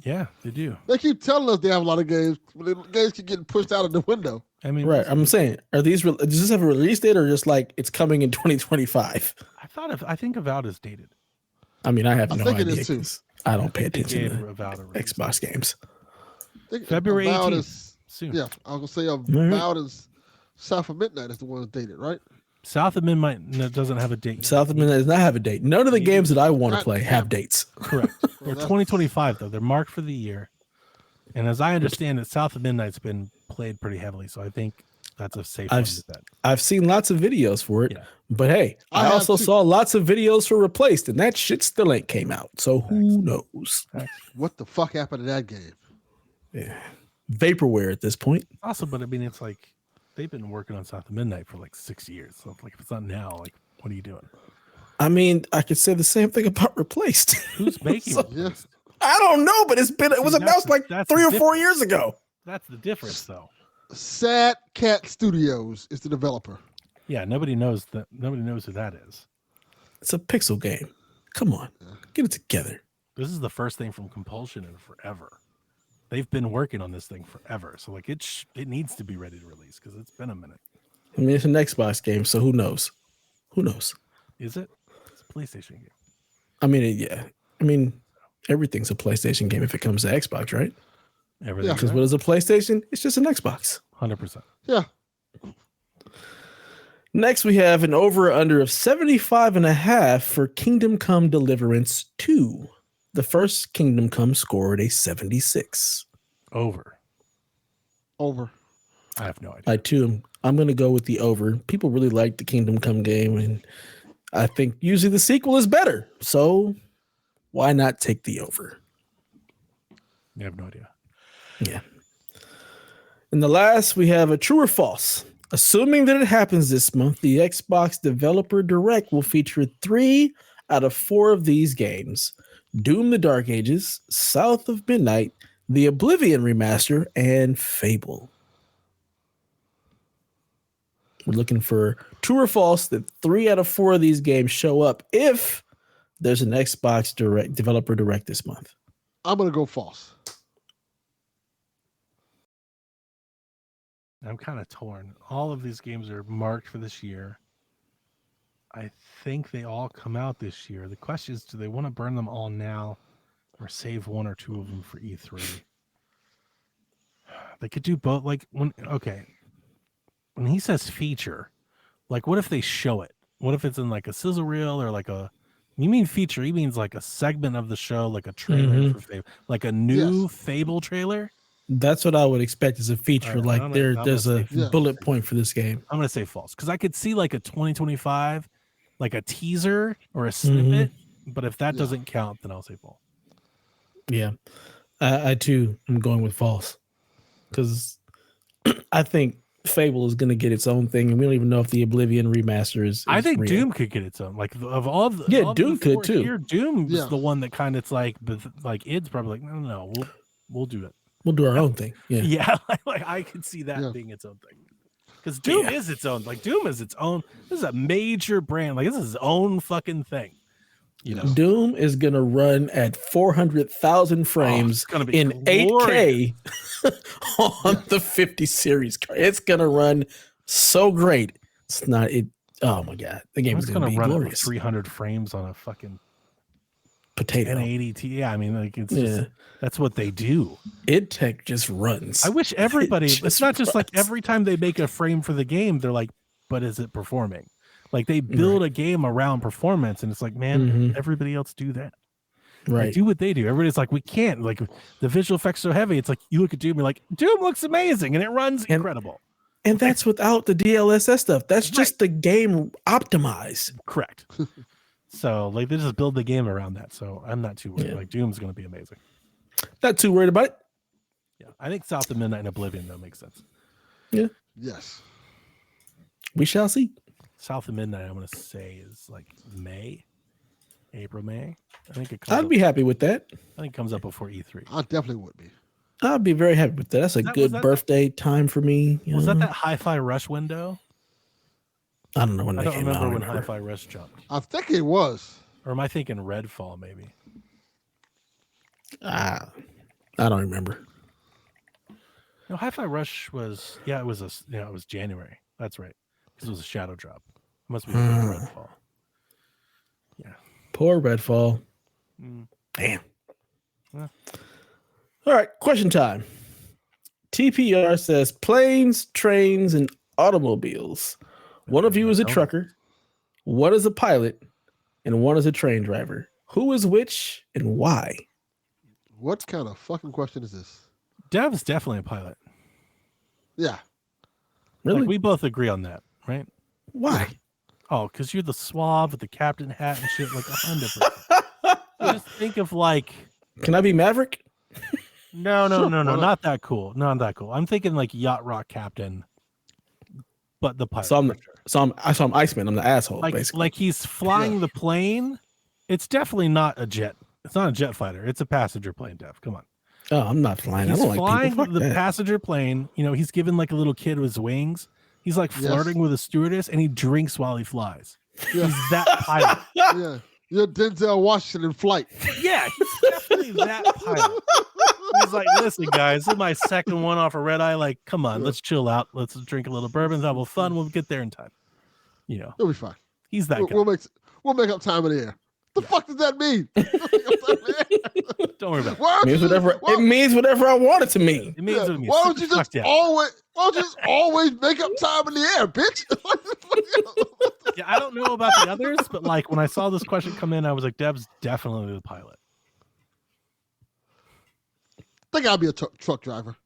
Yeah, they do. They keep telling us they have a lot of games, but the games keep getting pushed out of the window. I mean, right. I'm saying, does this have a release date or just like it's coming in 2025? I think Avowed is dated. I mean, I have no idea. It is too. I don't pay attention to Xbox games. February 18th. Soon. Yeah, I was gonna say Avowed is South of Midnight is the one that's dated, right? South of Midnight doesn't have a date. South of Midnight does not have a date. None of the games that I want to play have dates. Correct. They're 2025 though. They're marked for the year. And as I understand it, South of Midnight's been played pretty heavily, so I think that's a safe one to bet. I've seen lots of videos for it, but hey, I also saw lots of videos for Replaced, and that shit still ain't came out. So who knows? What the fuck happened to that game? Yeah, vaporware at this point. Also, but I mean, it's like they've been working on South of Midnight for like 6 years. So like, if it's not now, like, what are you doing? I mean, I could say the same thing about Replaced. Who's making it? I don't know, but it was announced like 3 or 4 years ago. That's the difference, though. Sad Cat Studios is the developer. Yeah, nobody knows that. Nobody knows who that is. It's a pixel game. Come on, get it together. This is the first thing from Compulsion in forever. They've been working on this thing forever, so like it needs to be ready to release because it's been a minute. I mean, it's an Xbox game, so who knows? Who knows? Is it? It's a PlayStation game. I mean, yeah. I mean, everything's a PlayStation game if it comes to Xbox, right? Everything. Because what is a PlayStation? It's just an Xbox. 100%. Yeah. Next, we have an over or under of 75.5 for Kingdom Come Deliverance 2. The first Kingdom Come scored a 76. Over. Over. I have no idea. I'm going to go with the over. People really like the Kingdom Come game, and I think usually the sequel is better. So why not take the over? I have no idea. Yeah. And the last, we have a true or false. Assuming that it happens this month, the Xbox Developer Direct will feature 3 out of 4 of these games: Doom: The Dark Ages, South of Midnight, the Oblivion Remaster, and Fable. We're looking for true or false that 3 out of 4 of these games show up if there's an Xbox Developer Direct this month. I'm going to go false. I'm kind of torn. All of these games are marked for this year. I think they all come out this year. The question is, do they want to burn them all now or save 1 or 2 of them for E3? They could do both. Like, when he says feature, like, what if they show it? What if it's in like a sizzle reel or like a, you mean feature? He means like a segment of the show, like a trailer for Fable, like a new Fable trailer. That's what I would expect as a feature. Right, like there's a bullet point for this game. I'm going to say false because I could see like a 2025, like a teaser or a snippet. But if that doesn't count, then I'll say false. Yeah, I too am going with false because I think Fable is going to get its own thing, and we don't even know if the Oblivion remaster is. I think real. Doom could get its own. Like of all of the, Doom could too. Here, Doom is the one that kind of it's like id's probably like no, we'll do it. We'll do our own thing. Yeah, yeah. Like I could see that being its own thing because Doom is its own. Like Doom is its own. This is a major brand. Like this is its own fucking thing. You know, Doom is gonna run at 400,000 frames in glorious. 8K on the 50 series card. It's gonna run so great. It's not it. Oh my god, the game is gonna be run glorious. 300 frames on a fucking potato. 1080 Ti. Yeah, I mean, like it's just, that's what they do. Id Tech just runs. I wish everybody. It's not just like every time they make a frame for the game, they're like, but is it performing? Like they build a game around performance, and it's like, man, everybody else do that. Right. Like, do what they do. Everybody's like, we can't. Like the visual effects are so heavy. It's like you look at Doom, you're like, Doom looks amazing, and it runs incredible. And that's without the DLSS stuff. That's just the game optimized. Correct. So like they just build the game around that. So I'm not too worried. Yeah. Like Doom's going to be amazing. Not too worried about it. Yeah, I think South of Midnight and Oblivion though makes sense. Yeah. Yes. We shall see. South of Midnight, I'm going to say is like April, May. I think it. I'd be happy with that. I think it comes up before E3. I definitely would be. I'd be very happy with that. That's a good birthday time for me. Was that Hi-Fi Rush window? I don't know when I that don't came out. remember when Hi-Fi Rush jumped. I think it was. Or am I thinking Redfall maybe? I don't remember. No, Hi-Fi Rush was it was January. That's right. Because it was a shadow drop. It must be Redfall. Yeah. Poor Redfall. Damn. Yeah. All right, question time. TPR says planes, trains, and automobiles. One of you is a trucker, one is a pilot, and one is a train driver. Who is which and why? What kind of fucking question is this? Dev's definitely a pilot. Yeah. Really? Like we both agree on that, right? Why? Oh, because you're the suave with the captain hat and shit, like 100%. Just think of like. Can I be Maverick? No, not that cool. Not that cool. I'm thinking like yacht rock captain, but the pilot. So I'm Iceman. I'm the asshole. Like, basically. Like he's flying the plane. It's definitely not a jet. It's not a jet fighter. It's a passenger plane, Dev. Come on. Oh, I'm not flying. He's I don't flying like people. the passenger plane. You know, he's giving like a little kid with his wings. He's like flirting with a stewardess, and he drinks while he flies. Yeah. He's that pilot. Yeah. You're Denzel Washington flight. Yeah, he's definitely that pilot. He's like, listen, guys, this is my second one off a red eye. Like, come on, let's chill out. Let's drink a little bourbon, have a little fun. We'll get there in time. You know, it'll be fine. He's that guy. We'll make up time in the air. The fuck does that mean? Don't worry about it. It means whatever I want it to mean. It means what it means. Why don't you just always make up time in the air, bitch? Yeah, I don't know about the others, but like when I saw this question come in, I was like, Deb's definitely the pilot. I think I'll be a truck driver.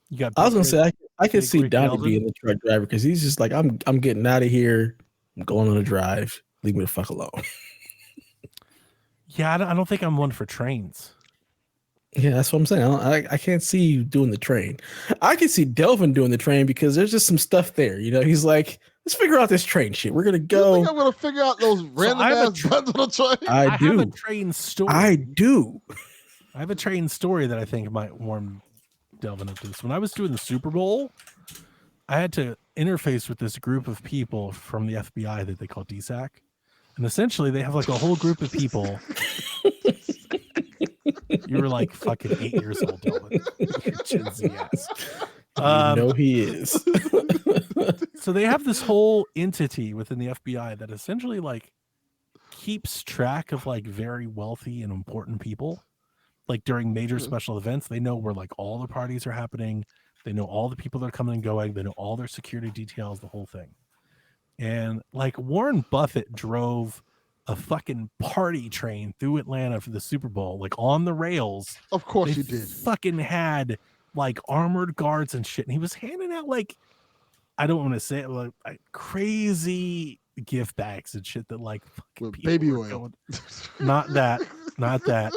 You got. I was gonna say I can Big see Rick Donnie Delvin. being the truck driver because he's just like, I'm getting out of here. I'm going on a drive. Leave me the fuck alone. Yeah, I don't think I'm one for trains. Yeah, that's what I'm saying. I can't see you doing the train. I can see Delvin doing the train because there's just some stuff there. You know, he's like, let's figure out this train shit. We're gonna go. You think I'm gonna figure out those random ass buttons on the train? I do. have a train story. I do. I have a train story that I think might warm Delvin up to this. When I was doing the Super Bowl, I had to interface with this group of people from the FBI that they call DSAC. And essentially they have like a whole group of people. You were like fucking 8 years old, Delvin. Gen Z ass. You know he is. So they have this whole entity within the FBI that essentially like keeps track of like very wealthy and important people. Like during major special events, they know where like all the parties are happening. They know all the people that are coming and going. They know all their security details, the whole thing. And like Warren Buffett drove a fucking party train through Atlanta for the Super Bowl, like on the rails. Of course They he did. Fucking had like armored guards and shit. And he was handing out like, I don't want to say it, like crazy gift bags and shit that like fucking With people baby were oil. going, not that.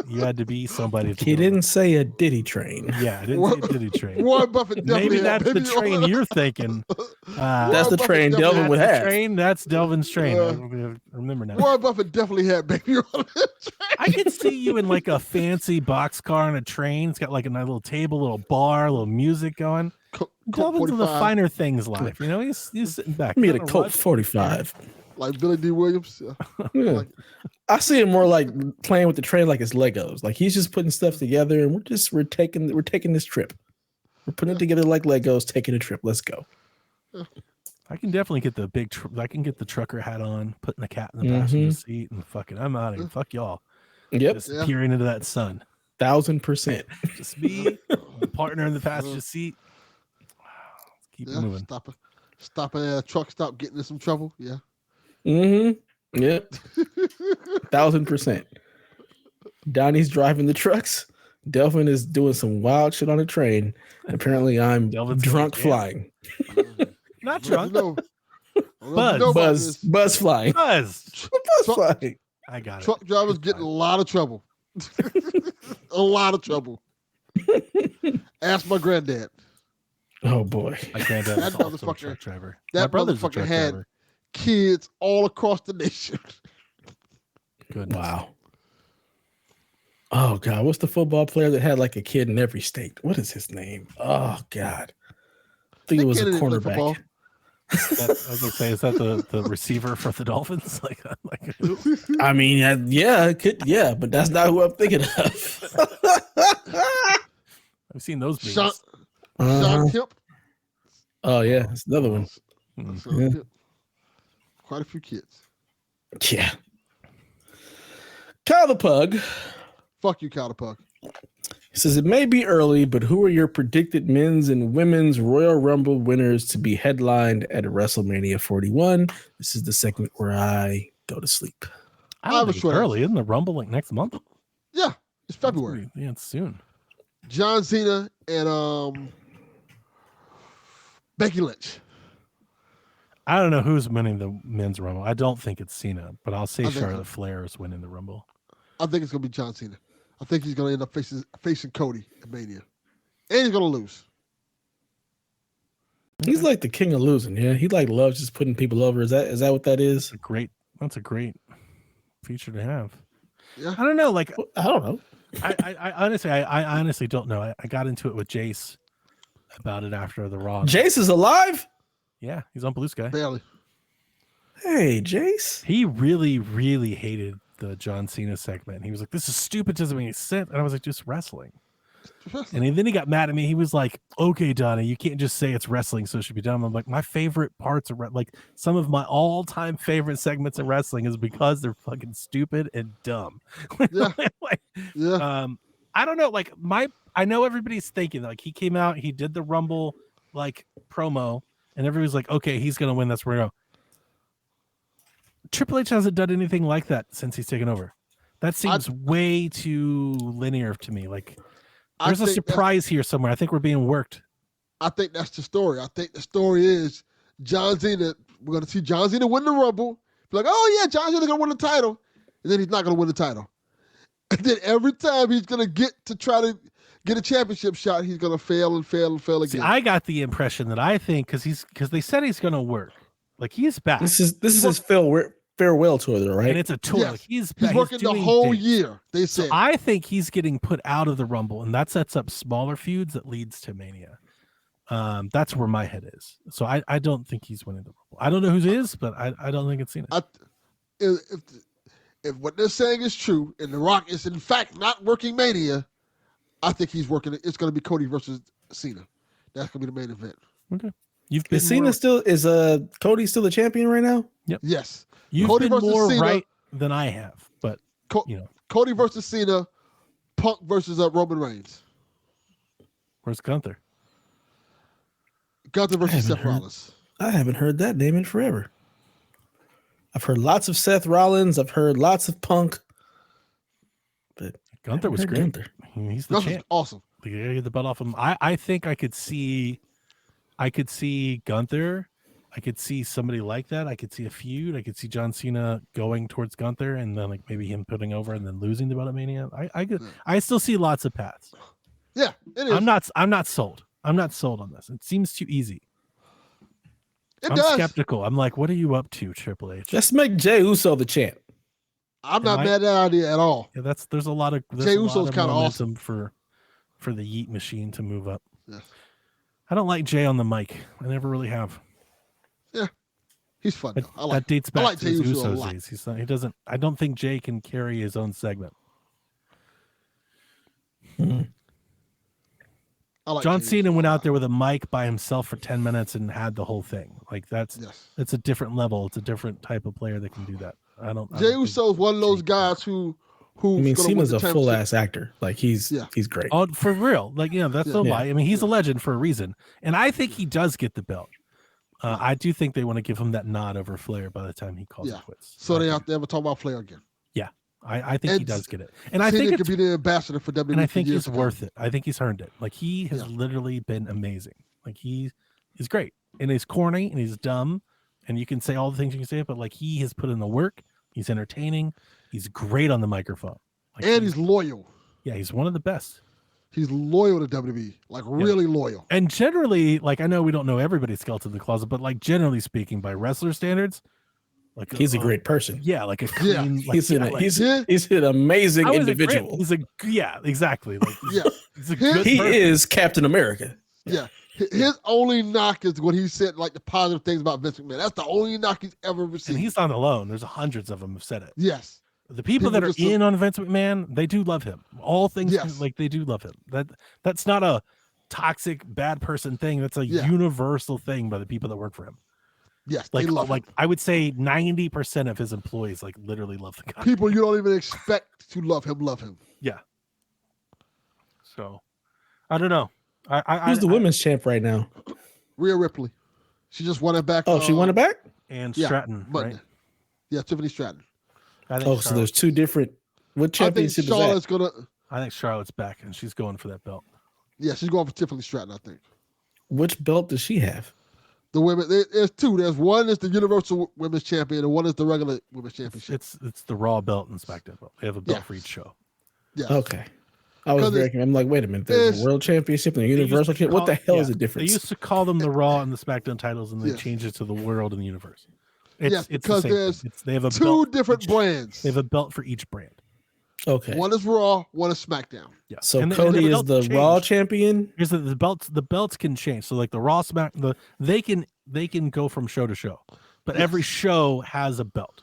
You had to be somebody. He didn't say a Diddy train. Yeah, I didn't say a Diddy train. Warren Buffett definitely Maybe had that's the baby train oil. you're thinking. That's the Buffett train definitely Delvin had- would have. Train. That's Delvin's train. I remember now. Warren Buffett definitely had baby oil on that train. I could see you in like a fancy boxcar on a train. It's got like a nice little table, little bar, a little music going. Delvin's in the finer things life. You know, he's sitting back. Give me a Not Colt rush. 45. Like Billy D. Williams. Yeah. Like, I see him more like playing with the train like it's Legos. Like he's just putting stuff together and we're taking this trip. We're putting it together like Legos, taking a trip. Let's go. I can definitely get the big. I can get the trucker hat on, putting the cat in the passenger seat, and fucking. I'm out of here. Fuck y'all. Yep. Just peering into that sun. 1000%. Just me, my partner in the passenger seat. Let's keep it moving. Stopping at a truck stop, getting in some trouble. Yeah. Mm-hmm. Yep. 1000%. Donnie's driving the trucks. Delvin is doing some wild shit on a train. Apparently, I'm Delvin's drunk going flying. Not drunk. Buzz flying. Buzz. Buzz flying. I got it. Truck drivers get in a lot of trouble. A lot of trouble. Ask my granddad. Oh boy. My granddad was That also a motherfucker- truck driver. that My brother's a motherfucker truck had- driver. Kids all across the nation. Goodness. Wow. Oh God, what's the football player that had like a kid in every state? What is his name? Oh God. I think it was a cornerback. I was gonna say, is that the receiver for the Dolphins? Like who? I mean, yeah, it could, yeah, but that's not who I'm thinking of. I've seen those memes. Sean Kemp. Oh yeah, it's another one. Sean Kemp. Quite a few kids. Yeah. Kyle the Pug. Fuck you, Cowderpuck. He says it may be early, but who are your predicted men's and women's Royal Rumble winners to be headlined at WrestleMania 41? This is the segment where I go to sleep. I don't think it's early. Isn't the Rumble like next month? Yeah, it's February. Yeah, it's soon. John Cena and Becky Lynch. I don't know who's winning the men's Rumble. I don't think it's Cena, but I'll say I think Charlotte Flair is winning the Rumble. I think it's gonna be John Cena. I think he's gonna end up facing Cody at Mania, and he's gonna lose. He's like the king of losing. Yeah, he like loves just putting people over. Is that what that is? That's a great feature to have. Yeah. I don't know. Like I don't know. I honestly don't know. I got into it with Jace about it after the Raw. Jace is alive? Yeah, he's on Blue Sky. Barely. Hey, Jace. He really, really hated the John Cena segment. He was like, "This is stupid. Doesn't make any sense." And I was like, "Just wrestling." And then he got mad at me. He was like, "Okay, Donnie, you can't just say it's wrestling, so it should be done." I'm like, my favorite parts of like some of my all-time favorite segments of wrestling is because they're fucking stupid and dumb. Yeah. Yeah. I don't know. Like I know everybody's thinking like he came out, he did the Rumble like promo, and everybody's like, "Okay, he's gonna win. That's where we go." Triple H hasn't done anything like that since he's taken over. That seems way too linear to me. Like there's a surprise here somewhere. I think we're being worked. I think that's the story. I think the story is John Cena. We're going to see John Cena win the Rumble. Be like, oh, yeah, John Cena's going to win the title. And then he's not going to win the title. And then every time he's going to try to get a championship shot, he's going to fail and fail and fail again. See, I got the impression that I think because they said he's going to work. Like, he's back. This is his farewell tour, though, right? And it's a tour. Yes. Like, he's working the whole dates. year, they said. So I think he's getting put out of the Rumble, and that sets up smaller feuds that leads to Mania. That's where my head is. So I don't think he's winning the Rumble. I don't know who it is, but I don't think it's Cena. If what they're saying is true, and The Rock is in fact not working Mania, I think he's working. It's going to be Cody versus Cena. That's going to be the main event. Okay. Is Cody still the champion right now? Yep. Yes. You've Cody been versus more Cena, right than I have, but Cody versus Cena, Punk versus Roman Reigns. Where's Gunther? Gunther versus Seth Rollins. I haven't heard that name in forever. I've heard lots of Seth Rollins. I've heard lots of Punk. But Gunther was great. Gunther. He's the Gunther's champ. awesome. You gotta get the belt off him. I think I could see Gunther. I could see somebody like that. I could see a feud. I could see John Cena going towards Gunther and then like maybe him putting over and then losing the belt at Mania. I still see lots of paths. Yeah, it is. I'm not sold. I'm not sold on this. It seems too easy. I'm does. skeptical. I'm like, what are you up to, Triple H? Let's make Jey Uso the champ. I'm not mad at that idea at all. Yeah, there's a lot of Jey Uso's kind of momentum awesome for the Yeet machine to move up. Yeah. I don't like Jay on the mic. I never really have. Yeah, he's fun. That dates back to Jey his Uso a Usos lot. days. He doesn't. I don't think Jay can carry his own segment. John Cena went out there with a mic by himself for 10 minutes and had the whole thing. Like it's a different level. It's a different type of player that can do that. Jey Uso is one of those guys who. I mean, Cena's a full ass actor. Like he's great. Oh, for real. Like that's no lie. I mean, he's a legend for a reason, and I think he does get the belt. I do think they want to give him that nod over Flair by the time he calls it quits. So they have to ever talk about Flair again. Yeah, I think he does get it, and I think he could be the ambassador for WWE. And I think he's worth it. I think he's earned it. Like he has literally been amazing. Like he is great, and he's corny and he's dumb, and you can say all the things you can say, but like he has put in the work. He's entertaining. He's great on the microphone. Like and he's loyal. Yeah, he's one of the best. He's loyal to WWE, like really loyal. And generally, like I know we don't know everybody's skeleton in the closet, but like generally speaking, by wrestler standards, like he's a great person. Yeah, like a clean. Like, he's an amazing individual. Exactly. Like, he's a good he person. is Captain America. Yeah. His only knock is when he said like the positive things about Vince McMahon. That's the only knock he's ever received. And he's not alone. There's hundreds of them have said it. Yes. The people that are in on Vince McMahon, they do love him. All things like they do love him. That's not a toxic bad person thing. That's a universal thing by the people that work for him. Yes, like they love him. I would say 90% of his employees like literally love the guy. People you don't even expect to love him. Yeah. So, I don't know. Who's the women's champ right now? Rhea Ripley. She just won it back. Oh, she won it back? And Stratton, right? Yeah, Tiffany Stratton. So there's two different. What championship is that? I think Charlotte's back, and she's going for that belt. Yeah, she's going for Tiffany Stratton, I think. Which belt does she have? The women. There's two. There's one is the Universal Women's Champion, and one is the regular Women's Championship. It's the Raw belt and SmackDown belt. They have a belt for each show. Yeah. Okay. I'm like, wait a minute. There's a World Championship and a Universal Championship. What the hell is the difference? They used to call them the Raw and the SmackDown titles, and they changed it to the World and the Universe. It's because they have two different brands. They have a belt for each brand. Okay. One is Raw, one is SmackDown. Yeah. So Cody is the Raw champion. Here's the belts can change. So like the Raw they can go from show to show, but every show has a belt.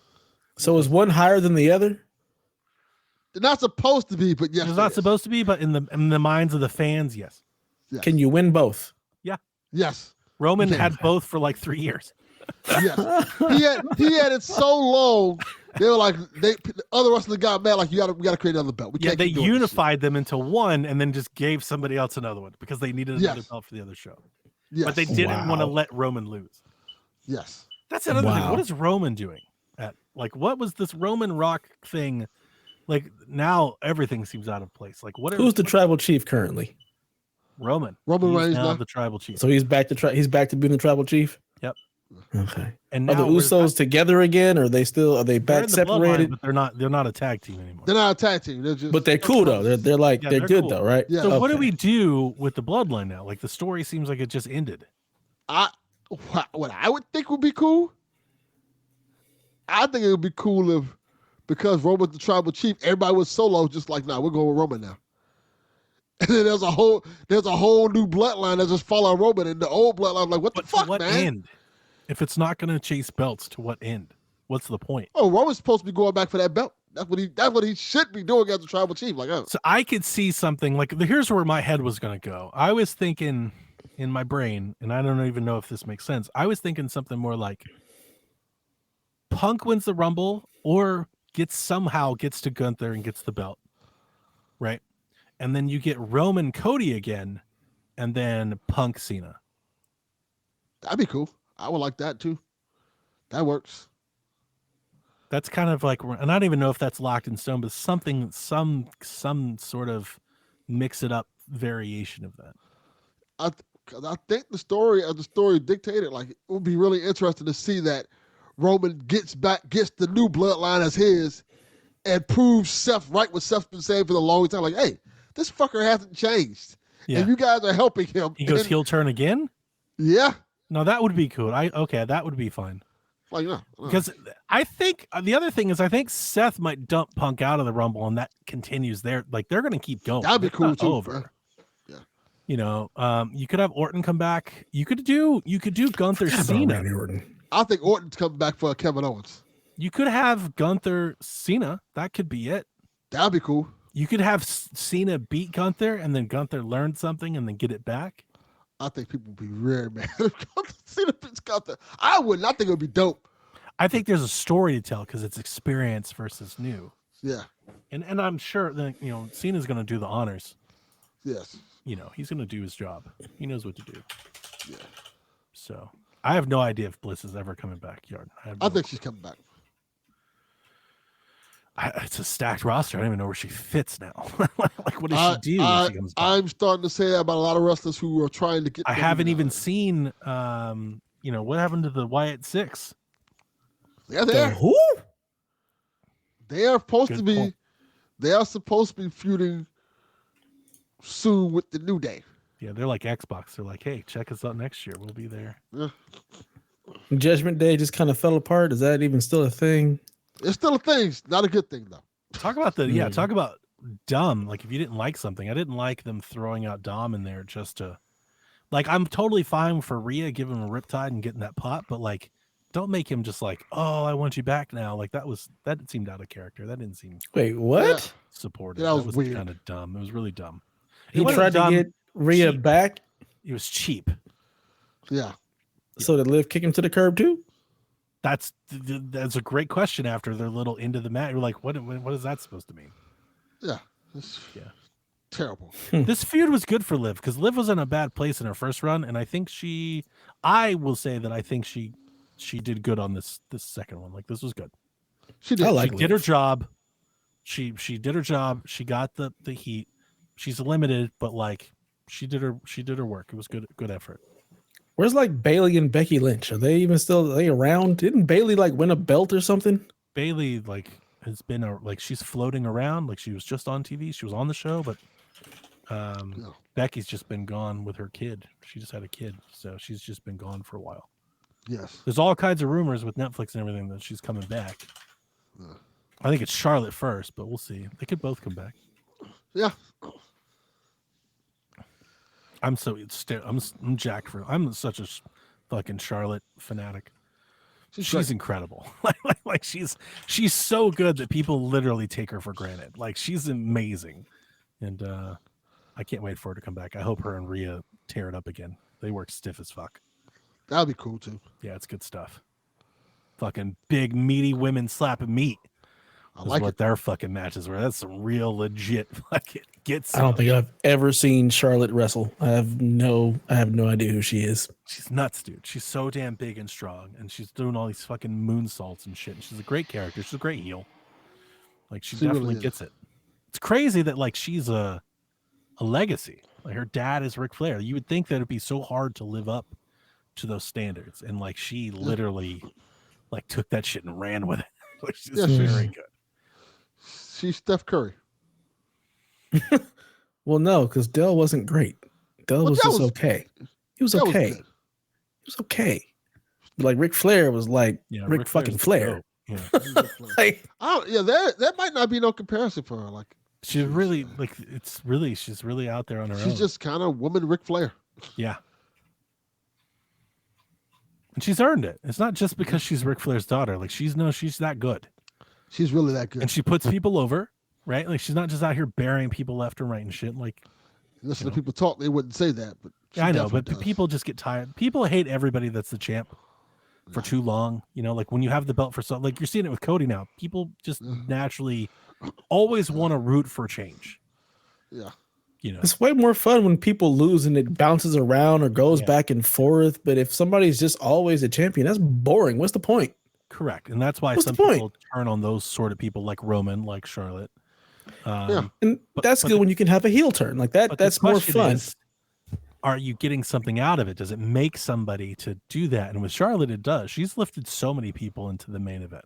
So is one higher than the other? They're not supposed to be, but yes. It's not supposed to be, but in the minds of the fans, yes. Can you win both? Yeah. Yes. Roman had both for like 3 years. Yes. He had it so long. They were like the other wrestlers got mad. Like we got to create another belt. They unified them into one and then just gave somebody else another one because they needed another belt for the other show. Yes. But they didn't want to let Roman lose. Yes. That's another thing. What is Roman doing? What was this Roman Rock thing? Like now everything seems out of place. Like who's the tribal chief currently? Roman Reigns now now the tribal chief. So he's back to being the tribal chief. Yep. Okay. And are the now Usos together again? Or are they they're back in the separated? bloodline, but they're not a tag team anymore. they're not a tag team. They're just. But they're cool though. They're they're good cool. though, right? Yeah. So what do we do with the bloodline now? Like the story seems like it just ended. What I would think would be cool. I think it would be cool if, because Roman's the tribal chief, everybody was Solo just like, nah, we're going with Roman now. And then there's a whole new bloodline that's just following Roman, and the old bloodline like, what the fuck, what man? End? If it's not going to chase belts, to what end? What's the point? Oh, Roman's supposed to be going back for that belt. That's what he should be doing as a tribal chief. Like, so I could see something like here's where my head was going to go. I was thinking in my brain, and I don't even know if this makes sense. I was thinking something more like Punk wins the Rumble or somehow gets to Gunther and gets the belt, right? And then you get Roman Cody again, and then Punk Cena. That'd be cool. I would like that too. That works. That's kind of like, and I don't even know if that's locked in stone, but something, some sort of mix it up variation of that. I think the story dictated, like, it would be really interesting to see that Roman gets the new bloodline as his, and proves Seth right what Seth's been saying for the longest time. Like, hey, this fucker hasn't changed, and you guys are helping him. He goes heel turn again. Yeah. No, that would be cool. That would be fine. Like, no. Because I think the other thing is I think Seth might dump Punk out of the Rumble, and that continues there. Like they're going to keep going. That'd be cool too. Over. Yeah. You know, you could have Orton come back. You could do Gunther Cena. I think Orton's coming back for Kevin Owens. You could have Gunther Cena. That could be it. That'd be cool. You could have Cena beat Gunther, and then Gunther learn something, and then get it back. I think people would be very mad if Cena beats Gunther. I wouldn't. I think it would be dope. I think there's a story to tell because it's experience versus new. Yeah. And I'm sure that, you know, Cena's going to do the honors. Yes. You know, he's going to do his job. He knows what to do. Yeah. So I have no idea if Bliss is ever coming back, Yard. I think she's coming back. It's a stacked roster. I don't even know where she fits now. Like, what does she do when she comes back? I'm starting to say that about a lot of wrestlers who are trying to get. I haven't even seen, you know, what happened to the Wyatt Six? Yeah, they're who? They are supposed to be. Point. They are supposed to be feuding soon with the New Day. Yeah, they're like Xbox. They're like, hey, check us out next year. We'll be there. Yeah. Judgment Day just kind of fell apart. Is that even still a thing? It's still a thing. It's not a good thing though. Talk about talk about dumb. Like if you didn't like something, I didn't like them throwing out Dom in there just to, like, I'm totally fine for Rhea giving him a riptide and getting that pop, but like, don't make him just like, oh, I want you back now. Like that seemed out of character. That didn't seem. Wait, what? Supportive. Yeah, that was weird. Kind of dumb. It was really dumb. He tried to get Rhea back. It was cheap. Yeah. So did Liv kick him to the curb too? That's a great question. After their little into the mat, you're like, what is that supposed to mean? Yeah. Terrible. This feud was good for Liv because Liv was in a bad place in her first run, and I think I will say that I think she did good on this second one. Like this was good. She did. She did her job. She did her job. She got the heat. She's limited, but like she did her work. It was good effort. Where's like Bailey and Becky Lynch? Are they around? Didn't Bailey like win a belt or something? Bailey like has been she's floating around. Like she was just on TV. She was on the show, but Becky's just been gone with her kid. She just had a kid, so she's just been gone for a while. Yes. There's all kinds of rumors with Netflix and everything that she's coming back. I think it's Charlotte first, but we'll see. They could both come back. Yeah. I'm jacked for. I'm such a fucking Charlotte fanatic. She's incredible. like she's so good that people literally take her for granted. Like she's amazing, and I can't wait for her to come back. I hope her and Rhea tear it up again. They work stiff as fuck. That'd be cool too. Yeah, it's good stuff. Fucking big meaty women slapping meat. I like what their fucking matches were. That's some real legit fucking gets. I don't think I've ever seen Charlotte wrestle. I have no idea who she is. She's nuts, dude. She's so damn big and strong, and she's doing all these fucking moonsaults and shit. And she's a great character. She's a great heel. Like she definitely really gets it. It's crazy that like she's a legacy. Like her dad is Ric Flair. You would think that it'd be so hard to live up to those standards, and like she literally like took that shit and ran with it, which is very good. She's Steph Curry. Well, no, because Dell wasn't great. Dell was just okay. He was okay. He was okay. Like Ric Flair was like Ric fucking Flair. Yeah. Like, that might not be no comparison for her. Like she's really like she's really out there on her own. She's just kind of woman Ric Flair. Yeah. And she's earned it. It's not just because she's Ric Flair's daughter. Like she's that good. She's really that good. And she puts people over, right? Like she's not just out here burying people left and right and shit. Like listen to people talk, they wouldn't say that, but I know, but people just get tired. People hate everybody that's the champ for too long. You know, like when you have the belt for so, like you're seeing it with Cody now. People just naturally always want to root for change. Yeah. You know, it's way more fun when people lose and it bounces around or goes back and forth. But if somebody's just always a champion, that's boring. What's the point? Correct. And that's why some people turn on those sort of people like Roman, like Charlotte. And that's good when you can have a heel turn like that. That's more fun. Are you getting something out of it? Does it make somebody to do that? And with Charlotte, it does. She's lifted so many people into the main event.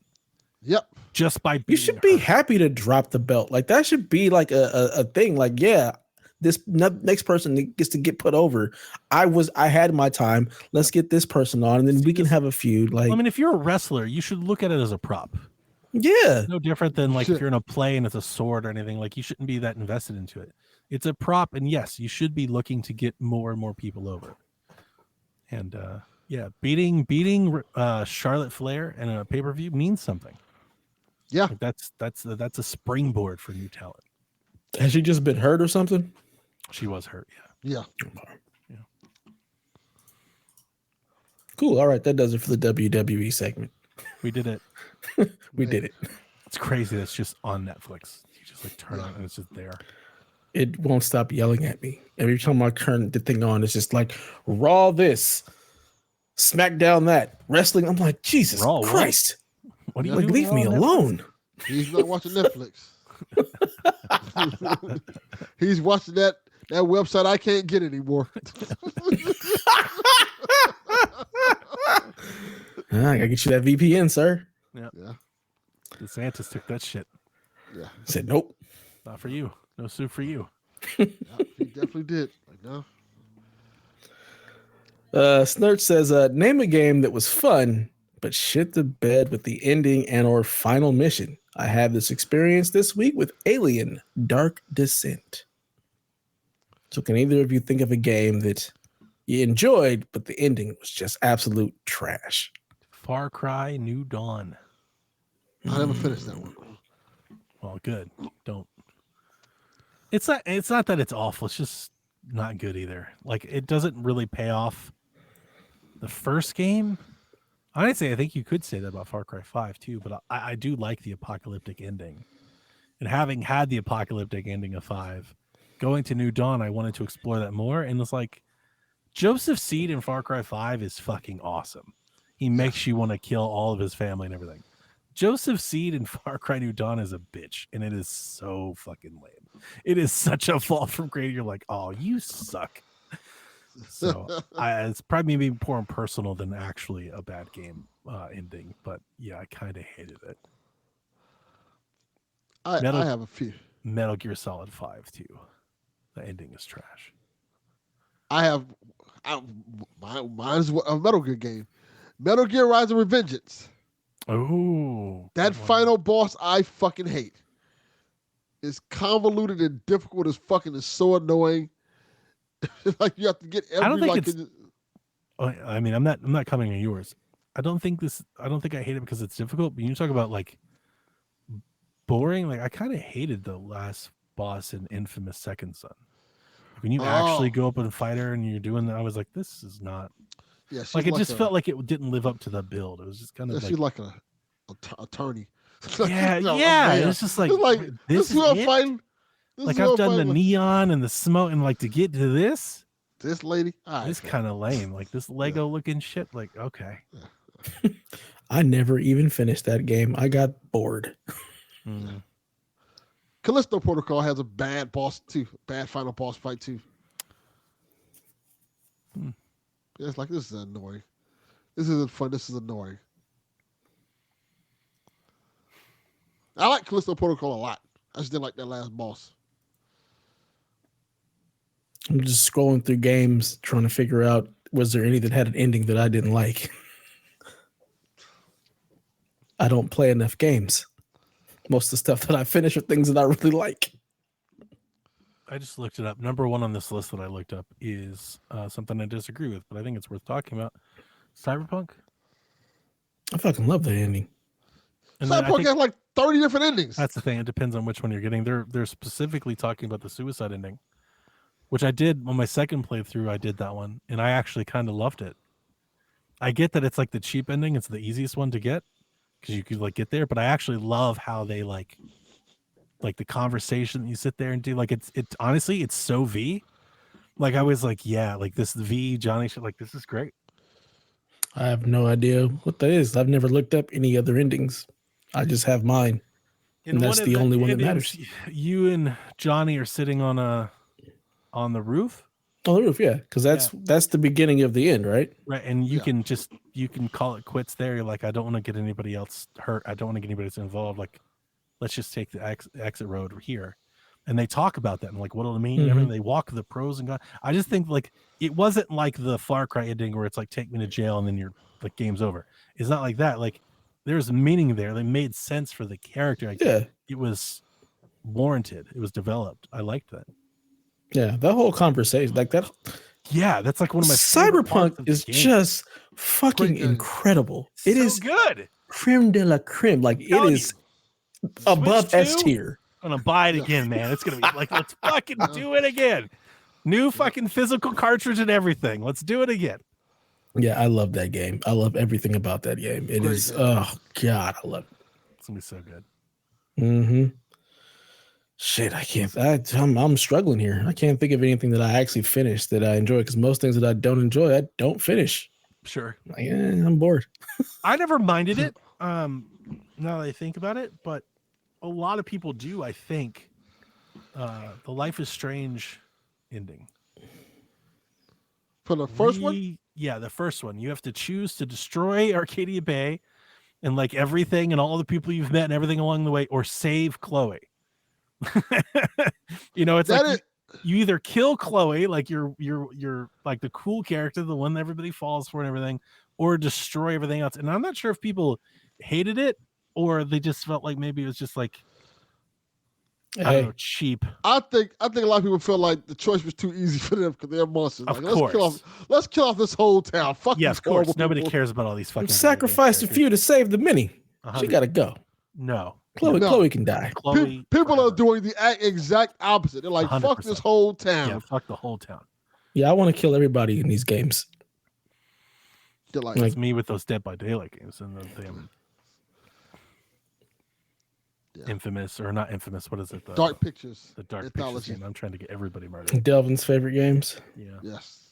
Yep. Just by you should be happy to drop the belt. Like that should be like a thing. Like, this next person gets to get put over. I had my time. Let's get this person on, and then we can have a feud. Like, I mean, if you're a wrestler, you should look at it as a prop. Yeah. It's no different than like if you're in a play and it's a sword or anything. Like you shouldn't be that invested into it. It's a prop, and yes, you should be looking to get more and more people over. And beating Charlotte Flair in a pay-per-view means something. Yeah, like that's a springboard for new talent. Has she just been hurt or something? She was hurt. Yeah. Cool. All right, that does it for the WWE segment. We did it. We did it. It's crazy. That's just on Netflix. You just like turn on and it's just there. It won't stop yelling at me. Every time I turn the thing on, it's just like Raw this, SmackDown that, wrestling. I'm like, Jesus Christ. What do you like? Leave me alone. He's not watching Netflix. He's watching that website I can't get anymore. I gotta get you that VPN, sir. Yeah. DeSantis took that shit. Yeah. Said nope. Not for you. No soup for you. Yeah, he definitely did. Like, no. Snurch says, name a game that was fun, but shit the bed with the ending and or final mission. I have this experience this week with Alien Dark Descent. So can either of you think of a game that you enjoyed, but the ending was just absolute trash? Far Cry New Dawn. I never finished that one. Well, good. Don't. It's not that it's awful. It's just not good either. Like it doesn't really pay off. The first game, I think you could say that about Far Cry 5 too, but I do like the apocalyptic ending. And having had the apocalyptic ending of 5, going to New Dawn, I wanted to explore that more. And it's like Joseph Seed in Far Cry 5 is fucking awesome. He makes you want to kill all of his family and everything. Joseph Seed in Far Cry New Dawn is a bitch, and it is so fucking lame. It is such a fall from grace. You're like, oh, you suck. So it's probably maybe more personal than actually a bad game ending, but yeah, I kind of hated it. I have a few. Metal Gear Solid 5 too. The ending is trash. Mine's a Metal Gear game. Metal Gear Rise of Revengeance. Oh, that final boss I fucking hate. It's convoluted and difficult as fucking is so annoying. Like you have to get every. I don't think it's. I mean, I'm not coming on yours. I don't think I hate it because it's difficult. But you talk about like boring. Like I kind of hated the last boss in Infamous Second Son. When you actually go up and fight her and you're doing that, I was like, this is not. Yeah, like it just felt like it didn't live up to the build. It was just kind of she's like an attorney. Yeah. It was just like this is who I'm fighting. Like I've done the neon and the smoke, and like to get to this lady, this kind of lame. Like this Lego looking shit. Like okay. I never even finished that game. I got bored. Callisto Protocol has a bad boss too. Bad final boss fight too. It's like, this is annoying. This isn't fun. This is annoying. I like Callisto Protocol a lot. I just didn't like that last boss. I'm just scrolling through games trying to figure out, was there any that had an ending that I didn't like? I don't play enough games. Most of the stuff that I finish are things that I really like. I just looked it up. Number one on this list that I looked up is something I disagree with, but I think it's worth talking about. Cyberpunk. I fucking love that ending. And Cyberpunk has like 30 different endings. That's the thing. It depends on which one you're getting. They're specifically talking about the suicide ending, which I did on my second playthrough. I did that one, and I actually kind of loved it. I get that it's like the cheap ending. It's the easiest one to get because you could like get there, but I actually love how they like the conversation that you sit there and do. Like it's honestly, it's so V. Like I was like, yeah, like this V Johnny shit. Like this is great. I have no idea what that is. I've never looked up any other endings. I just have mine. And that's the only one that matters. You and Johnny are sitting on the roof. On the roof, yeah, because that's the beginning of the end, right? Right, and you can call it quits there. You're like, I don't want to get anybody else hurt. I don't want to get anybody else involved. Like, let's just take the exit road here. And they talk about that and like what'll it mean and everything. They walk the pros and cons. I just think like it wasn't like the Far Cry ending where it's like take me to jail and then you're like game's over. It's not like that. Like there's meaning there. They made sense for the character. It was warranted. It was developed. I liked that. Yeah, that whole conversation, like that. Yeah, that's like one of my Cyberpunk is just fucking incredible. It is good. Creme de la creme. Like it is above S tier. I'm gonna buy it again, man. It's gonna be like, let's fucking do it again. New fucking physical cartridge and everything. Let's do it again. Yeah, I love that game. I love everything about that game. It is, oh God, I love it. It's gonna be so good. Mm-hmm. Shit, I'm struggling here. I can't think of anything that I actually finished that I enjoy because most things that I don't enjoy, I don't finish. Sure. Like, I'm bored. I never minded it. Now that I think about it, but a lot of people do, I think. The Life is Strange ending. For the first one? Yeah, the first one. You have to choose to destroy Arcadia Bay and like everything and all the people you've met and everything along the way, or save Chloe. It's that like you either kill Chloe, like you're like the cool character, the one that everybody falls for and everything, or destroy everything else. And I'm not sure if people hated it or they just felt like maybe it was just like I don't know, cheap. I think a lot of people felt like the choice was too easy for them because they're monsters. Of like, course. Let's kill off this whole town. Fuck yeah, of course. Nobody cares about all these fucking. Sacrificed a few to save the many. She gotta go. No. Chloe can die. People are doing the exact opposite. They're like, 100%. Fuck this whole town. Yeah, fuck the whole town. Yeah, I want to kill everybody in these games. Like it's me with those Dead by Daylight games and the damn Infamous, or not Infamous, what is it? Dark Pictures. The Dark Pictures game. I'm trying to get everybody murdered. Delvin's favorite games. Yeah. Yes.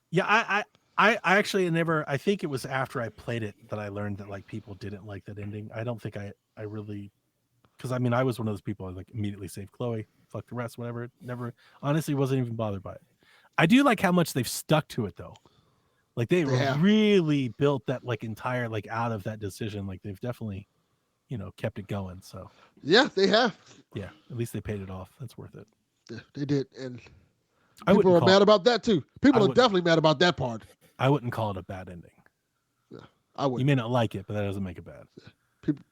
Yeah, I actually never, I think it was after I played it that I learned that like people didn't like that ending. I don't think I really, because I mean, I was one of those people I like immediately saved Chloe, fuck the rest, whatever. Never, honestly, wasn't even bothered by it. I do like how much they've stuck to it though. Like they really built that like entire, like out of that decision. Like they've definitely, kept it going. So yeah, they have. Yeah, at least they paid it off. That's worth it. Yeah, they did. And people are mad about that too. People are definitely mad about that part. I wouldn't call it a bad ending. Yeah, I would. You may not like it, but that doesn't make it bad. Yeah. People,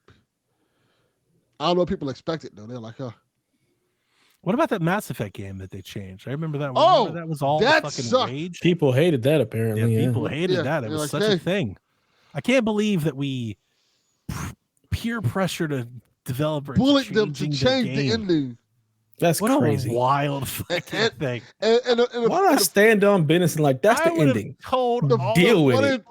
I don't know what people expect it though. They're like, What about that Mass Effect game that they changed? I remember that. That was all that the fucking sucked. rage. People hated that apparently. Yeah, people hated that. It was such a thing. I can't believe that we peer pressure to developers bullet them to change the ending. That's what crazy. A wild fucking thing. And why not stand on business and like that's the ending? Deal with it.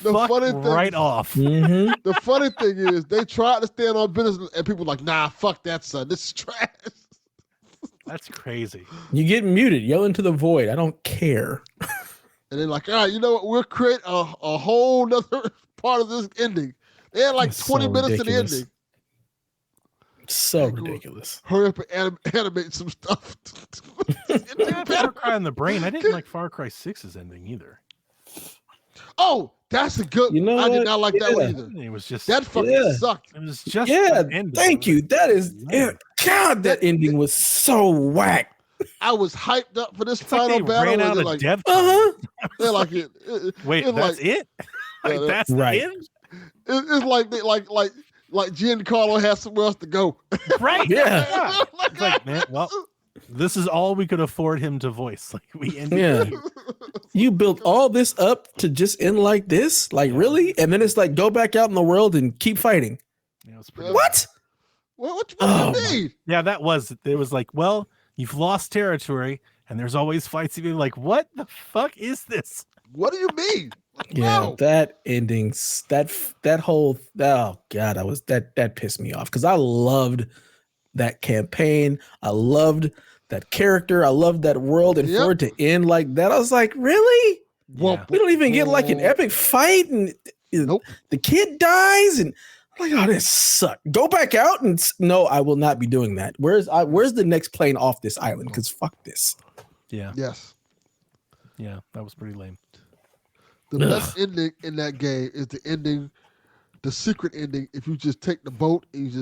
Right off. Mm-hmm. The funny thing is they tried to stand on business and people were like, nah, fuck that, son. This is trash. That's crazy. You get muted, yell into the void. I don't care. And they're like, all right, you know what? We'll create a whole nother part of this ending. They had like 20 minutes to the ending. So Hey, cool. ridiculous. Hurry up and animate some stuff. Far Cry on the brain. I didn't like Far Cry 6's ending either. Oh, that's a good. You know I did what? not like that one either. It was just That fucking sucked. It was just Yeah, an ending. thank you. That is God. That ending was so whack. I was hyped up for this It's final like they battle. ran out of like, dev Uh-huh. they're like it. Wait, it's that's like, it? Like, Yeah, that's right. the end? It's like they like Giancarlo has somewhere else to go. Right? Yeah. It's like, man, well, this is all we could afford him to voice. Like we ended. Yeah. here. You built all this up to just end like this? Like, really? And then it's like, go back out in the world and keep fighting. Yeah, it was pretty What? What do Oh, you mean? Yeah, that was. It was like, well, you've lost territory, and there's always fights. You're like, what the fuck is this? What do you mean? Yeah, No. that endings, that whole, oh God, that pissed me off because I loved that campaign. I loved that character. I loved that world. And for it to end like that, I was like, really? Yeah. We don't even get like an epic fight, and Nope. the kid dies, and I'm like, oh, this sucked. Go back out and no, I will not be doing that. Where's the next plane off this island? Because fuck this. Yeah, Yes. yeah, that was pretty lame. The best ending in that game is the secret ending. If you just take the boat and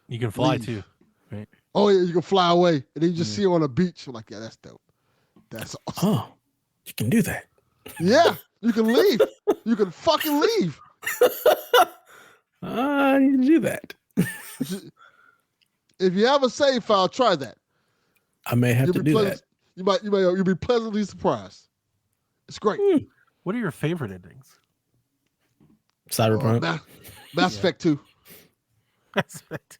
You can fly leave. too, right? Oh yeah, you can fly away, and then you just see her on a beach. I'm like, yeah, that's dope. That's awesome. Oh, you can do that. Yeah, you can leave. You can fucking leave. You can do that. If you have a save file, try that. I may have to do that. You'll be pleasantly surprised. It's great. What are your favorite endings? Cyberpunk. Mass Effect 2. Mass Effect.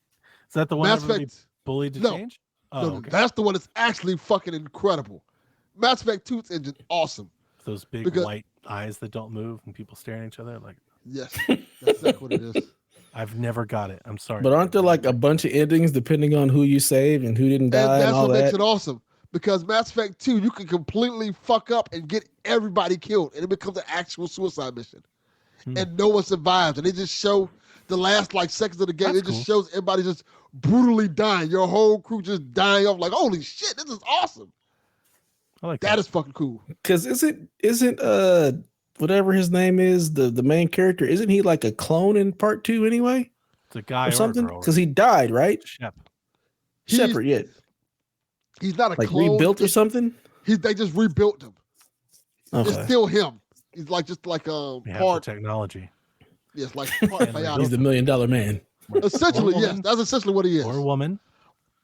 Is that the one Mass everybody Effect. bullied to No. change? No, Oh, okay. that's the one that's actually fucking incredible. Mass Effect 2's engine awesome. Those big because- white eyes that don't move and people staring at each other. Like, Yes, that's exactly what it is. I've never got it. I'm sorry. But aren't there like a bunch of endings depending on who you saved and who didn't die And and that's all what makes that? it awesome. Because Mass Effect 2, you can completely fuck up and get everybody killed, and it becomes an actual suicide mission. And no one survives. And they just show the last seconds of the game. That's It just shows everybody just brutally dying. Your whole crew just dying off. Like, holy shit, this is awesome. I like That is fucking cool. Because isn't whatever his name is, the main character, isn't he like a clone in part 2 anyway? It's a guy Or something? a girl. Because he died, right? Shep. Shepard, yeah. He's not a Like clone. rebuilt or something? They just rebuilt him. It's Okay. still him. He's We have the part. technology. Yes, like part bionic. He's the $1 million man. Essentially, Or yes. woman. That's essentially what he is. Or a woman.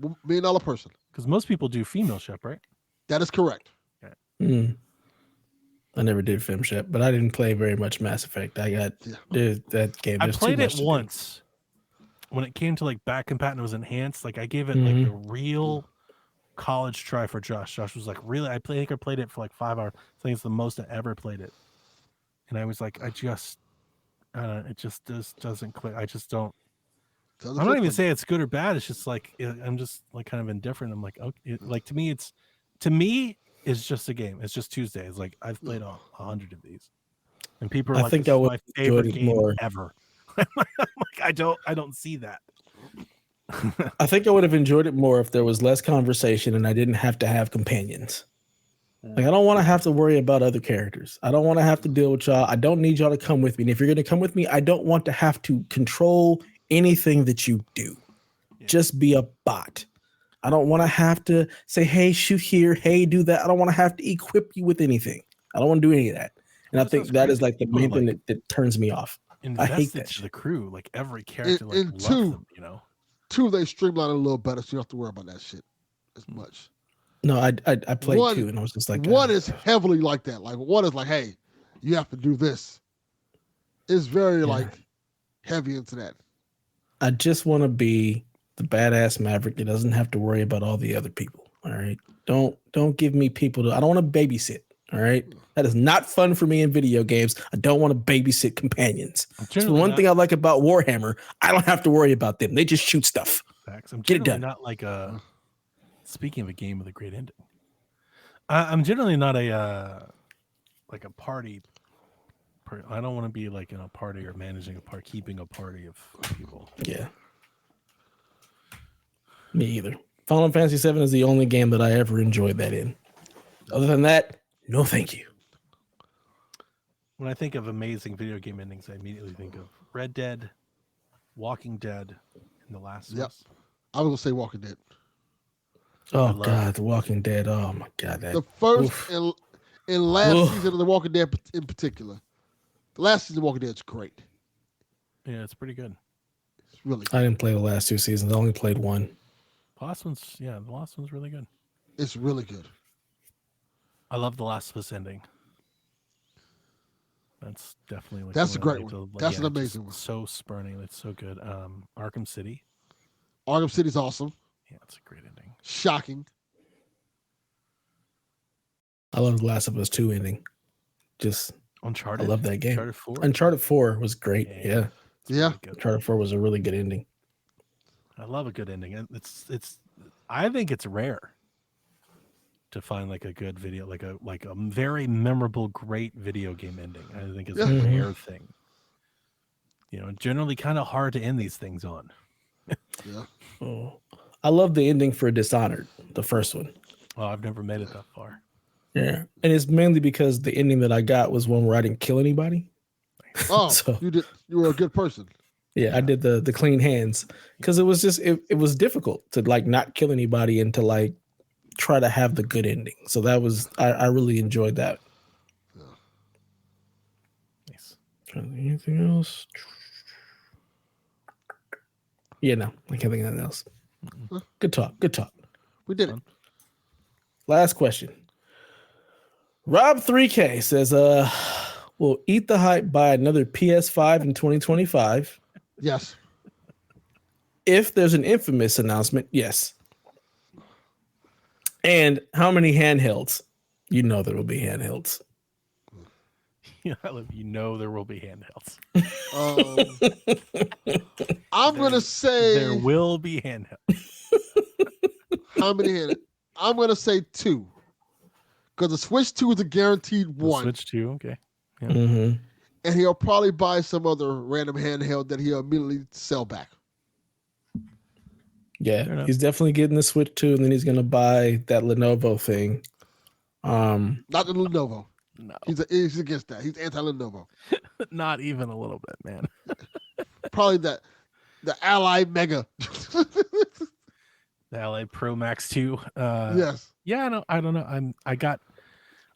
$1 million person. Because most people do female Shep, right? That is correct. I never did Film Shep, but I didn't play very much Mass Effect. I got that game. I There's played too much it to do. once when it came to like back compat and it was enhanced. Like I gave it like a real college try for Josh. Josh was like, really? I think I played it for like 5 hours. I think it's the most I ever played it. And I was like, I don't know, it just doesn't click. I just don't. I'm not even saying it's good or bad. It's just like I'm just like kind of indifferent. I'm like, okay, like to me, it's just a game. It's just Tuesday. It's like I've played 100 of these, and people are I like, think this I is would my enjoy favorite it game more. ever. I'm like, I don't see that. I think I would have enjoyed it more if there was less conversation and I didn't have to have companions. Like, I don't want to have to worry about other characters. I don't want to have to deal with y'all. I don't need y'all to come with me. And if you're going to come with me, I don't want to have to control anything that you do. Yeah. Just be a bot. I don't want to have to say, hey, shoot here. Hey, do that. I don't want to have to equip you with anything. I don't want to do any of that. And I think that is like the main thing that turns me off. I hate that to shit. the crew. Like every character, like in loves two- them, you know. 2, they streamline it a little better, so you don't have to worry about that shit as much. No, I played One- 2 and I was just like, 1 is heavily like that. Like 1 is like, hey, you have to do this. It's very heavy into that. I just want to be the badass Maverick that doesn't have to worry about all the other people. All right. Don't give me people I don't want to babysit. All right. That is not fun for me in video games. I don't want to babysit companions. It's the one thing I like about Warhammer. I don't have to worry about them. They just shoot stuff. Facts. I'm Get it generally done. not like a. Speaking of a game with a great ending, I'm generally not a like a party. I don't want to be like in a party or managing a party, keeping a party of people. Yeah. Me either. Final Fantasy VII is the only game that I ever enjoyed that in. Other than that, no thank you. When I think of amazing video game endings, I immediately think of Red Dead, Walking Dead, and The Last of Us. I was gonna say Walking Dead. Oh God, The Walking Dead. Oh my God, that The first and last season of The Walking Dead in particular. The last season of The Walking Dead is great. Yeah, it's pretty good. It's really good. I didn't play the last 2 seasons. I only played one. The last one's really good. It's really good. I love The Last of Us ending. That's definitely like that's a great one. That's an amazing one. So spurning. It's so good. Arkham City. Arkham City's awesome. Yeah, it's a great ending. Shocking. I love The Last of Us 2 ending. Just Uncharted. I love that game. Uncharted 4. Uncharted 4 was great. Yeah. Yeah. Uncharted 4 was a really good ending. I love a good ending. And it's I think it's rare to find like a good video, like a very memorable, great video game ending. I think it's a rare thing. You know, generally kind of hard to end these things on. Yeah. Oh, I love the ending for Dishonored, the first one. Oh, I've never made it that far. Yeah. And it's mainly because the ending that I got was one where I didn't kill anybody. Oh, So, you were a good person. yeah, I did the clean hands because it was just it was difficult to like not kill anybody and to like try to have the good ending. So that was I really enjoyed that. Yeah. Nice. Anything else? Yeah, no, I can't think of anything else. Good talk. Good talk. We did it. Last question. Rob 3K says, will Eat the Hype buy another PS5 in 2025? Yes. If there's an Infamous announcement, yes. And how many handhelds? You know there will be handhelds. Yeah, you know there will be handhelds. I'm going to say... There will be handhelds. How many handhelds? I'm going to say 2. Because the Switch 2 is a guaranteed 1. Switch 2, okay. Yeah. Mm-hmm. And he'll probably buy some other random handheld that he'll immediately sell back. Yeah, he's definitely getting the Switch 2, and then he's going to buy that Lenovo thing. Not the Lenovo. No. He's against that. He's anti-Lenovo. Not even a little bit, man. Probably the Ally Mega. The Ally Pro Max 2. Yes. Yeah, I don't know.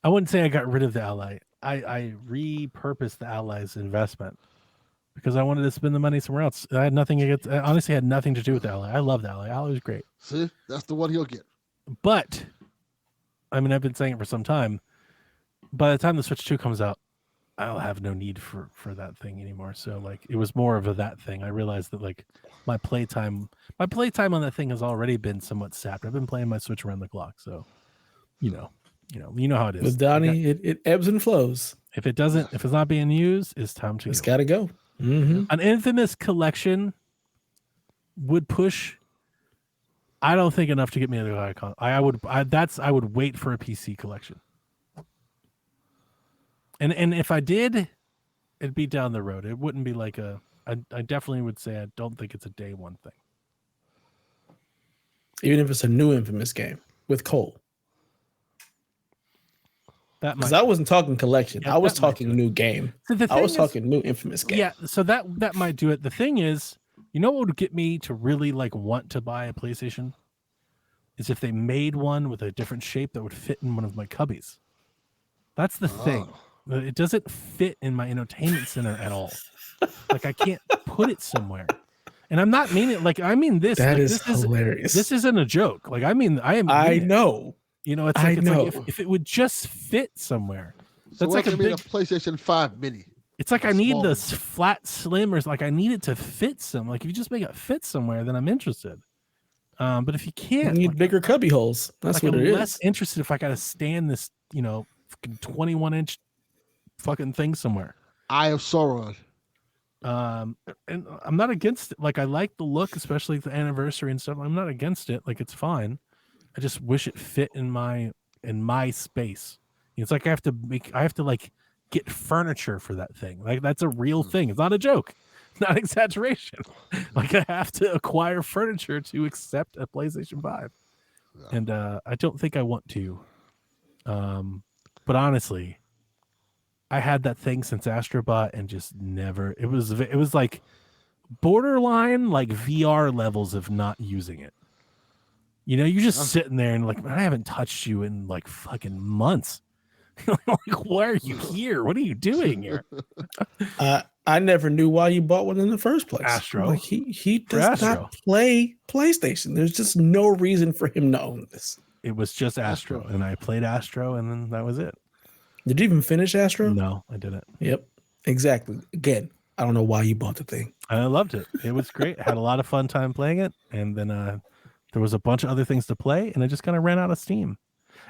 I wouldn't say I got rid of the Ally. I repurposed the Ally's investment because I wanted to spend the money somewhere else. I honestly had nothing to do with the Ally. I love the Ally. Ally was great. See, that's the one he'll get. But I mean, I've been saying it for some time. By the time the Switch 2 comes out, I'll have no need for that thing anymore. So like, it was more of that thing. I realized that like my playtime on that thing has already been somewhat sapped. I've been playing my Switch around the clock. So, you know how it is. With Donnie, it ebbs and flows. If it's not being used, it's time to. It's got to go. Mm-hmm. An Infamous collection would push. I don't think enough to get me another icon. I would wait for a PC collection. And if I did, it'd be down the road. It wouldn't be like I definitely would say I don't think it's a day one thing. Even if it's a new Infamous game with Cole. Because I wasn't talking collection. Yeah, I was talking new game. So I was talking new Infamous game. Yeah, so that might do it. The thing is, you know what would get me to really like want to buy a PlayStation? Is if they made one with a different shape that would fit in one of my cubbies. That's the thing. It doesn't fit in my entertainment center at all. Like I can't put it somewhere. And I'm not meaning like I mean this. That like, is hilarious. This isn't a joke. Like I mean I know. You know, it's like if it would just fit somewhere. That's like a PlayStation 5 mini. It's like I need this flat slim or like I need it to fit some. Like if you just make it fit somewhere, then I'm interested. But if you can't, you need bigger cubby holes. That's what it is. I'm less interested if I got to stand this, 21-inch fucking thing somewhere. Eye of Sauron. And I'm not against it. Like I like the look, especially the anniversary and stuff. I'm not against it. Like it's fine. I just wish it fit in my space. It's like I have to like get furniture for that thing. Like that's a real thing. It's not a joke. Not exaggeration. Like I have to acquire furniture to accept a PlayStation 5. Yeah. And I don't think I want to. But honestly, I had that thing since Astrobot and just never. It was like borderline like VR levels of not using it. You know, you're just sitting there and like, I haven't touched you in like fucking months. Like, why are you here? What are you doing here? I never knew why you bought one in the first place. Astro. Like he does not play PlayStation. There's just no reason for him to own this. It was just Astro, and I played Astro, and then that was it. Did you even finish Astro? No, I didn't. Yep, exactly. Again, I don't know why you bought the thing. I loved it. It was great. I had a lot of fun time playing it, and then there was a bunch of other things to play, and I just kind of ran out of steam.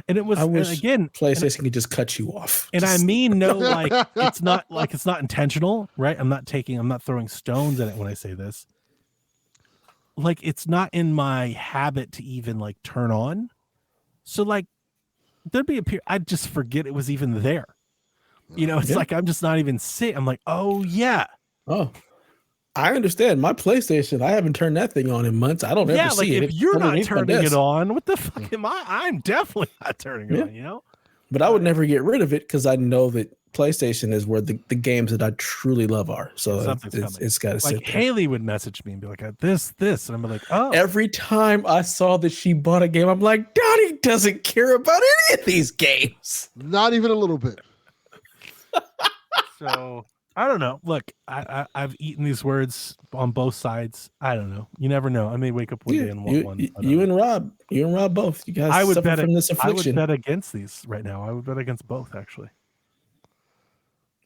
And it was, again, PlayStation could just cut you off. And I mean, no, like it's not intentional, right? I'm not throwing stones at it when I say this. Like it's not in my habit to even like turn on. So like there'd be I'd just forget it was even there. You know, it's like I'm just not even sitting. I'm like, oh yeah. Oh, I understand. My PlayStation, I haven't turned that thing on in months. I don't ever see it. If you're not turning it on, what the fuck am I? I'm definitely not turning it on, you know? But I would never get rid of it because I know that PlayStation is where the games that I truly love are. So it's got to sit there. Haley would message me and be like, this. And I'm like, oh. Every time I saw that she bought a game, I'm like, Donnie doesn't care about any of these games. Not even a little bit. So I don't know. Look, I've eaten these words on both sides. I don't know. You never know. I may wake up one day and want one. You and Rob both. You guys suffer from this affliction. I would bet against these right now. I would bet against both, actually.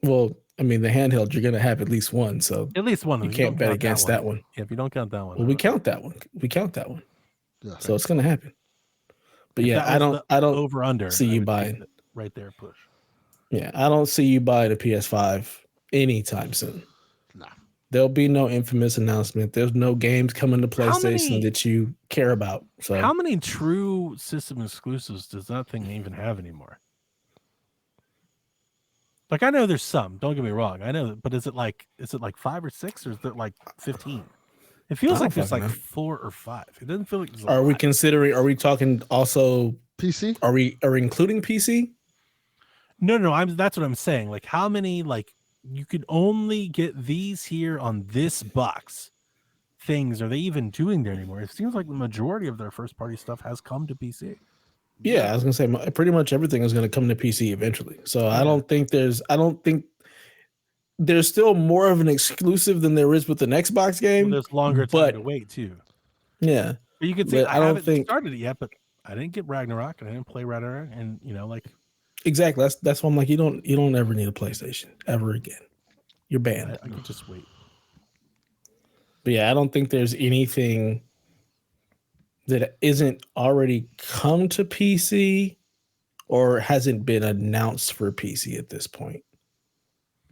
Well, I mean, the handheld, you're going to have at least one. So at least one. You can't bet against that one. Yeah, if you don't count that one. Well, we count that one. Yeah. So it's going to happen. But yeah, I don't over under see you buying right there. Push. Yeah, I don't see you buying a PS5 anytime soon. Nah. There'll be no Infamous announcement. There's no games coming to PlayStation that you care about. So how many true system exclusives does that thing even have anymore? Like I know there's some. Don't get me wrong. I know, but is it like 5 or 6, or is it like 15? It feels like there's like 4 or 5. It doesn't feel like. Are we considering? Are we talking also PC? Are we including PC? No. That's what I'm saying. Like how many like. You could only get these here on this box. Things are they even doing there anymore? It seems like the majority of their first party stuff has come to PC. Yeah, I was gonna say pretty much everything is gonna come to PC eventually. So I don't think there's still more of an exclusive than there is with an Xbox game. Well, there's longer time to wait too. Yeah, but you could say I haven't started it yet, but I didn't get Ragnarok and I didn't play Ragnarok, and like. Exactly. That's why I'm like, you don't ever need a PlayStation ever again. You're banned. I could just wait. But yeah, I don't think there's anything that isn't already come to PC or hasn't been announced for PC at this point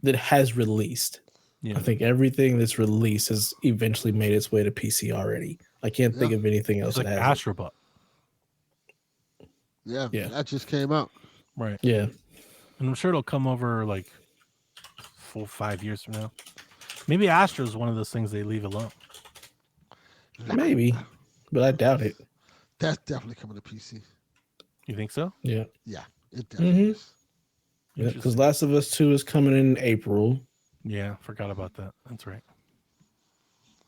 that has released. Yeah. I think everything that's released has eventually made its way to PC already. I can't think of anything else. It's like Astrobot. Yeah, that just came out. Right. Yeah. And I'm sure it'll come over like 4-5 years from now. Maybe Astro is one of those things they leave alone. Maybe, but I doubt it. That's definitely coming to PC. You think so? Yeah. Yeah, it definitely is. Yeah, because Last of Us 2 is coming in April. Yeah, forgot about that. That's right.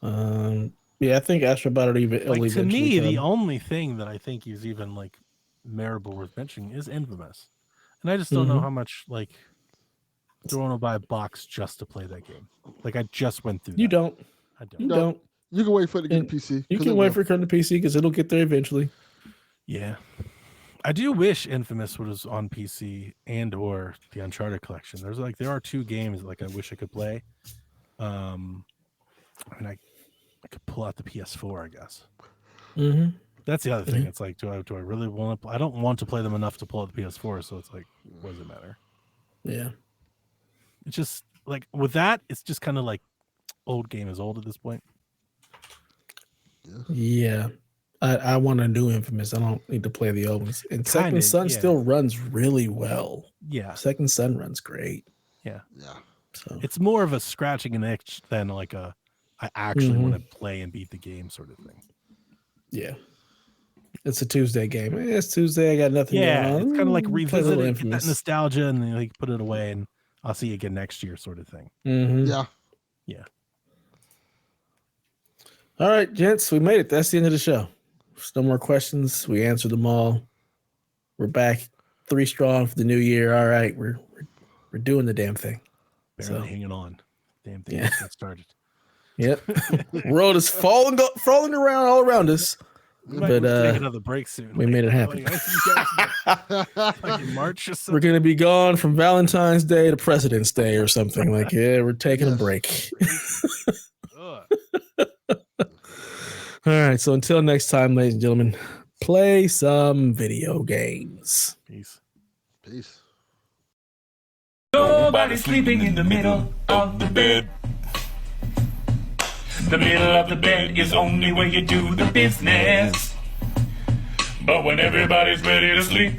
Yeah, I think Astrobot will eventually to me, the only thing that I think is even like memorable worth mentioning is Infamous. And I just don't know how much, like, do I want to buy a box just to play that game? Like, I just went through that. You don't. I don't. You don't. You can wait for it to get to PC. You can wait for it to come to PC because it'll get there eventually. Yeah. I do wish Infamous was on PC and or the Uncharted collection. There are 2 games like I wish I could play. I mean, I could pull out the PS4, I guess. Mm-hmm. That's the other thing. It's like, do I really want to? I don't want to play them enough to pull out the PS4. So it's like, what does it matter? Yeah. It's just like with that, it's just kind of like old game is old at this point. Yeah. I want a new Infamous. I don't need to play the old ones. And Second Son still runs really well. Yeah. Second Son runs great. Yeah. Yeah. So It's more of a scratching an itch than like I actually want to play and beat the game sort of thing. Yeah. It's a Tuesday game. It's Tuesday. I got nothing going on. It's kind of like Play a revisit little it, get Infamous. that nostalgia, and then like put it away, and I'll see you again next year, sort of thing. Yeah. Yeah. All right, gents, we made it. That's the end of the show. There's no more questions. We answered them all. We're back 3 strong for the new year. All right, we're doing the damn thing. Barely hanging on. Damn thing gets started. Yep. World is falling around all around us. We might But take another break soon. we made it happen. Like in March or something. We're gonna be gone from Valentine's Day to President's Day or something. Like, we're taking a break. All right, so until next time, ladies and gentlemen, play some video games. Peace. Peace. Nobody's sleeping in the middle of the bed. The middle of the bed is only where you do the business. But when everybody's ready to sleep,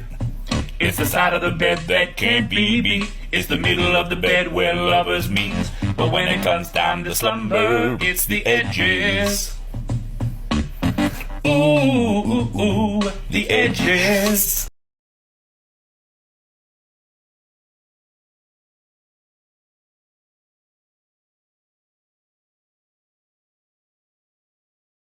it's the side of the bed that can't be beat. It's the middle of the bed where lovers meet. But when it comes time to slumber, it's the edges. Ooh, the edges.